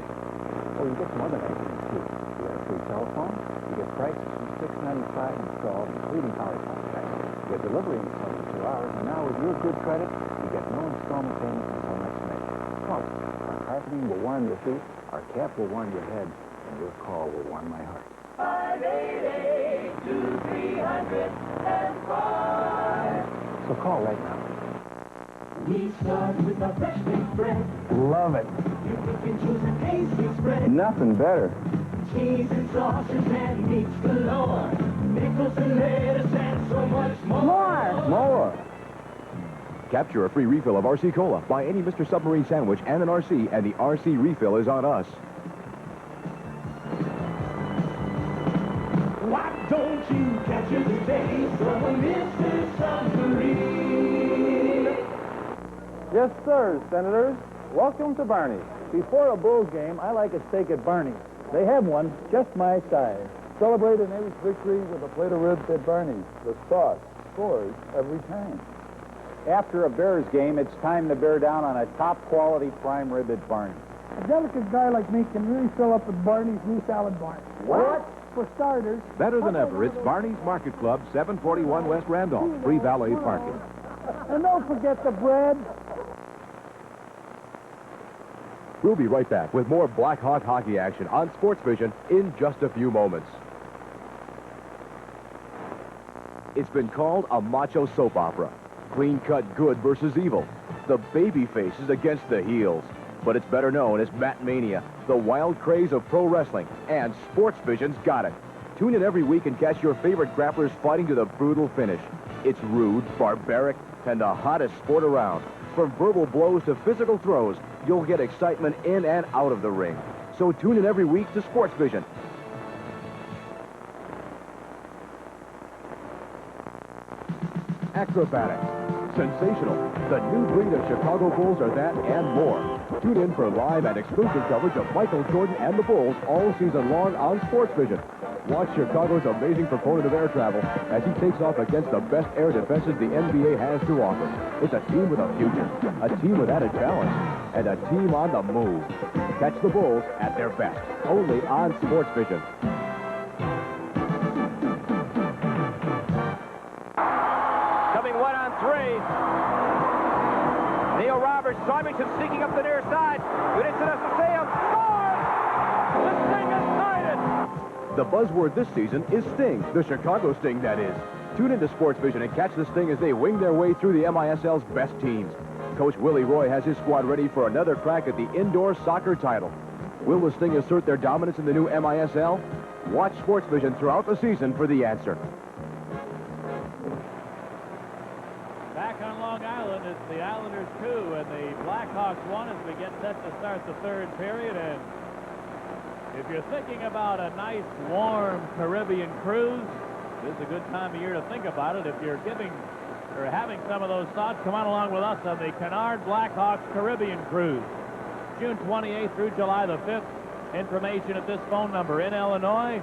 Oh, you get some other nice things too. You got a free telephone. You get prices from $6.95 installed, including power contracts. You get delivery in 72 hours, and now with your good credit, you get no installment payments until next May. Call us. Our carpeting will warm your feet, our cap will warm your head, and your call will warm my heart. 588-2300 and 5. So call right now. We start with a fresh baked bread. Love it. You can choose a tasty spread. Nothing better. Cheese and sauces and meats galore. Pickles and lettuce and so much more. More. Capture a free refill of RC Cola. Buy any Mr. Submarine sandwich and an RC, and the RC refill is on us. Why don't you capture the taste of a Mr. Submarine? Yes, sir, Senators. Welcome to Barney's. Before a Bulls game, I like a steak at Barney's. They have one just my size. Celebrate an ace victory with a plate of ribs at Barney's. The sauce scores every time. After a Bears game, it's time to bear down on a top-quality prime rib at Barney's. A delicate guy like me can really fill up with Barney's new salad bar. What? For starters... Better than ever, it's Barney's Market Club, 741 West Randolph. Free valet parking. And don't forget the bread. We'll be right back with more Blackhawk hockey action on SportsVision in just a few moments. It's been called a macho soap opera. Clean-cut good versus evil. The baby faces against the heels. But it's better known as Mat Mania, the wild craze of pro wrestling, and SportsVision's got it. Tune in every week and catch your favorite grapplers fighting to the brutal finish. It's rude, barbaric, and the hottest sport around. From verbal blows to physical throws, you'll get excitement in and out of the ring. So tune in every week to SportsVision. Acrobatics. Sensational. The new breed of Chicago Bulls are that and more. Tune in for live and exclusive coverage of Michael Jordan and the Bulls all season long on SportsVision. Watch Chicago's amazing proponent of air travel as he takes off against the best air defenses the NBA has to offer. It's a team with a future, a team with added challenge, and a team on the move. Catch the Bulls at their best, only on SportsVision. Coming 1-on-3. Neil Roberts, Symington sneaking up the near side. Good into the Coliseum. Scores! The Sting is tied it! The buzzword this season is Sting, the Chicago Sting, that is. Tune into SportsVision and catch the Sting as they wing their way through the MISL's best teams. Coach Willie Roy has his squad ready for another crack at the indoor soccer title. Will the Sting assert their dominance in the new MISL? Watch SportsVision throughout the season for the answer. Back on Long Island, it's the Islanders 2 and the Blackhawks 1 as we get set to start the third period. And if you're thinking about a nice, warm Caribbean cruise, this is a good time of year to think about it. If you're having some of those thoughts, come on along with us on the Canard Blackhawks Caribbean Cruise. June 28th through July the 5th. Information at this phone number in Illinois,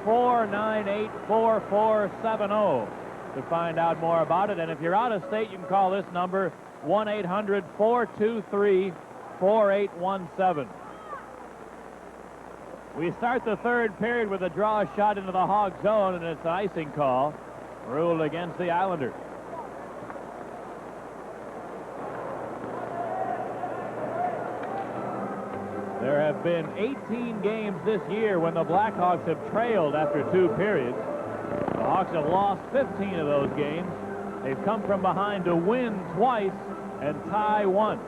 498-4470 to find out more about it. And if you're out of state, you can call this number, 1-800-423-4817. We start the third period with a draw shot into the Hog zone, and it's an icing call ruled against the Islanders. There have been 18 games this year when the Blackhawks have trailed after two periods. The Hawks have lost 15 of those games. They've come from behind to win twice and tie once.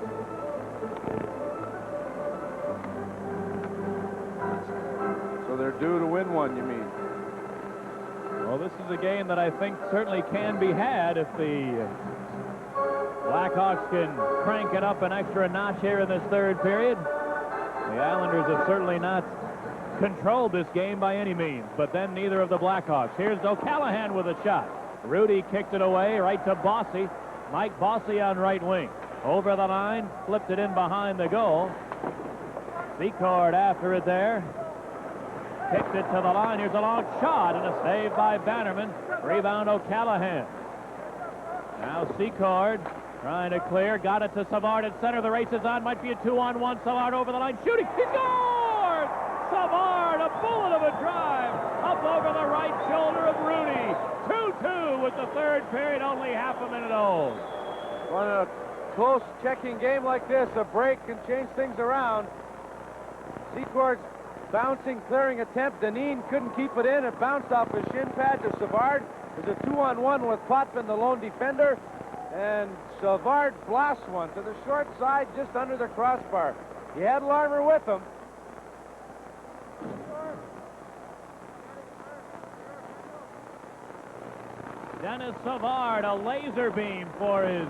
So they're due to win one, you mean? Well, this is a game that I think certainly can be had if the Blackhawks can crank it up an extra notch here in this third period. The Islanders have certainly not controlled this game by any means, but then neither of the Blackhawks. Here's O'Callahan with a shot. Rudy kicked it away right to Bossy. Mike Bossy on right wing. Over the line, flipped it in behind the goal. Secord after it there. Kicked it to the line. Here's a long shot and a save by Bannerman. Rebound O'Callahan. Now Secord trying to clear. Got it to Savard at center. The race is on. Might be a 2-on-1. Savard over the line. Shooting. He scored! Savard, a bullet of a drive. Up over the right shoulder of Rudy. 2-2 with the third period only half a minute old. On a close checking game like this, a break can change things around. Secord's bouncing, clearing attempt. Deneen couldn't keep it in. It bounced off his shin pad to Savard. There's a 2-on-1 with Potvin, the lone defender. And Savard blasts one to the short side, just under the crossbar. He had Larmer with him. Dennis Savard, a laser beam for his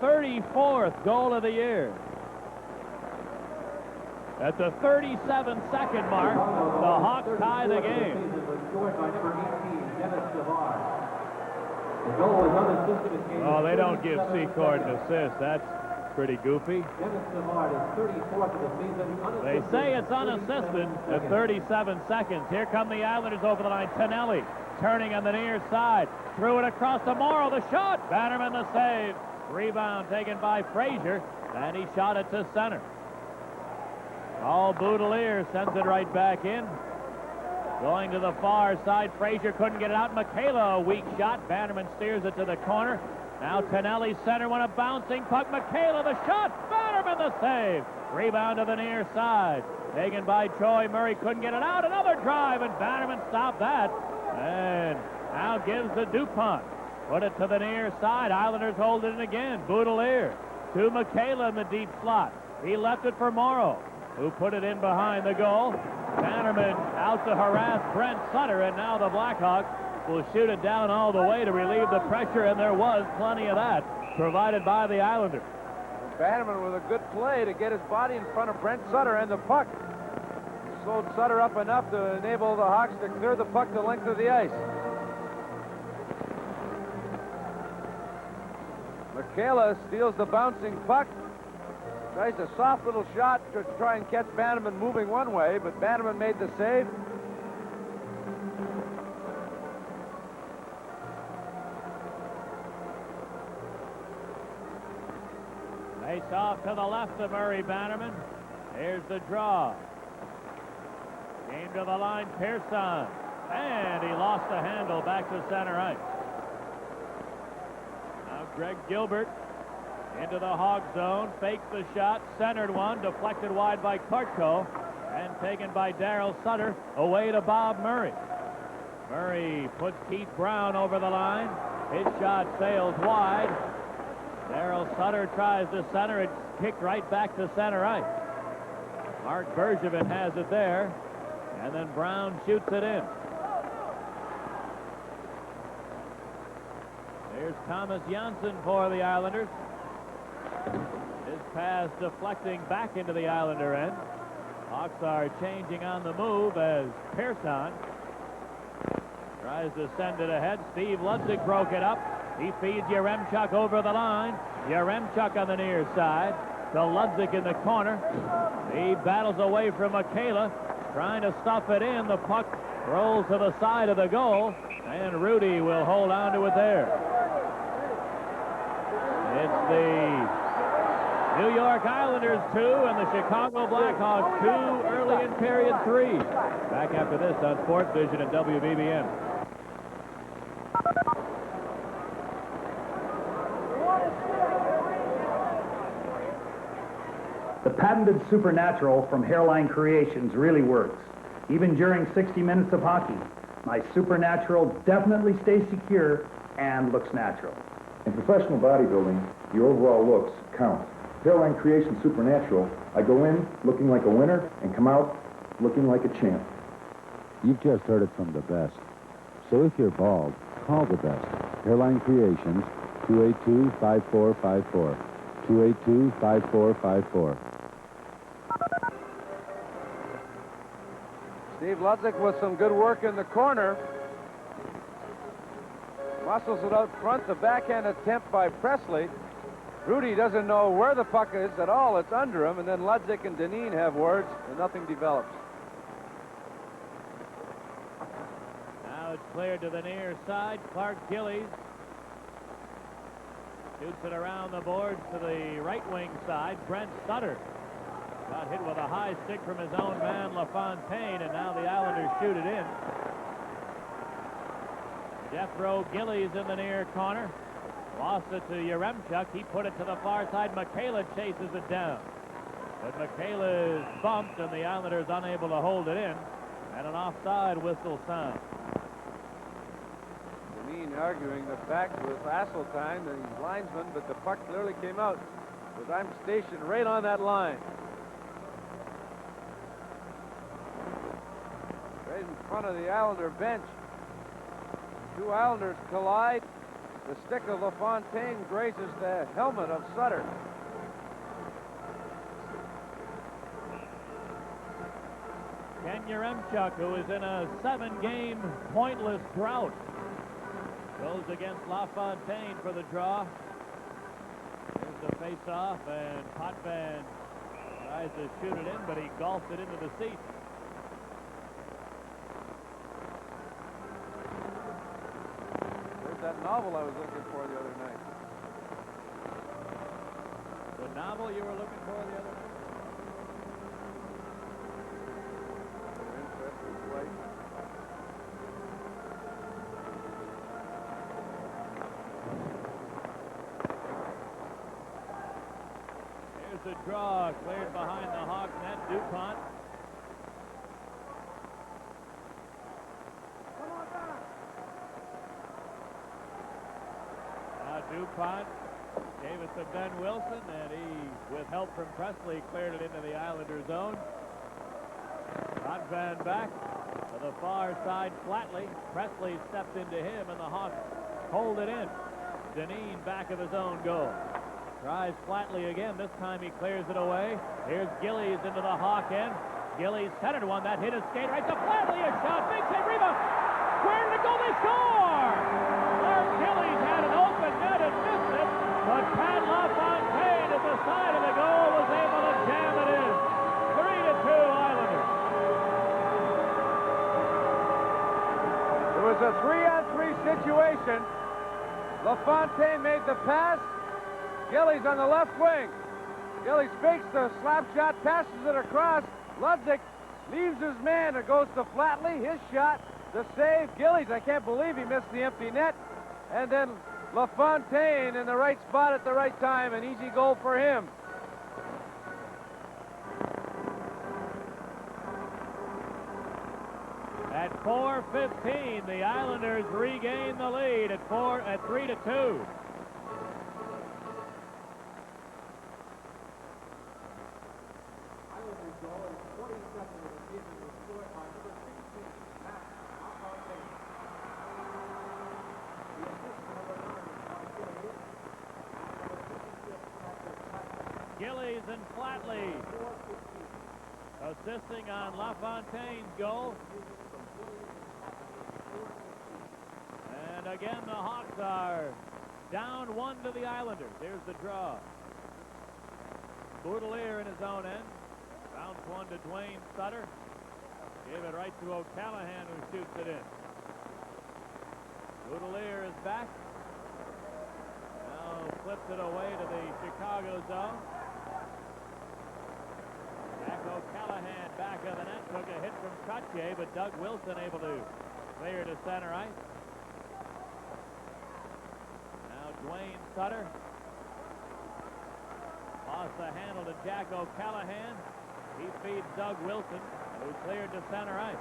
34th goal of the year. At the 37-second mark, the Hawks tie the game. Oh, they don't give Secord an assist. That's pretty goofy. They say it's unassisted at 37 seconds. Here come the Islanders over the line. Tonelli turning on the near side. Threw it across to Morrow. The shot. Bannerman the save. Rebound taken by Frazier. And he shot it to center. Paul Boudelier sends it right back in. Going to the far side. Frazier couldn't get it out. Michaela, a weak shot. Bannerman steers it to the corner. Now Tonelli center when a bouncing puck. Michaela the shot. Bannerman the save. Rebound to the near side. Taken by Troy Murray. Couldn't get it out. Another drive, and Bannerman stopped that. And now gives the DuPont. Put it to the near side. Islanders hold it in again. Boudelier to Michaela in the deep slot. He left it for Morrow, who put it in behind the goal. Bannerman out to harass Brent Sutter, and now the Blackhawks will shoot it down all the way to relieve the pressure, and there was plenty of that provided by the Islanders. Bannerman with a good play to get his body in front of Brent Sutter and the puck. Slowed Sutter up enough to enable the Hawks to clear the puck the length of the ice. Michaela steals the bouncing puck. Tries a soft little shot to try and catch Bannerman moving one way, but Bannerman made the save. Face off to the left of Murray Bannerman. Here's the draw. Came to the line, Pearson. And he lost the handle back to center ice. Now Greg Gilbert into the Hog zone, fakes the shot, centered one, deflected wide by Kortko, and taken by Darryl Sutter away to Bob Murray. Murray puts Keith Brown over the line. His shot sails wide. Darryl Sutter tries to center it, kicked right back to center ice. Mark Bergevin has it there, and then Brown shoots it in. There's Thomas Janssen for the Islanders. His pass deflecting back into the Islander end. Hawks are changing on the move as Pearson tries to send it ahead. Steve Ludzik broke it up. He feeds Yaremchuk over the line. Yaremchuk on the near side to Ludzik in the corner. He battles away from Michaela, trying to stuff it in. The puck rolls to the side of the goal, and Rudy will hold on to it there. It's the New York Islanders 2 and the Chicago Blackhawks 2 early in period 3. Back after this on SportsVision and WBBM. The patented Supernatural from Hairline Creations really works. Even during 60 minutes of hockey, my Supernatural definitely stays secure and looks natural. In professional bodybuilding, your overall looks count. Hairline Creation Supernatural, I go in looking like a winner and come out looking like a champ. You've just heard it from the best. So if you're bald, call the best. Hairline Creations, 282-5454. 282-5454. Steve Ludzik with some good work in the corner. Muscles it out front, the backhand attempt by Presley. Rudy doesn't know where the puck is at all. It's under him, and then Ludzik and Dineen have words, and nothing develops. Now it's cleared to the near side. Clark Gillies shoots it around the boards to the right wing side. Brent Sutter got hit with a high stick from his own man, LaFontaine, and now the Islanders shoot it in. Jethro Gillies in the near corner. Lost it to Yaremchuk. He put it to the far side. Michaela chases it down. But Michaela is bumped, and the Islanders unable to hold it in. And an offside whistle sound. Dineen arguing the fact with Asseltine, the linesman, but the puck clearly came out because I'm stationed right on that line. Right in front of the Islander bench. Two Islanders collide. The stick of LaFontaine grazes the helmet of Sutter. Ken Yaremchuk, who is in a 7-game pointless drought, goes against LaFontaine for the draw. Here's the face-off, and Potvin tries to shoot it in, but he golfed it into the seat. There's that novel I was looking for the other night. The novel you were looking for the other night? Here's the draw, cleared behind the Hawks net. DuPont. Now DuPont gave it to Ben Wilson, and he, with help from Presley, cleared it into the Islander zone. Potvin back to the far side flatly. Presley stepped into him, and the Hawks hold it in. Deneen back of his own goal. Tries flatly again. This time he clears it away. Here's Gillies into the Hawk end. Gillies centered one. That hit his skate right to Flatley. A shot. Big save. Rebound. Where did it go? They score! Mark Gillies had an open net and missed it, but Pat LaFontaine at the side of the goal was able to jam it in. 3-2 Islanders. It was a 3-on-3 situation. LaFontaine made the pass. Gillies on the left wing. Gillies fakes the slap shot, passes it across. Ludzik leaves his man and goes to Flatley. His shot, the save. Gillies, I can't believe he missed the empty net. And then LaFontaine in the right spot at the right time. An easy goal for him. At 4:15, the Islanders regain the lead at 3-2. Gillies and Flatley assisting on LaFontaine's goal. And again, the Hawks are down 1 to the Islanders. Here's the draw. Boudelier in his own end. Bounce one to Dwayne Sutter. Gave it right to O'Callahan, who shoots it in. Boudelier is back. Now flips it away to the Chicago zone. Jack O'Callahan back of the net. Took a hit from Cutche, but Doug Wilson able to clear to center ice. Now Dwayne Sutter. Lost the handle to Jack O'Callahan. He feeds Doug Wilson, who cleared to center ice.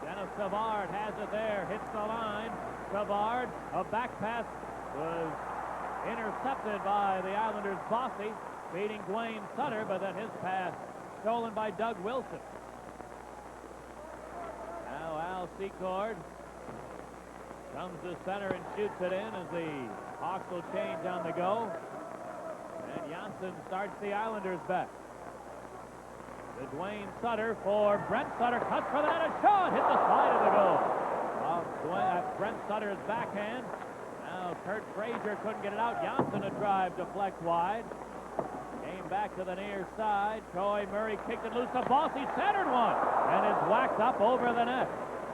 Dennis Savard has it there, hits the line. Savard, a back pass was intercepted by the Islanders' Bossy, beating Dwayne Sutter, but then his pass stolen by Doug Wilson. Now Al Secord comes to center and shoots it in as the Hawks will change on the go. And Janssen starts the Islanders back. To Dwayne Sutter for Brent Sutter. Cuts for the net. A shot. Hit the side of the goal. Brent Sutter's backhand. Now Kurt Frazier couldn't get it out. Janssen a drive deflect wide. Came back to the near side. Troy Murray kicked it loose. The Bossy centered one. And it's whacked up over the net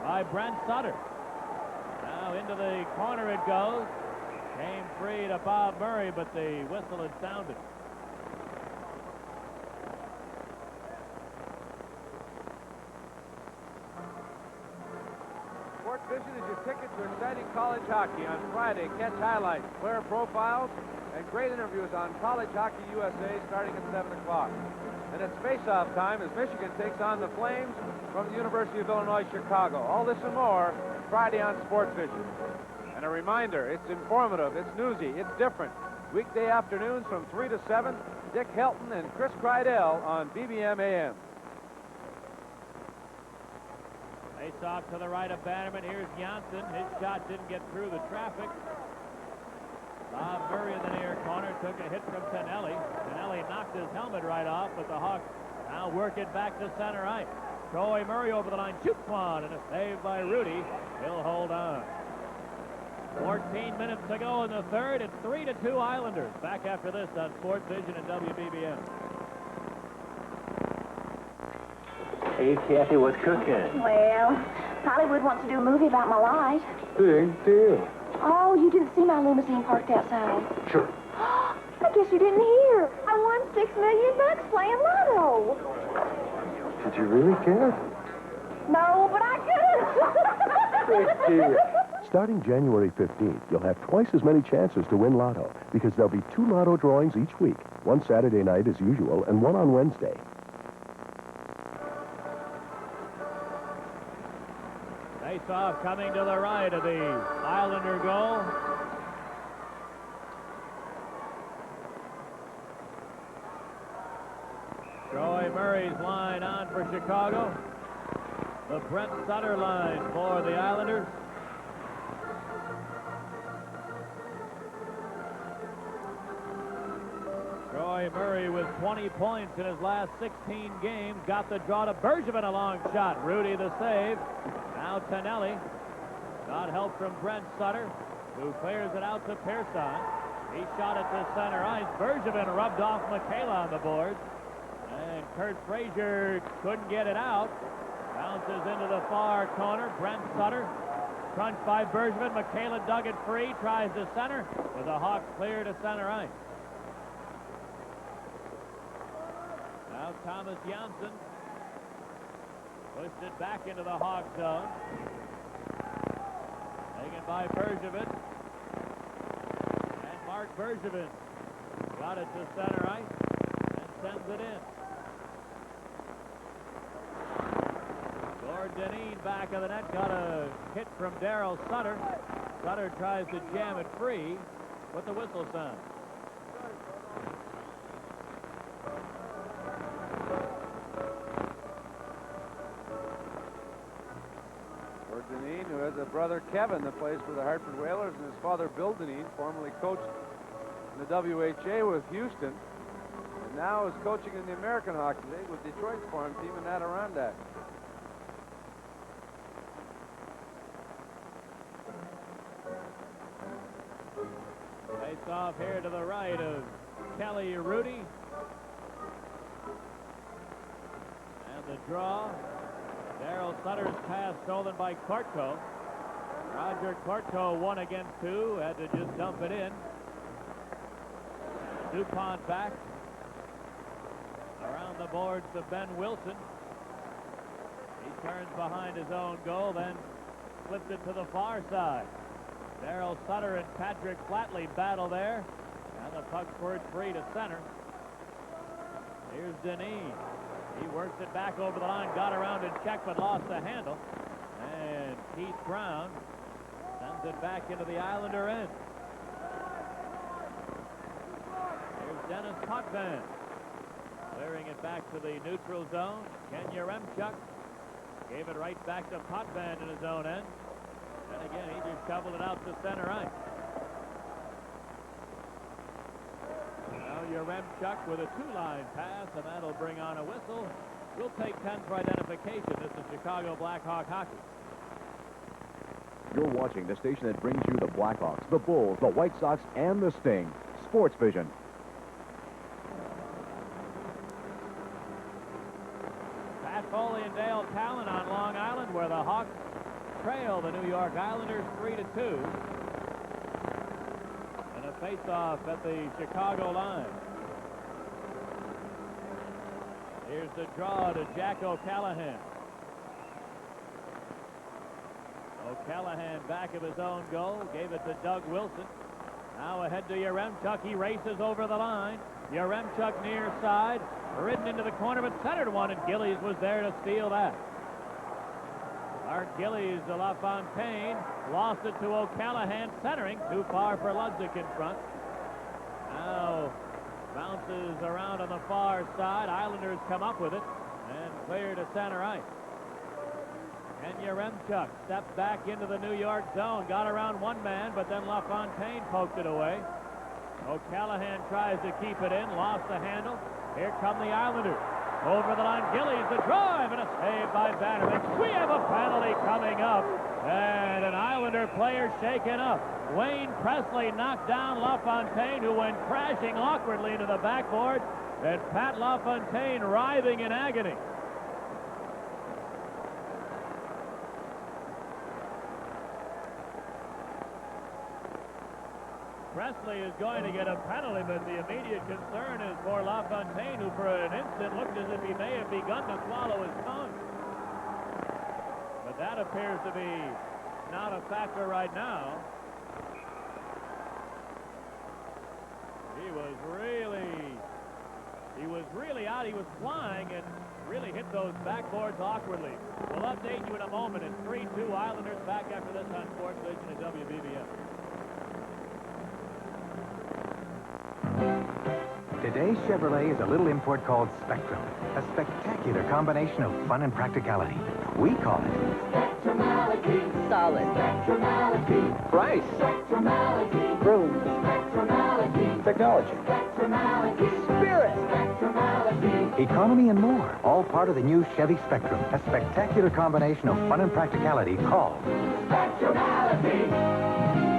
by Brent Sutter. Now into the corner it goes. Came free to Bob Murray, but the whistle had sounded. SportsVision is your ticket to exciting college hockey. On Friday, catch highlights, player profiles, and great interviews on College Hockey USA starting at 7 o'clock. And it's face-off time as Michigan takes on the Flames from the University of Illinois, Chicago. All this and more Friday on SportsVision. And a reminder, it's informative, it's newsy, it's different. Weekday afternoons from 3 to 7, Dick Helton and Chris Kreidel on BBM AM. Face off to the right of Bannerman. Here's Janssen. His shot didn't get through the traffic. Bob Murray in the near corner took a hit from Tonelli. Tonelli knocked his helmet right off, but the Hawks now work it back to center ice. Troy Murray over the line, shoots one, and a save by Rudy. He'll hold on. 14 minutes to go in the third. It's 3-2 Islanders. Back after this on SportsVision and WBBM. Hey, Kathy, what's cooking? Well, Hollywood wants to do a movie about my life. Big deal. Oh, you didn't see my limousine parked outside. Sure. I guess you didn't hear. I won $6 million playing lotto. Did you really care? No, but I could. Big deal. Starting January 15th, you'll have twice as many chances to win Lotto because there'll be 2 Lotto drawings each week. One Saturday night as usual and one on Wednesday. Face-off coming to the right of the Islander goal. Troy Murray's line on for Chicago. The Brent Sutter line for the Islanders. Troy Murray with 20 points in his last 16 games. Got the draw to Bergevin, a long shot. Rudy the save. Now Tonelli. Got help from Brent Sutter, who clears it out to Pearson. He shot it to center ice. Bergevin rubbed off Michaela on the board. And Kurt Frazier couldn't get it out. Bounces into the far corner. Brent Sutter crunched by Bergevin. Michaela dug it free. Tries to center. With the Hawks clear to center ice. Now Thomas Janssen pushed it back into the Hawk zone. Taken by Bergevin. And Mark Bergevin got it to center ice and sends it in. Deneen back of the net got a hit from Darryl Sutter. Sutter tries to jam it free. What the whistle sound? Deneen, who has a brother Kevin that plays for the Hartford Whalers, and his father Bill Deneen, formerly coached in the WHA with Houston, and now is coaching in the American Hockey League with Detroit's farm team in Adirondack. Face off here to the right of Kelly Rudy. And the draw. Darryl Sutter's pass stolen by Kortko. Roger Kortko 1 against 2. Had to just dump it in. DuPont back. Around the boards to Ben Wilson. He turns behind his own goal, then flips it to the far side. Darryl Sutter and Patrick Flatley battle there. And the puck squirts free to center. Here's Deneen. He works it back over the line, got around and checked, but lost the handle. And Keith Brown sends it back into the Islander end. Here's Dennis Potvin. Clearing it back to the neutral zone. Ken Yaremchuk gave it right back to Potvin in his own end. And again, he just shoveled it out to center ice. Now Yaremchuk with a 2-line pass, and that'll bring on a whistle. We'll take 10 for identification. This is Chicago Blackhawk hockey. You're watching the station that brings you the Blackhawks, the Bulls, the White Sox, and the Sting. SportsVision. Pat Foley and Dale Tallon on Long Island, where the Hawks trail the New York Islanders 3-2. And a face-off at the Chicago line. Here's the draw to Jack O'Callahan. O'Callahan back of his own goal, gave it to Doug Wilson. Now ahead to Yaremchuk. He races over the line. Yaremchuk near side, ridden into the corner, but centered one, and Gillies was there to steal that. Art Gillies to LaFontaine. Lost it to O'Callahan, centering. Too far for Ludzik in front. Now bounces around on the far side. Islanders come up with it and clear to center ice. Kenya Remchuk stepped back into the New York zone. Got around one man, but then LaFontaine poked it away. O'Callahan tries to keep it in. Lost the handle. Here come the Islanders. Over the line, Gillies, the drive, and a save by Bannerman. We have a penalty coming up, and an Islander player shaken up. Wayne Presley knocked down LaFontaine, who went crashing awkwardly into the backboard, and Pat LaFontaine writhing in agony. Presley is going to get a penalty, but the immediate concern is for LaFontaine, who for an instant looked as if he may have begun to swallow his tongue. But that appears to be not a factor right now. He was really out. He was flying and really hit those backboards awkwardly. We'll update you in a moment. It's 3-2 Islanders back after this on SportsVision at WBBM. Today's Chevrolet is a little import called Spectrum, a spectacular combination of fun and practicality. We call it Spectrumality. Solid. Spectrumality. Price. Spectrumality. Room. Spectrumality. Technology. Spectrumality. Spirit. Spectrumality. Economy and more, all part of the new Chevy Spectrum, a spectacular combination of fun and practicality called Spectrumality.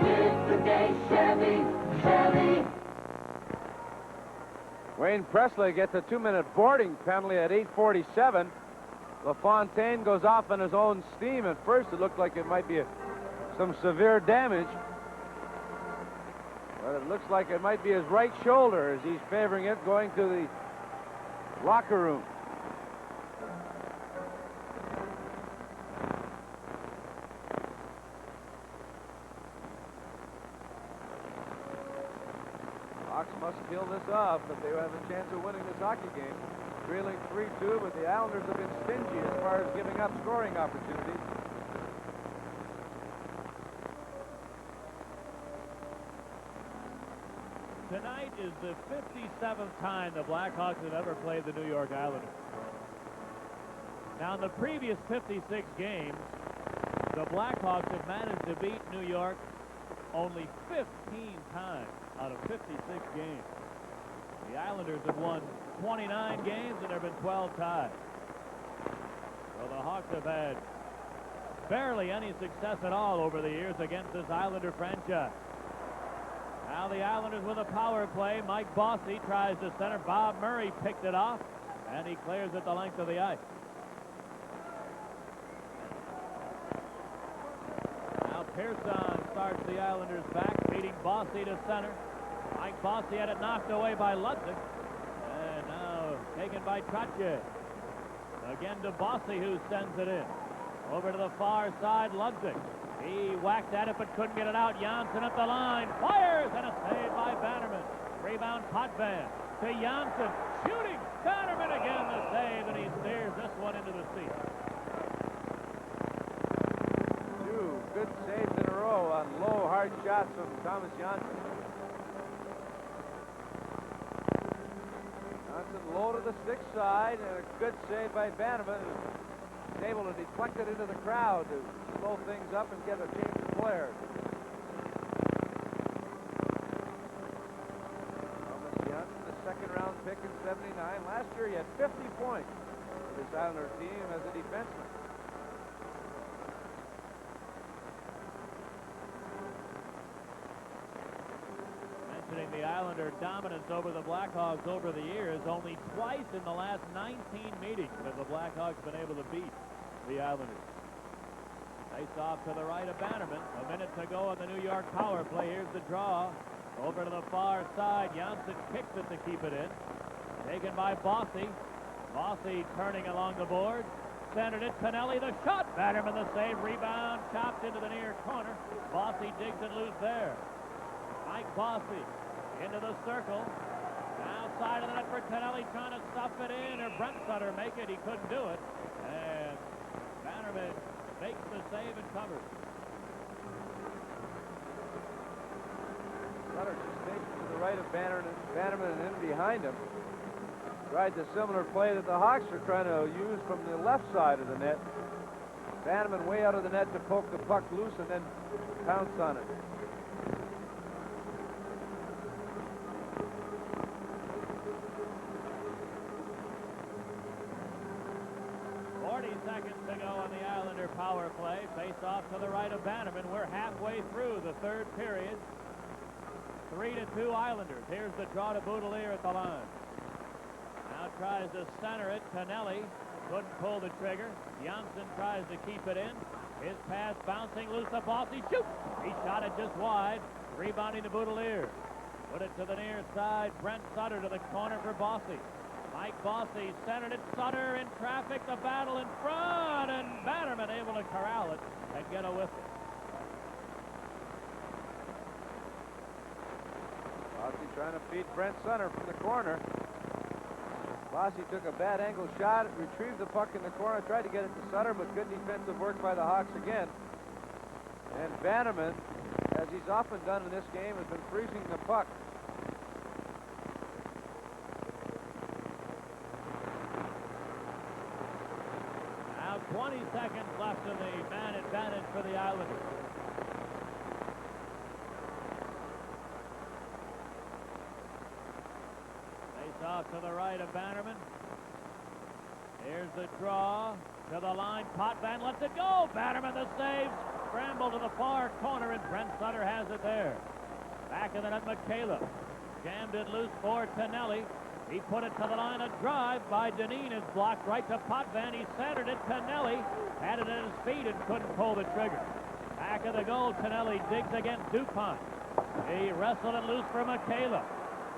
It's the day Chevy. Chevy. Wayne Presley gets a 2-minute boarding penalty at 8:47. LaFontaine goes off on his own steam. At first, it looked like it might be some severe damage. But it looks like it might be his right shoulder as he's favoring it going to the locker room. Hawks must kill this off if they have a chance of winning this hockey game. Trailing 3-2, but the Islanders have been stingy as far as giving up scoring opportunities. Tonight is the 57th time the Blackhawks have ever played the New York Islanders. Now, in the previous 56 games, the Blackhawks have managed to beat New York only 15 times out of 56 games. The Islanders have won 29 games, and there have been 12 ties. So the Hawks have had barely any success at all over the years against this Islander franchise. Now the Islanders with a power play. Mike Bossy tries to center. Bob Murray picked it off, and he clears it the length of the ice. Now Pearson starts the Islanders back, beating Bossy to center. Mike Bossy had it knocked away by Ludzik. And now taken by Trottier. Again to Bossy, who sends it in. Over to the far side, Ludzik. He whacked at it but couldn't get it out. Janssen at the line. Fires, and a save by Bannerman. Rebound Potvin to Janssen. Shooting. Bannerman again the save, and he steers this one into the seat. Two good saves in a row on low, hard shots from Thomas Janssen. Janssen low to the stick side, and a good save by Bannerman. He's able to deflect it into the crowd to slow things up and get a change of players. Thomas Janssen, the second-round pick in '79. Last year he had 50 points for this Islander team as a defenseman. Mentioning the Islander dominance over the Blackhawks over the years, only twice in the last 19 meetings have the Blackhawks been able to beat the Islanders. Face off to the right of Bannerman. A minute to go on the New York power play. Here's the draw. Over to the far side. Janssen kicks it to keep it in. Taken by Bossy. Bossy turning along the board. Centered it. Pinelli the shot. Bannerman the save. Rebound. Chopped into the near corner. Bossy digs it loose there. Mike Bossy into the circle. Outside of the net for Pinelli, trying to stuff it in, or Brent Sutter make it. He couldn't do it. And Bannerman makes the save and covers. Sutter just takes it to the right of Bannerman and in behind him. Tried the similar play that the Hawks are trying to use from the left side of the net. Bannerman way out of the net to poke the puck loose and then pounce on it. Seconds to go on the Islander power play. Face off to the right of Bannerman. We're halfway through the third period. 3-2 Islanders. Here's the draw to Boudelier at the line. Now tries to center it. Tonelli couldn't pull the trigger. Janssen tries to keep it in. His pass bouncing loose to Bossy. Shoot! He shot it just wide. Rebounding to Boudelier. Put it to the near side. Brent Sutter to the corner for Bossy. Mike Bossy centered it. Sutter in traffic. The battle in front. And Bannerman able to corral it and get a whistle. Bossy trying to feed Brent Sutter from the corner. Bossy took a bad angle shot, retrieved the puck in the corner, tried to get it to Sutter, but good defensive work by the Hawks again. And Bannerman, as he's often done in this game, has been freezing the puck. Now 20 seconds left in the man advantage for the Islanders. Off to the right of Bannerman. Here's the draw to the line. Potvin lets it go. Bannerman the save. Scramble to the far corner, and Brent Sutter has it there. Back in the net, Michaela. Jammed it loose for Tonelli. He put it to the line. A drive by Deneen is blocked right to Potvin. He centered it. Tonelli had it at his feet and couldn't pull the trigger. Back of the goal, Tonelli digs against DuPont. He wrestled it loose for Michaela.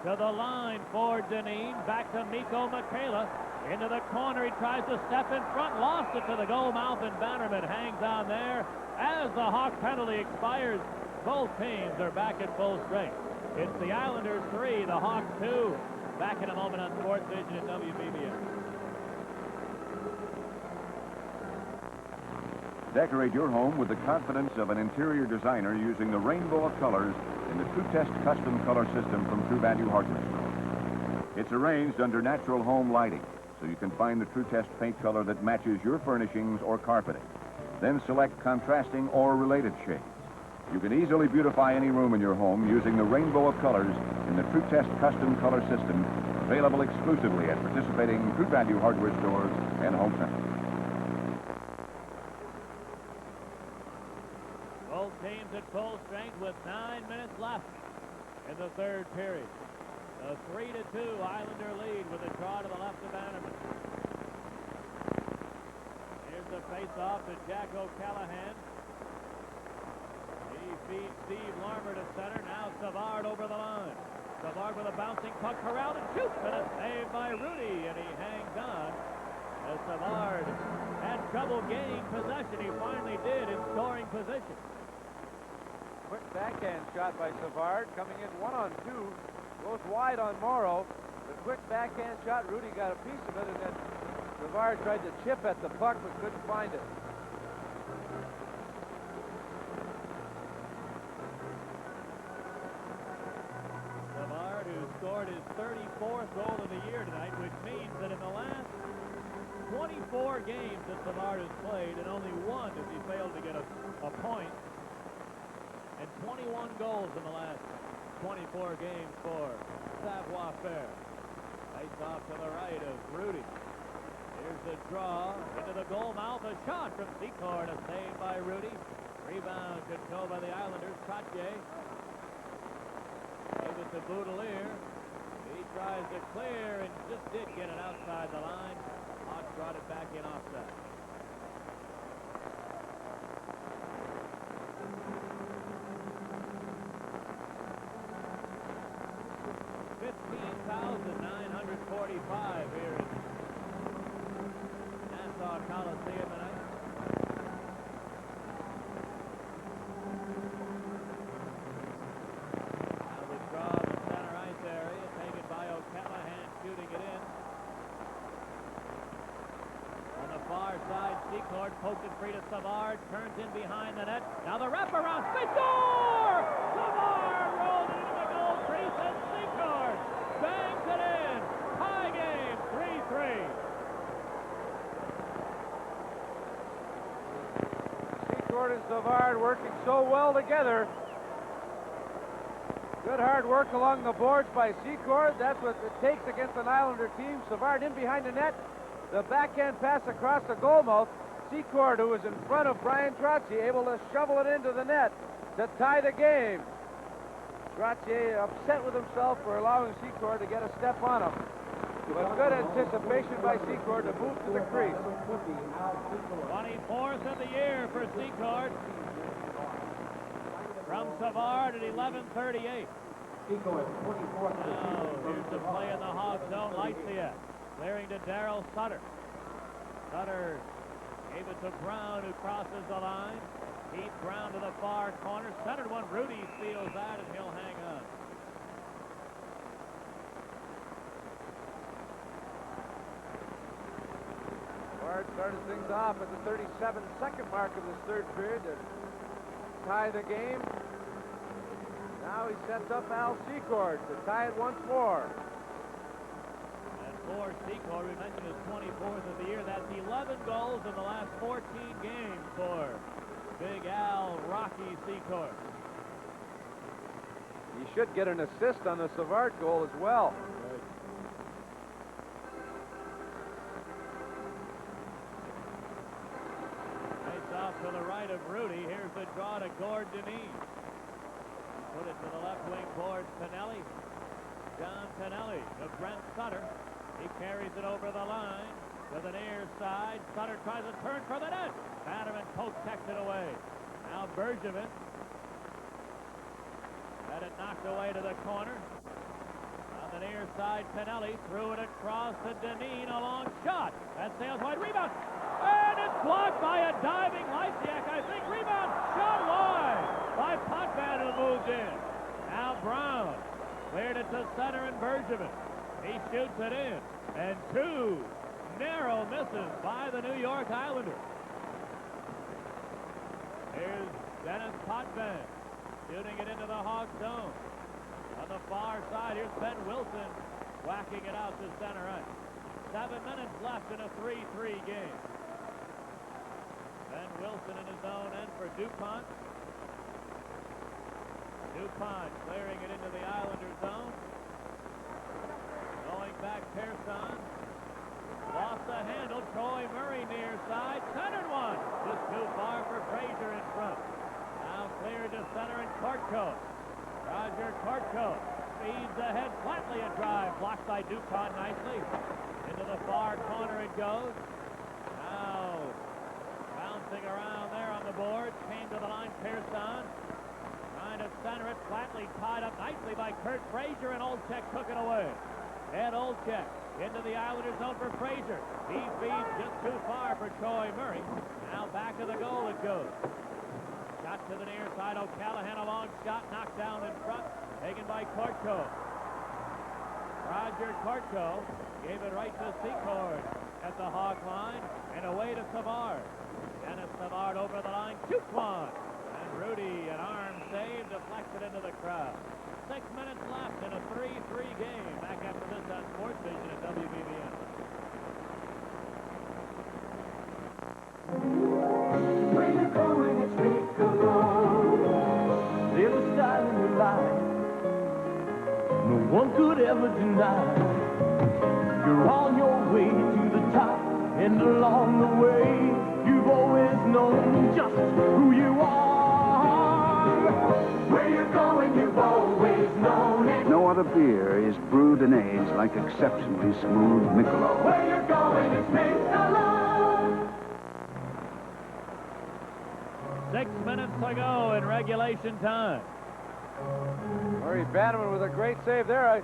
To the line for Deneen. Back to Mikko Michaela. Into the corner. He tries to step in front. Lost it to the goal mouth, and Bannerman hangs on there. As the Hawk penalty expires, both teams are back at full strength. It's the Islanders 3, the Hawks 2. Back in a moment on SportsVision at WBBM. Decorate your home with the confidence of an interior designer using the rainbow of colors in the True Test custom color system from True Value Hardware Store. It's arranged under natural home lighting, so you can find the True Test paint color that matches your furnishings or carpeting. Then select contrasting or related shades. You can easily beautify any room in your home using the rainbow of colors in the True Test custom color system, available exclusively at participating True Value Hardware stores and home centers. Both teams at full strength with 9 minutes left in the third period. A 3-2 Islander lead with a draw to the left of Bannerman. Here's the face-off to Jack O'Callahan. He feeds Steve Larmer to center. Now Savard over the line. Savard with a bouncing puck, corralled and shoots, and a save by Rudy, and he hangs on. As Savard had trouble gaining possession, he finally did in scoring position. Quick backhand shot by Savard, coming in 1-on-2, goes wide on Morrow. The quick backhand shot, Rudy got a piece of it, and then Savard tried to chip at the puck but couldn't find it. Savard, who scored his 34th goal of the year tonight, which means that in the last 24 games that Savard has played, and only one has he failed to get a point, and 21 goals in the last 24 games for Savoir-Faire. Face off to the right of Rudy. Here's the draw into the goal mouth. A shot from Secord, a save by Rudy. Rebound controlled by the Islanders. Trottier gave it to Boudelier. He tries to clear and just did get it outside the line. Hawks brought it back in offside. 15,945 here in Nassau Coliseum tonight. Now the draw in the center ice area, taken by O'Callahan, shooting it in. On the far side, Secord poked it free to Savard, turns in behind the net. Now the wraparound, they score! Savard rolled it into the goal crease, and Secord bangs it in. Tie game, 3-3. Secord and Savard working so well together. Good hard work along the boards by Secord. That's what it takes against an Islander team. Savard in behind the net. The backhand pass across the goal mouth. Secord, who was in front of Brian Trottier, able to shovel it into the net to tie the game. Trottier upset with himself for allowing Secord to get a step on him. But good anticipation by Secord to move to the crease. 24th of the year for Secord. From Savard at 11:38. Now, here's the play in the hog zone. Lycia clearing to Darryl Sutter. Sutter gave it to Brown, who crosses the line. Keith Brown to the far corner. Centered one. Rudy steals that, and he'll hang on. Bard started things off at the 37-second mark of this third period to tie the game. Now he sets up Al Secord to tie it once more. And for Secord, we mentioned his 24th of the year. That's 11 goals in the last 14 games for Big Al Rocky Secord. He should get an assist on the Savard goal as well. Off to the right of Rudy. Here's the draw to Gord Denis. Put it to the left wing boards. Pinelli. John Pinelli to Brent Sutter. He carries it over the line to the near side. Sutter tries a turn for the net. Patterson poke checks it away. Now Bergevin. Had it knocked away to the corner. On the near side, Pinelli threw it across to Denis. A long shot. That sails wide. Rebound. And it's blocked by a diving Lysiak, I think. Rebound, shot wide by Potvin, who moved in. Now Brown cleared it to center and Bergevin. He shoots it in. And two narrow misses by the New York Islanders. Here's Dennis Potvin shooting it into the Hawk zone. On the far side, here's Ben Wilson whacking it out to center ice. 7 minutes left in a 3-3 game. Ben Wilson in his own end for DuPont. DuPont clearing it into the Islander zone. Going back, Patterson. Lost the handle. Troy Murray near side. Centered one. Just too far for Frazier in front. Now cleared to center and Kortko. Roger Kortko feeds ahead. Flatly a drive. Blocked by DuPont nicely. Into the far corner it goes. Now bouncing around there on the board. Came to the line, Patterson. Trying to center it. Flatly tied up nicely by Kurt Frazier, and Olczyk took it away. Ed Olczyk into the Islanders zone for Frazier. He feeds just too far for Troy Murray. Now back of the goal it goes. Shot to the near side. O'Callahan, a long shot, knocked down in front. Taken by Kortko. Roger Kortko gave it right to Secord at the Hawk line, and away to Savard. Dennis Savard over the line, shoots one. And Rudy, an arm save, deflects it into the crowd. 6 minutes left in a 3-3 game. Back after this on SportsVision at WBBM. Where you going, it's Rick alone. There's a style in your life no one could ever deny. You're on your way to the top, and along the way, you've always known just who you are. Where you're going, you've always known it. No other beer is brewed and aged like exceptionally smooth Michelob. Where you're going, it's Michelob. 6 minutes to go in regulation time. Murray Bannerman with a great save there. I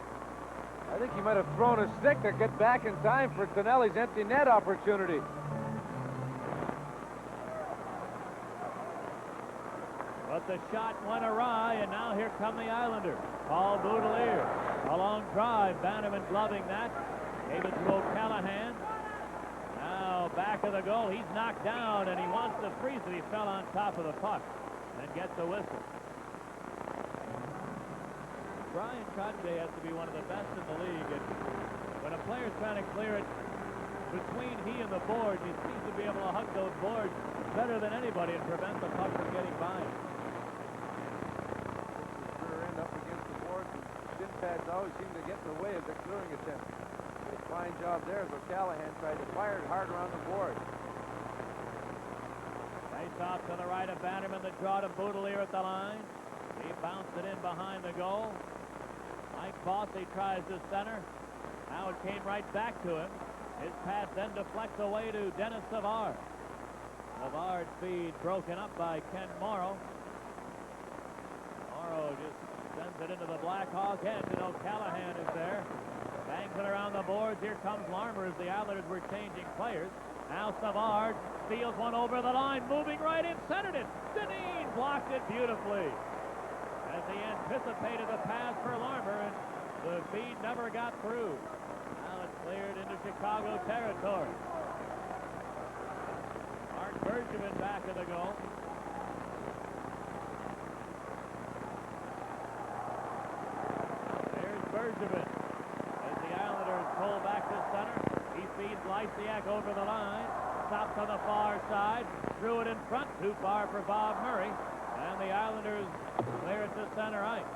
think he might have thrown a stick to get back in time for Tonelli's empty net opportunity. But the shot went awry, and now here come the Islanders. Paul Boudelier, a long drive. Bannerman gloving that. Gave it to O'Callahan. Now back of the goal. He's knocked down, and he wants to freeze it. He fell on top of the puck and gets a whistle. Brian Conte has to be one of the best in the league. And when a player's trying to clear it between he and the boards, he seems to be able to hug those boards better than anybody and prevent the puck from getting by him. Rear end up against the boards, and shin pads always seem to get in the way of the clearing attempt. Fine job there as O'Callahan tried to fire it hard around the board. Face off to the right of Bannerman. The draw to Boudelier at the line. He bounced it in behind the goal. Mike Bossy tries to center. Now it came right back to him. His pass then deflects away to Dennis Savard. Savard's feed broken up by Ken Morrow. Morrow just sends it into the Blackhawk edge, and O'Callahan is there. Bangs it around the boards. Here comes Larmer as the Islanders were changing players. Now Savard steals one over the line, moving right in, centered it. Dineen blocked it beautifully. As he anticipated the pass for Larmer, and the feed never got through. Now it's cleared into Chicago territory. Mark Bergevin back of the goal. There's Bergevin. Pull back to center. He feeds Lysiak over the line. Stops on the far side. Threw it in front. Too far for Bob Murray. And the Islanders clear it to center ice.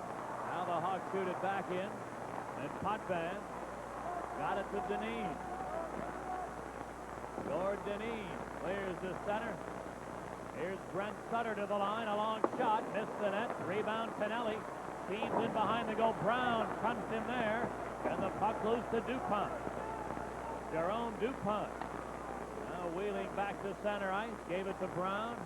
Now the Hawks shoot it back in. And Potvin got it to Dineen. Gord Dineen clears the center. Here's Brent Sutter to the line. A long shot. Missed the net. Rebound Pinelli. Teams in behind the goal. Brown punts him there. And the puck loose to DuPont. Jerome DuPont. Now wheeling back to center ice. Gave it to Brown.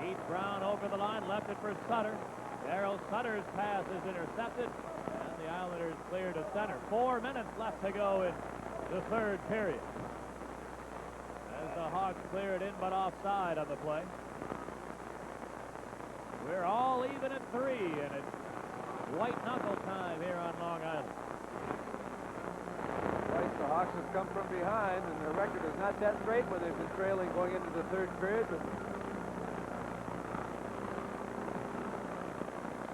Heath Brown over the line. Left it for Sutter. Darryl Sutter's pass is intercepted. And the Islanders clear to center. 4 minutes left to go in the third period. As the Hawks clear it in, but offside on the play. We're all even at 3, and it's white knuckle time here on Long Island. Twice the Hawks have come from behind, and their record is not that great when they've been trailing going into the third period. But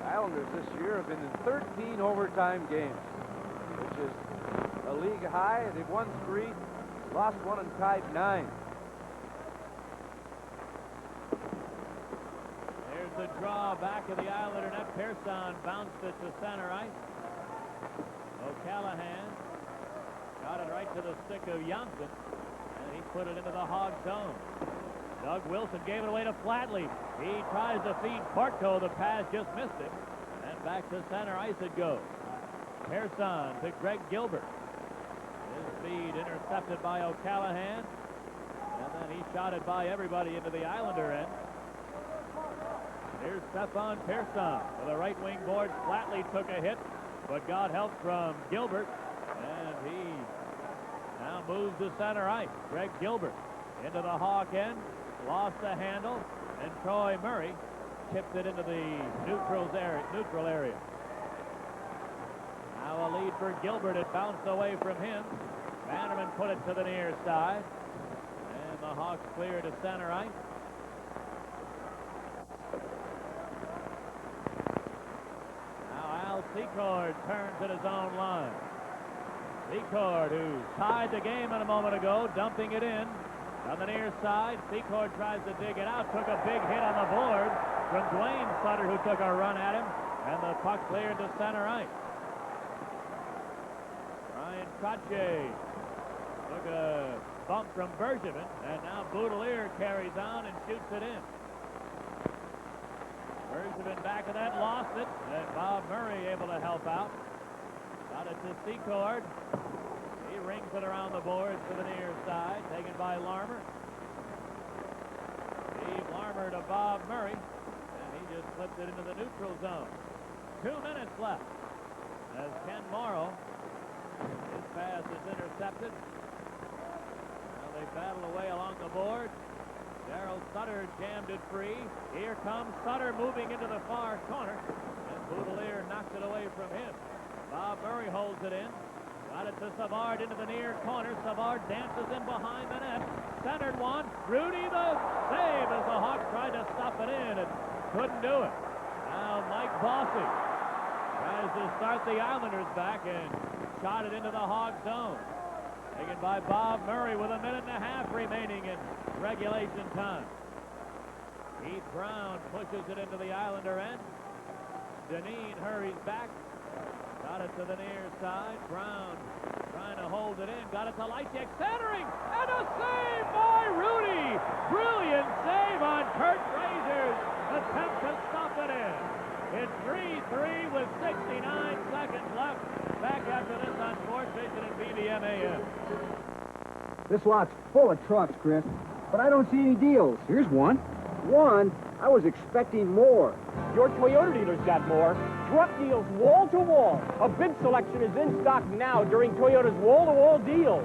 Islanders this year have been in 13 overtime games, which is a league high. They've won 3, lost 1, and tied 9. The draw back of the Islander net. Pearson bounced it to center ice. O'Callahan got it right to the stick of Janssen, and he put it into the Hog zone. Doug Wilson gave it away to Flatley. He tries to feed Portko. The pass just missed it. And back to center ice it goes. Pearson to Greg Gilbert. His feed intercepted by O'Callahan. And then he shot it by everybody into the Islander end. Here's Stefan Pearson with a right wing board. Flatley took a hit, but got help from Gilbert, and he now moves to center ice. Greg Gilbert into the Hawk end, lost the handle, and Troy Murray tipped it into the neutral area. Now a lead for Gilbert. It bounced away from him. Bannerman put it to the near side, and the Hawks clear to center ice. Secord turns at his own line. Secord, who tied the game a moment ago, dumping it in on the near side. Secord tries to dig it out, took a big hit on the board from Dwayne Sutter, who took a run at him, and the puck cleared to center ice. Ryan Trache took a bump from Bergevin, and now Boudelier carries on and shoots it in. Bergevin back of that, lost it, and Bob Murray able to help out. Got it to Secord. He rings it around the boards to the near side, taken by Larmer. Steve Larmer to Bob Murray, and he just flipped it into the neutral zone. 2 minutes left as Ken Morrow, his pass is intercepted. Now they battle away along the board. Darryl Sutter jammed it free. Here comes Sutter moving into the far corner, and Boudelier knocks it away from him. Bob Murray holds it in. Got it to Savard into the near corner. Savard dances in behind the net. Centered one. Rudy the save as the Hawks tried to stuff it in and couldn't do it. Now Mike Bossy tries to start the Islanders back and shot it into the Hawk zone. Taken by Bob Murray with 1.5 minutes remaining in regulation time. Keith Brown pushes it into the Islander end. Deneen hurries back. Got it to the near side. Brown trying to hold it in. Got it to Lysiak, centering, and a save by Rudy. Brilliant save on Kurt Frazier's attempt to stop it in. It's 3-3 with 69 seconds left. Back after this on SportsVision and BBMAM. This lot's full of trucks, Chris, but I don't see any deals. Here's one. One? I was expecting more. Your Toyota dealer's got more. Truck deals wall to wall. A big selection is in stock now during Toyota's wall-to-wall deals.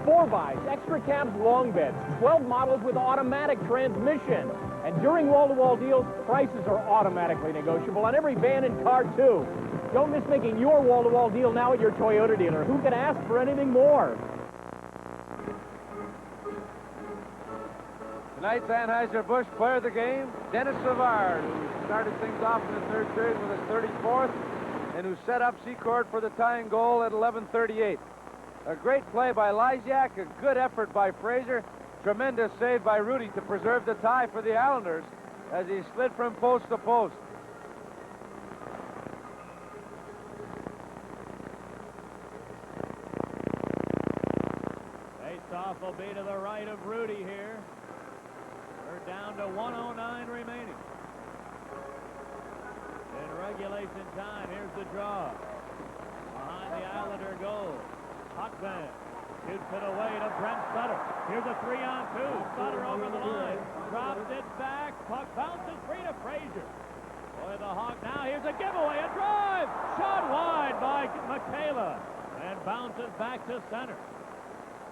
4x, extra cabs, long beds, 12 models with automatic transmission. And during wall-to-wall deals, prices are automatically negotiable on every van and car, too. Don't miss making your wall-to-wall deal now at your Toyota dealer. Who can ask for anything more? Tonight's Anheuser-Busch player of the game, Dennis Savard, who started things off in the third period with his 34th and who set up Secord for the tying goal at 11:38. A great play by Lysiak, a good effort by Frazier, tremendous save by Rudy to preserve the tie for the Islanders as he slid from post to post. Face-off will be to the right of Rudy here. We're down to 1:09 remaining. In regulation time, here's the draw. Behind the Islander goal. Huckman shoots it away to Brent Sutter. Here's a 3-on-2. Sutter over the line. Drops it back. Puck bounces free to Frazier. Boy, the Hawk. Now here's a giveaway. A drive. Shot wide by Michaela. And bounces back to center.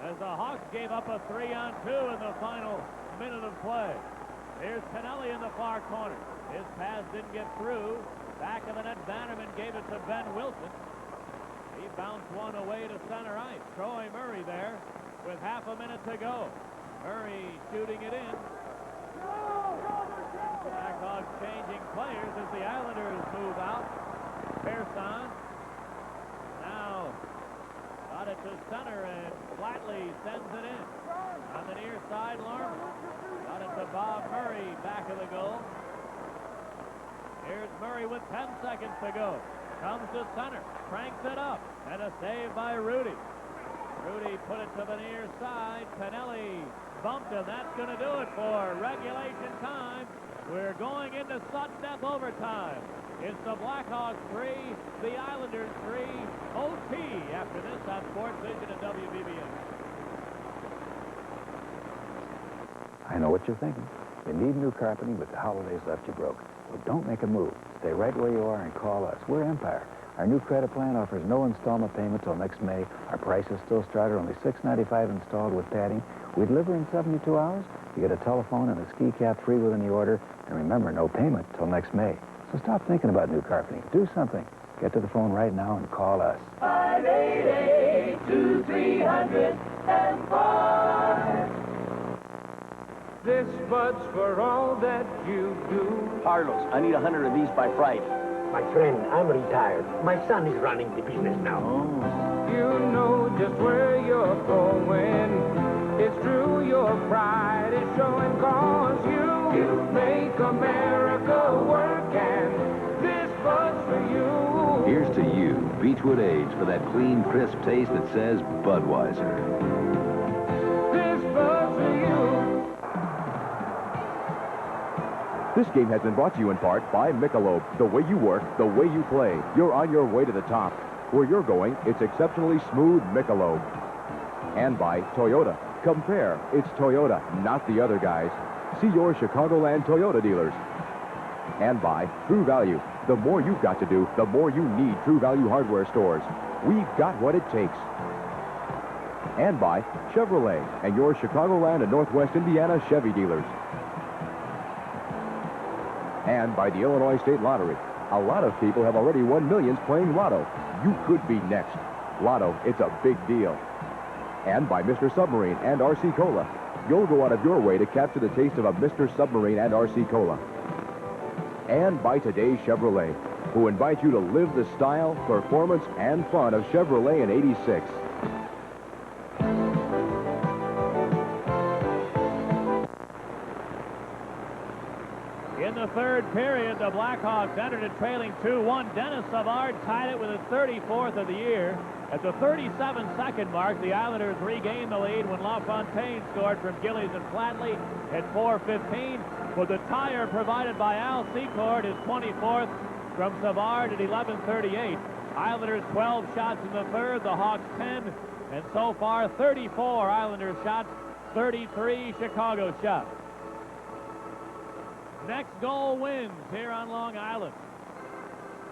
As the Hawks gave up a 3-on-2 in the final minute of play. Here's Pinelli in the far corner. His pass didn't get through. Back of the net, Bannerman gave it to Ben Wilson. He bounced one away to center ice. Troy Murray there with 1/2 minute to go. Murray shooting it in. Blackhawks changing players as the Islanders move out. Patterson now got it to center and Flatley sends it in. On the near side, Larman. Got it to Bob Murray, back of the goal. Here's Murray with 10 seconds to go. Comes to center, cranks it up, and a save by Rudy. Rudy put it to the near side. Pinelli bumped him. That's going to do it for regulation time. We're going into sudden death overtime. It's the Blackhawks 3, the Islanders 3, OT after this on SportsVision and WBBM. I know what you're thinking. You need new carpeting, but the holidays left you broke. Well, don't make a move. Stay right where you are and call us. We're Empire. Our new credit plan offers no installment payment till next May. Our prices still start at only $6.95 installed with padding. We deliver in 72 hours. You get a telephone and a ski cap free within the order. And remember, no payment till next May. So stop thinking about new carpeting. Do something. Get to the phone right now and call us. 588-2305. This bud's for all that you do. Carlos, I need 100 of these by Friday. My friend, I'm retired. My son is running the business now. You know just where you're going. It's true, your pride is showing, cause you make America work, and this bud's for you. Here's to you, Beechwood Age, for that clean, crisp taste that says Budweiser. This bud's for you. This game has been brought to you in part by Michelob. The way you work, the way you play. You're on your way to the top. Where you're going, it's exceptionally smooth Michelob. And by Toyota. Compare. It's Toyota, not the other guys. See your Chicagoland Toyota dealers. And by True Value. The more you've got to do, the more you need True Value hardware stores. We've got what it takes. And by Chevrolet and your Chicagoland and Northwest Indiana Chevy dealers. And by the Illinois State Lottery. A lot of people have already won millions playing Lotto. You could be next. Lotto, it's a big deal. And by Mr. Submarine and RC Cola. You'll go out of your way to capture the taste of a Mr. Submarine and RC Cola. And by today's Chevrolet, who invite you to live the style, performance, and fun of Chevrolet in '86. In the third period, the Blackhawks entered it trailing 2-1. Dennis Savard tied it with his 34th of the year. At the 37-second mark, the Islanders regained the lead when LaFontaine scored from Gillies and Flatley at 4:15. With the tire provided by Al Secord, his 24th from Savard at 11:38. Islanders 12 shots in the third, the Hawks 10, and so far 34 Islanders shots, 33 Chicago shots. Next goal wins here on Long Island.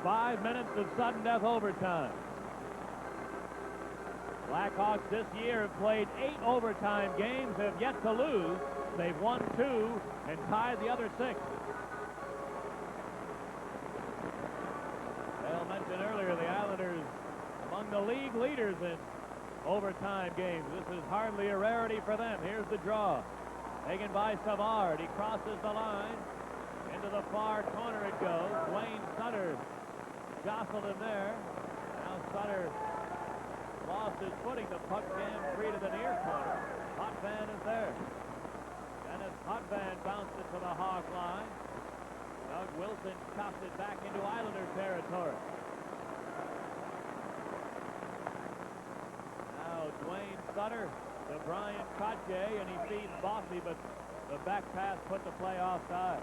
5 minutes of sudden death overtime. Blackhawks this year have played 8 overtime games, have yet to lose. They've won 2 and tied the other 6. Dale mentioned earlier the Islanders among the league leaders in overtime games. This is hardly a rarity for them. Here's the draw. Taken by Savard. He crosses the line. Into the far corner it goes. Dwayne Sutter jostled him there. Now Sutter lost his footing. The puck jammed free to the near corner. Potvin is there. Dennis Potvin bounced it to the Hawk line. Doug Wilson chopped it back into Islander territory. Now Dwayne Sutter to Brian Kotje, and he feeds Bossy, but the back pass put the play offside.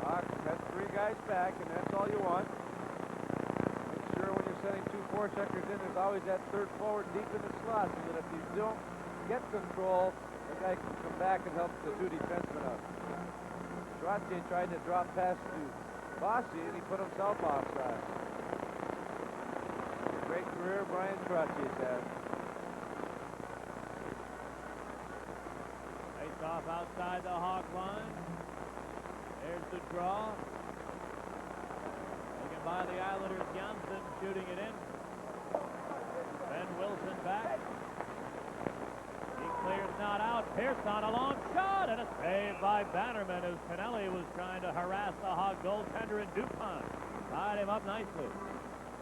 Hawks had 3 guys back, and that's all you want. Make sure when you're setting 2 forecheckers in, there's always that third forward deep in the slot, so that if you don't get control, the guy can come back and help the 2 defensemen out. Trottier tried to drop pass to Bossy, and he put himself offside. Great career Brian Trottier's had. Face off outside the Hawk line. There's the draw. Taken by the Islanders. Janssen shooting it in. Ben Wilson back. He clears not out. Pearson, a long shot, and a save by Bannerman as Pinelli was trying to harass the Hawk goaltender in DuPont. Tied him up nicely.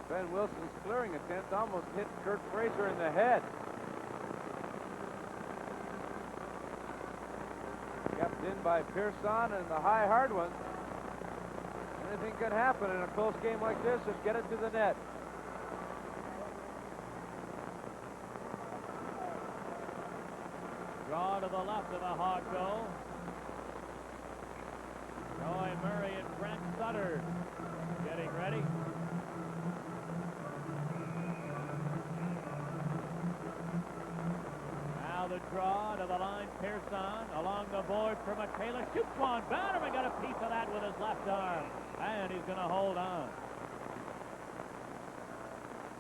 Ben Wilson's clearing attempt almost hit Kurt Fraser in the head. Kept in by Pearson and the high hard one. Anything can happen in a close game like this. Just get it to the net. Draw to the left of the Hawk goal. Troy Murray and Brent Sutter getting ready. Now the draw to the line. Pearson along the board for Michaela. Shoots one. Bannerman got a piece of that with his left arm. And he's going to hold on.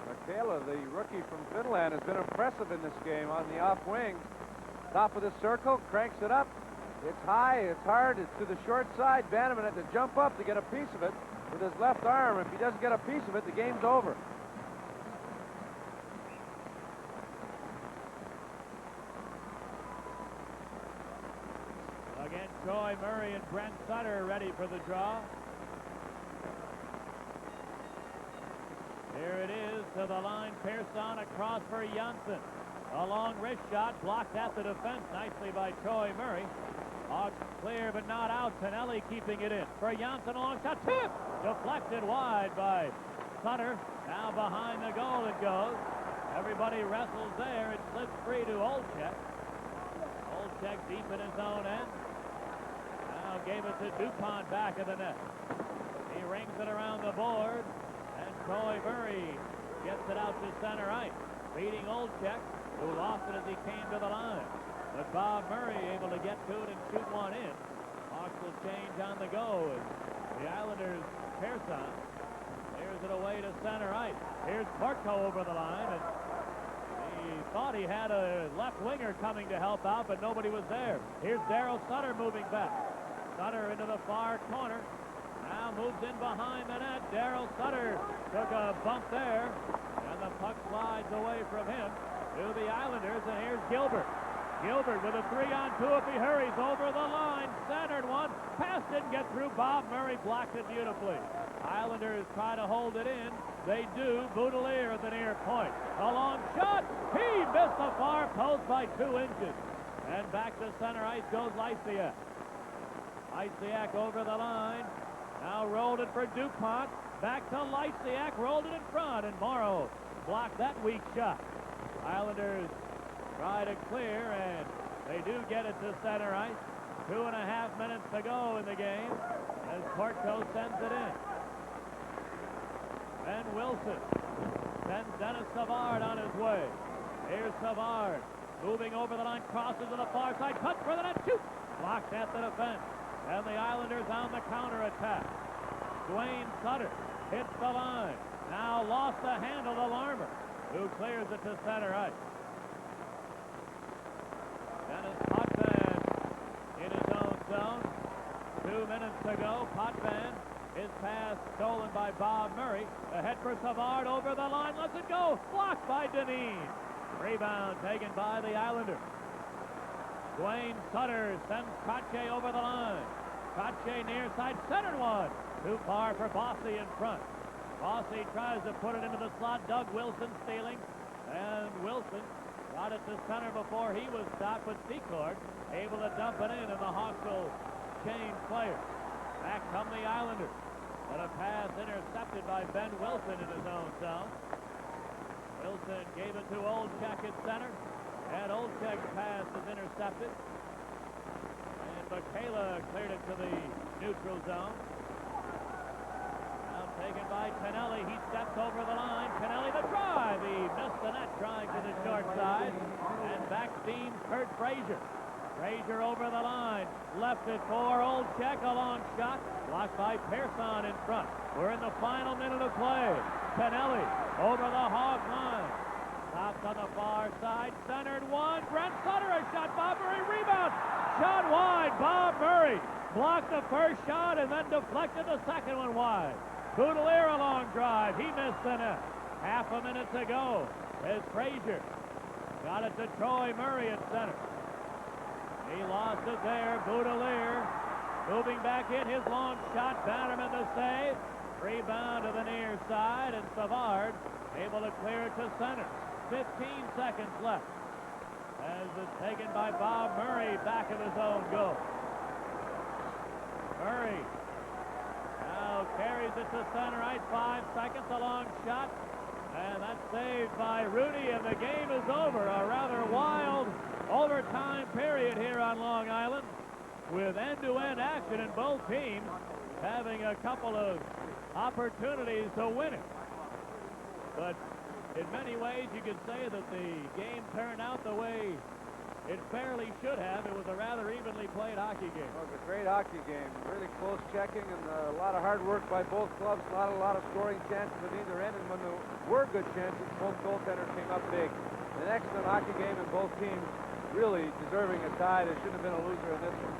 Michaela, the rookie from Finland, has been impressive in this game on the off wing. Top of the circle, cranks it up. It's high, it's hard, it's to the short side. Bannerman had to jump up to get a piece of it with his left arm. If he doesn't get a piece of it, the game's over. Again, Troy Murray and Brent Sutter ready for the draw. Here it is to the line. Pearson across for Janssen. A long wrist shot blocked at the defense nicely by Troy Murray. Hawks clear but not out. Pinelli keeping it in. For Janssen, a long shot. Tip! Deflected wide by Sutter. Now behind the goal it goes. Everybody wrestles there. It slips free to Olczyk. Olczyk deep in his own end. Now gave it to DuPont back of the net. He rings it around the board. And Troy Murray gets it out to center ice. Beating Olczyk, who lost it as he came to the line. But Bob Murray able to get to it and shoot one in. Hawks will change on the go. The Islanders, Pearson, clears it away to center ice. Here's Porto over the line, and he thought he had a left winger coming to help out, but nobody was there. Here's Daryl Sutter moving back. Sutter into the far corner. Now moves in behind the net. Daryl Sutter took a bump there. And And the puck slides away from him to the Islanders, and here's Gilbert. Gilbert with a 3-on-2 if he hurries over the line. Centered one. Pass didn't get through. Bob Murray blocked it beautifully. Islanders try to hold it in. They do. Boudelier at the near point. A long shot. He missed the far post by 2 inches. And back to center ice goes Lysiak. Lysiak over the line. Now rolled it for DuPont. Back to Lysiak. Rolled it in front. And Morrow blocked that weak shot. Islanders try to clear, and they do get it to center ice. 2.5 minutes to go in the game as Porto sends it in. Ben Wilson sends Dennis Savard on his way. Here's Savard moving over the line, crosses to the far side, cuts for the net, shoots! Blocked at the defense. And the Islanders on the counterattack. Dwayne Sutter hits the line. Now lost the handle to Larmer, who clears it to center ice. Dennis Potvin in his own zone. 2 minutes to go. Potvin, his pass stolen by Bob Murray. Ahead for Savard over the line. Lets it go. Blocked by Deneen. Rebound taken by the Islanders. Dwayne Sutter sends Kache over the line. Kache near side, centered one. Too far for Bossy in front. Bossy tries to put it into the slot. Doug Wilson stealing. And Wilson got it to center before he was stopped, but Secord able to dump it in, and the Hawks will change players. Back come the Islanders. But a pass intercepted by Ben Wilson in his own zone. Wilson gave it to Olczyk at center, and Olczyk's pass is intercepted. And Michaela cleared it to the neutral zone. Now taken by Pinelli. He steps over the line. Pinelli the drive. He missed the net trying to the short side. And back steams Kurt Frazier. Frazier over the line. Left it for Olczyk. A long shot. Blocked by Pearson in front. We're in the final minute of play. Pinelli over the Hawk line. Stops on the far side. Centered one. Brent Sutter a shot. Bob Murray rebound. Shot wide. Bob Murray blocked the first shot and then deflected the second one wide. Boudelier a long drive. He missed the net. Half a minute to go as Frazier got it to Troy Murray at center. He lost it there. Boudelier moving back in. His long shot. Bannerman the save. Rebound to the near side, and Savard able to clear it to center. 15 seconds left as it's taken by Bob Murray back of his own goal. Murray now carries it to center ice. 5 seconds, a long shot, and that's saved by Rudy, and the game is over. A rather wild overtime period here on Long Island with end-to-end action and both teams having a couple of opportunities to win it. But in many ways, you could say that the game turned out the way it fairly should have. It was a rather evenly played hockey game. It was a great hockey game. Really close checking and a lot of hard work by both clubs. Not a lot of scoring chances at either end. And when there were good chances, both goaltenders came up big. An excellent hockey game, and both teams really deserving a tie. There shouldn't have been a loser in this one.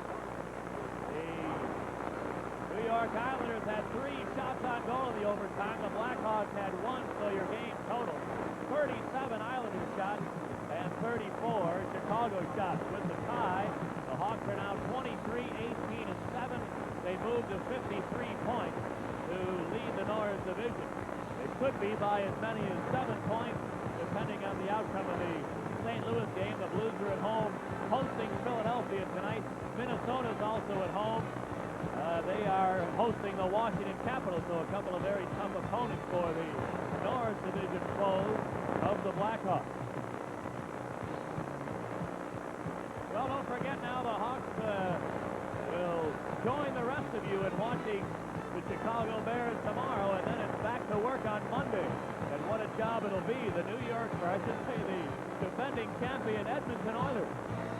The New York Islanders had 3 shots on goal in the overtime. The Blackhawks had 1, so your game total 37 Islanders shots and 34 Chicago shots. With the tie, the Hawks are now 23, 18, and 7. They moved to 53 points to lead the North Division. It could be by as many as 7 points, depending on the outcome of the St. Louis game. The Blues are at home hosting Philadelphia tonight. Minnesota's also at home. They are hosting the Washington Capitals, so a couple of very tough opponents for the North Division foes of the Blackhawks. Well, don't forget now the Hawks will join the rest of you in watching the Chicago Bears tomorrow, and then it's back to work on Monday. And what a job it'll be. The New York, or I should say the defending champion Edmonton Oilers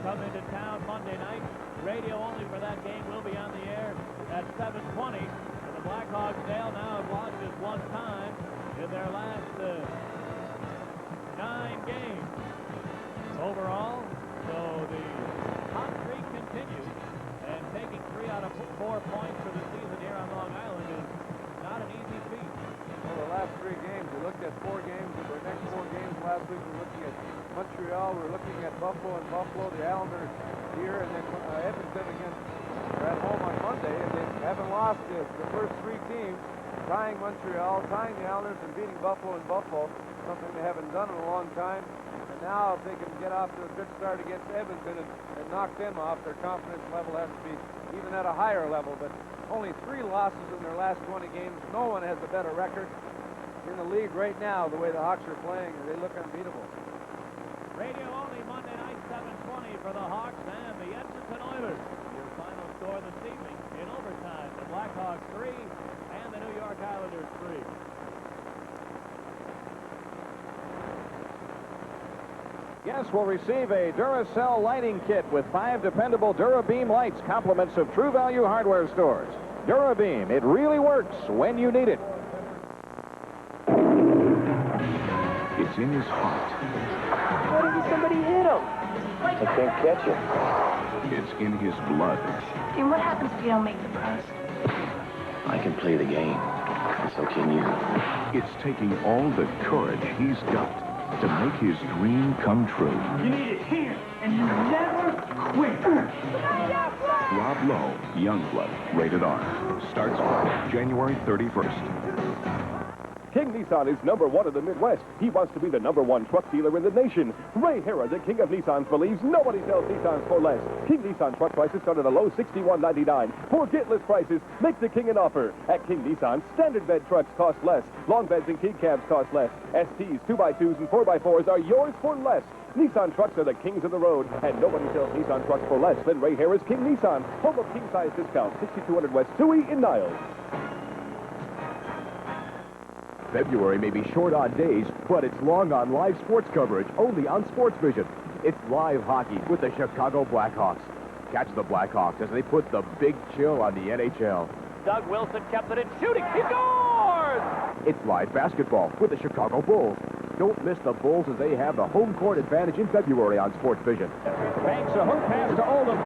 come into town Monday night. Radio only for that game will be on the air at 7:20. And the Blackhawks, Dale, now have lost just one time in their last 9 games overall. So the hot streak continues, and taking 3 out of 4 points for the season here on Long Island is not an easy feat. Well, the last 3 games, we looked at 4 games of their next Montreal. We're looking at Buffalo and Buffalo, the Islanders here, and then Edmonton against at home on Monday, and they haven't lost the first three teams, tying Montreal, tying the Islanders, and beating Buffalo and Buffalo, something they haven't done in a long time. And now if they can get off to a good start against Edmonton and knock them off, their confidence level has to be even at a higher level. But only 3 losses in their last 20 games. No one has a better record in the league right now, the way the Hawks are playing. They look unbeatable. Radio only Monday night, 7:20 for the Hawks and the Edmonton Oilers. Your final score this evening in overtime, the Blackhawks 3 and the New York Islanders 3. Guests will receive a Duracell lighting kit with 5 dependable Durabeam lights, compliments of True Value hardware stores. Durabeam, it really works when you need it. It's in his heart. What if somebody hit him? I can't catch it. It's in his blood. And what happens if you don't make the pros? I can play the game, and so can you. It's taking all the courage he's got to make his dream come true. You need it here, and you never quit. Rob Lowe, Youngblood, rated R. Starts Friday, January 31st. King Nissan is #1 in the Midwest. He wants to be the #1 truck dealer in the nation. Ray Hara, the king of Nissans, believes nobody sells Nissans for less. King Nissan truck prices start at a low $61.99. Forget list prices. Make the king an offer. At King Nissan, standard bed trucks cost less. Long beds and king cabs cost less. STs, 2x2s, and 4x4s are yours for less. Nissan trucks are the kings of the road, and nobody sells Nissan trucks for less than Ray Hara's King Nissan. Home of king-size discounts, 6200 West Dewey in Niles. February may be short on days, but it's long on live sports coverage, only on SportsVision. It's live hockey with the Chicago Blackhawks. Catch the Blackhawks as they put the big chill on the NHL. Doug Wilson kept it in shooting. He scores! It's live basketball with the Chicago Bulls. Don't miss the Bulls as they have the home court advantage in February on SportsVision. Banks a hook pass to Oldham.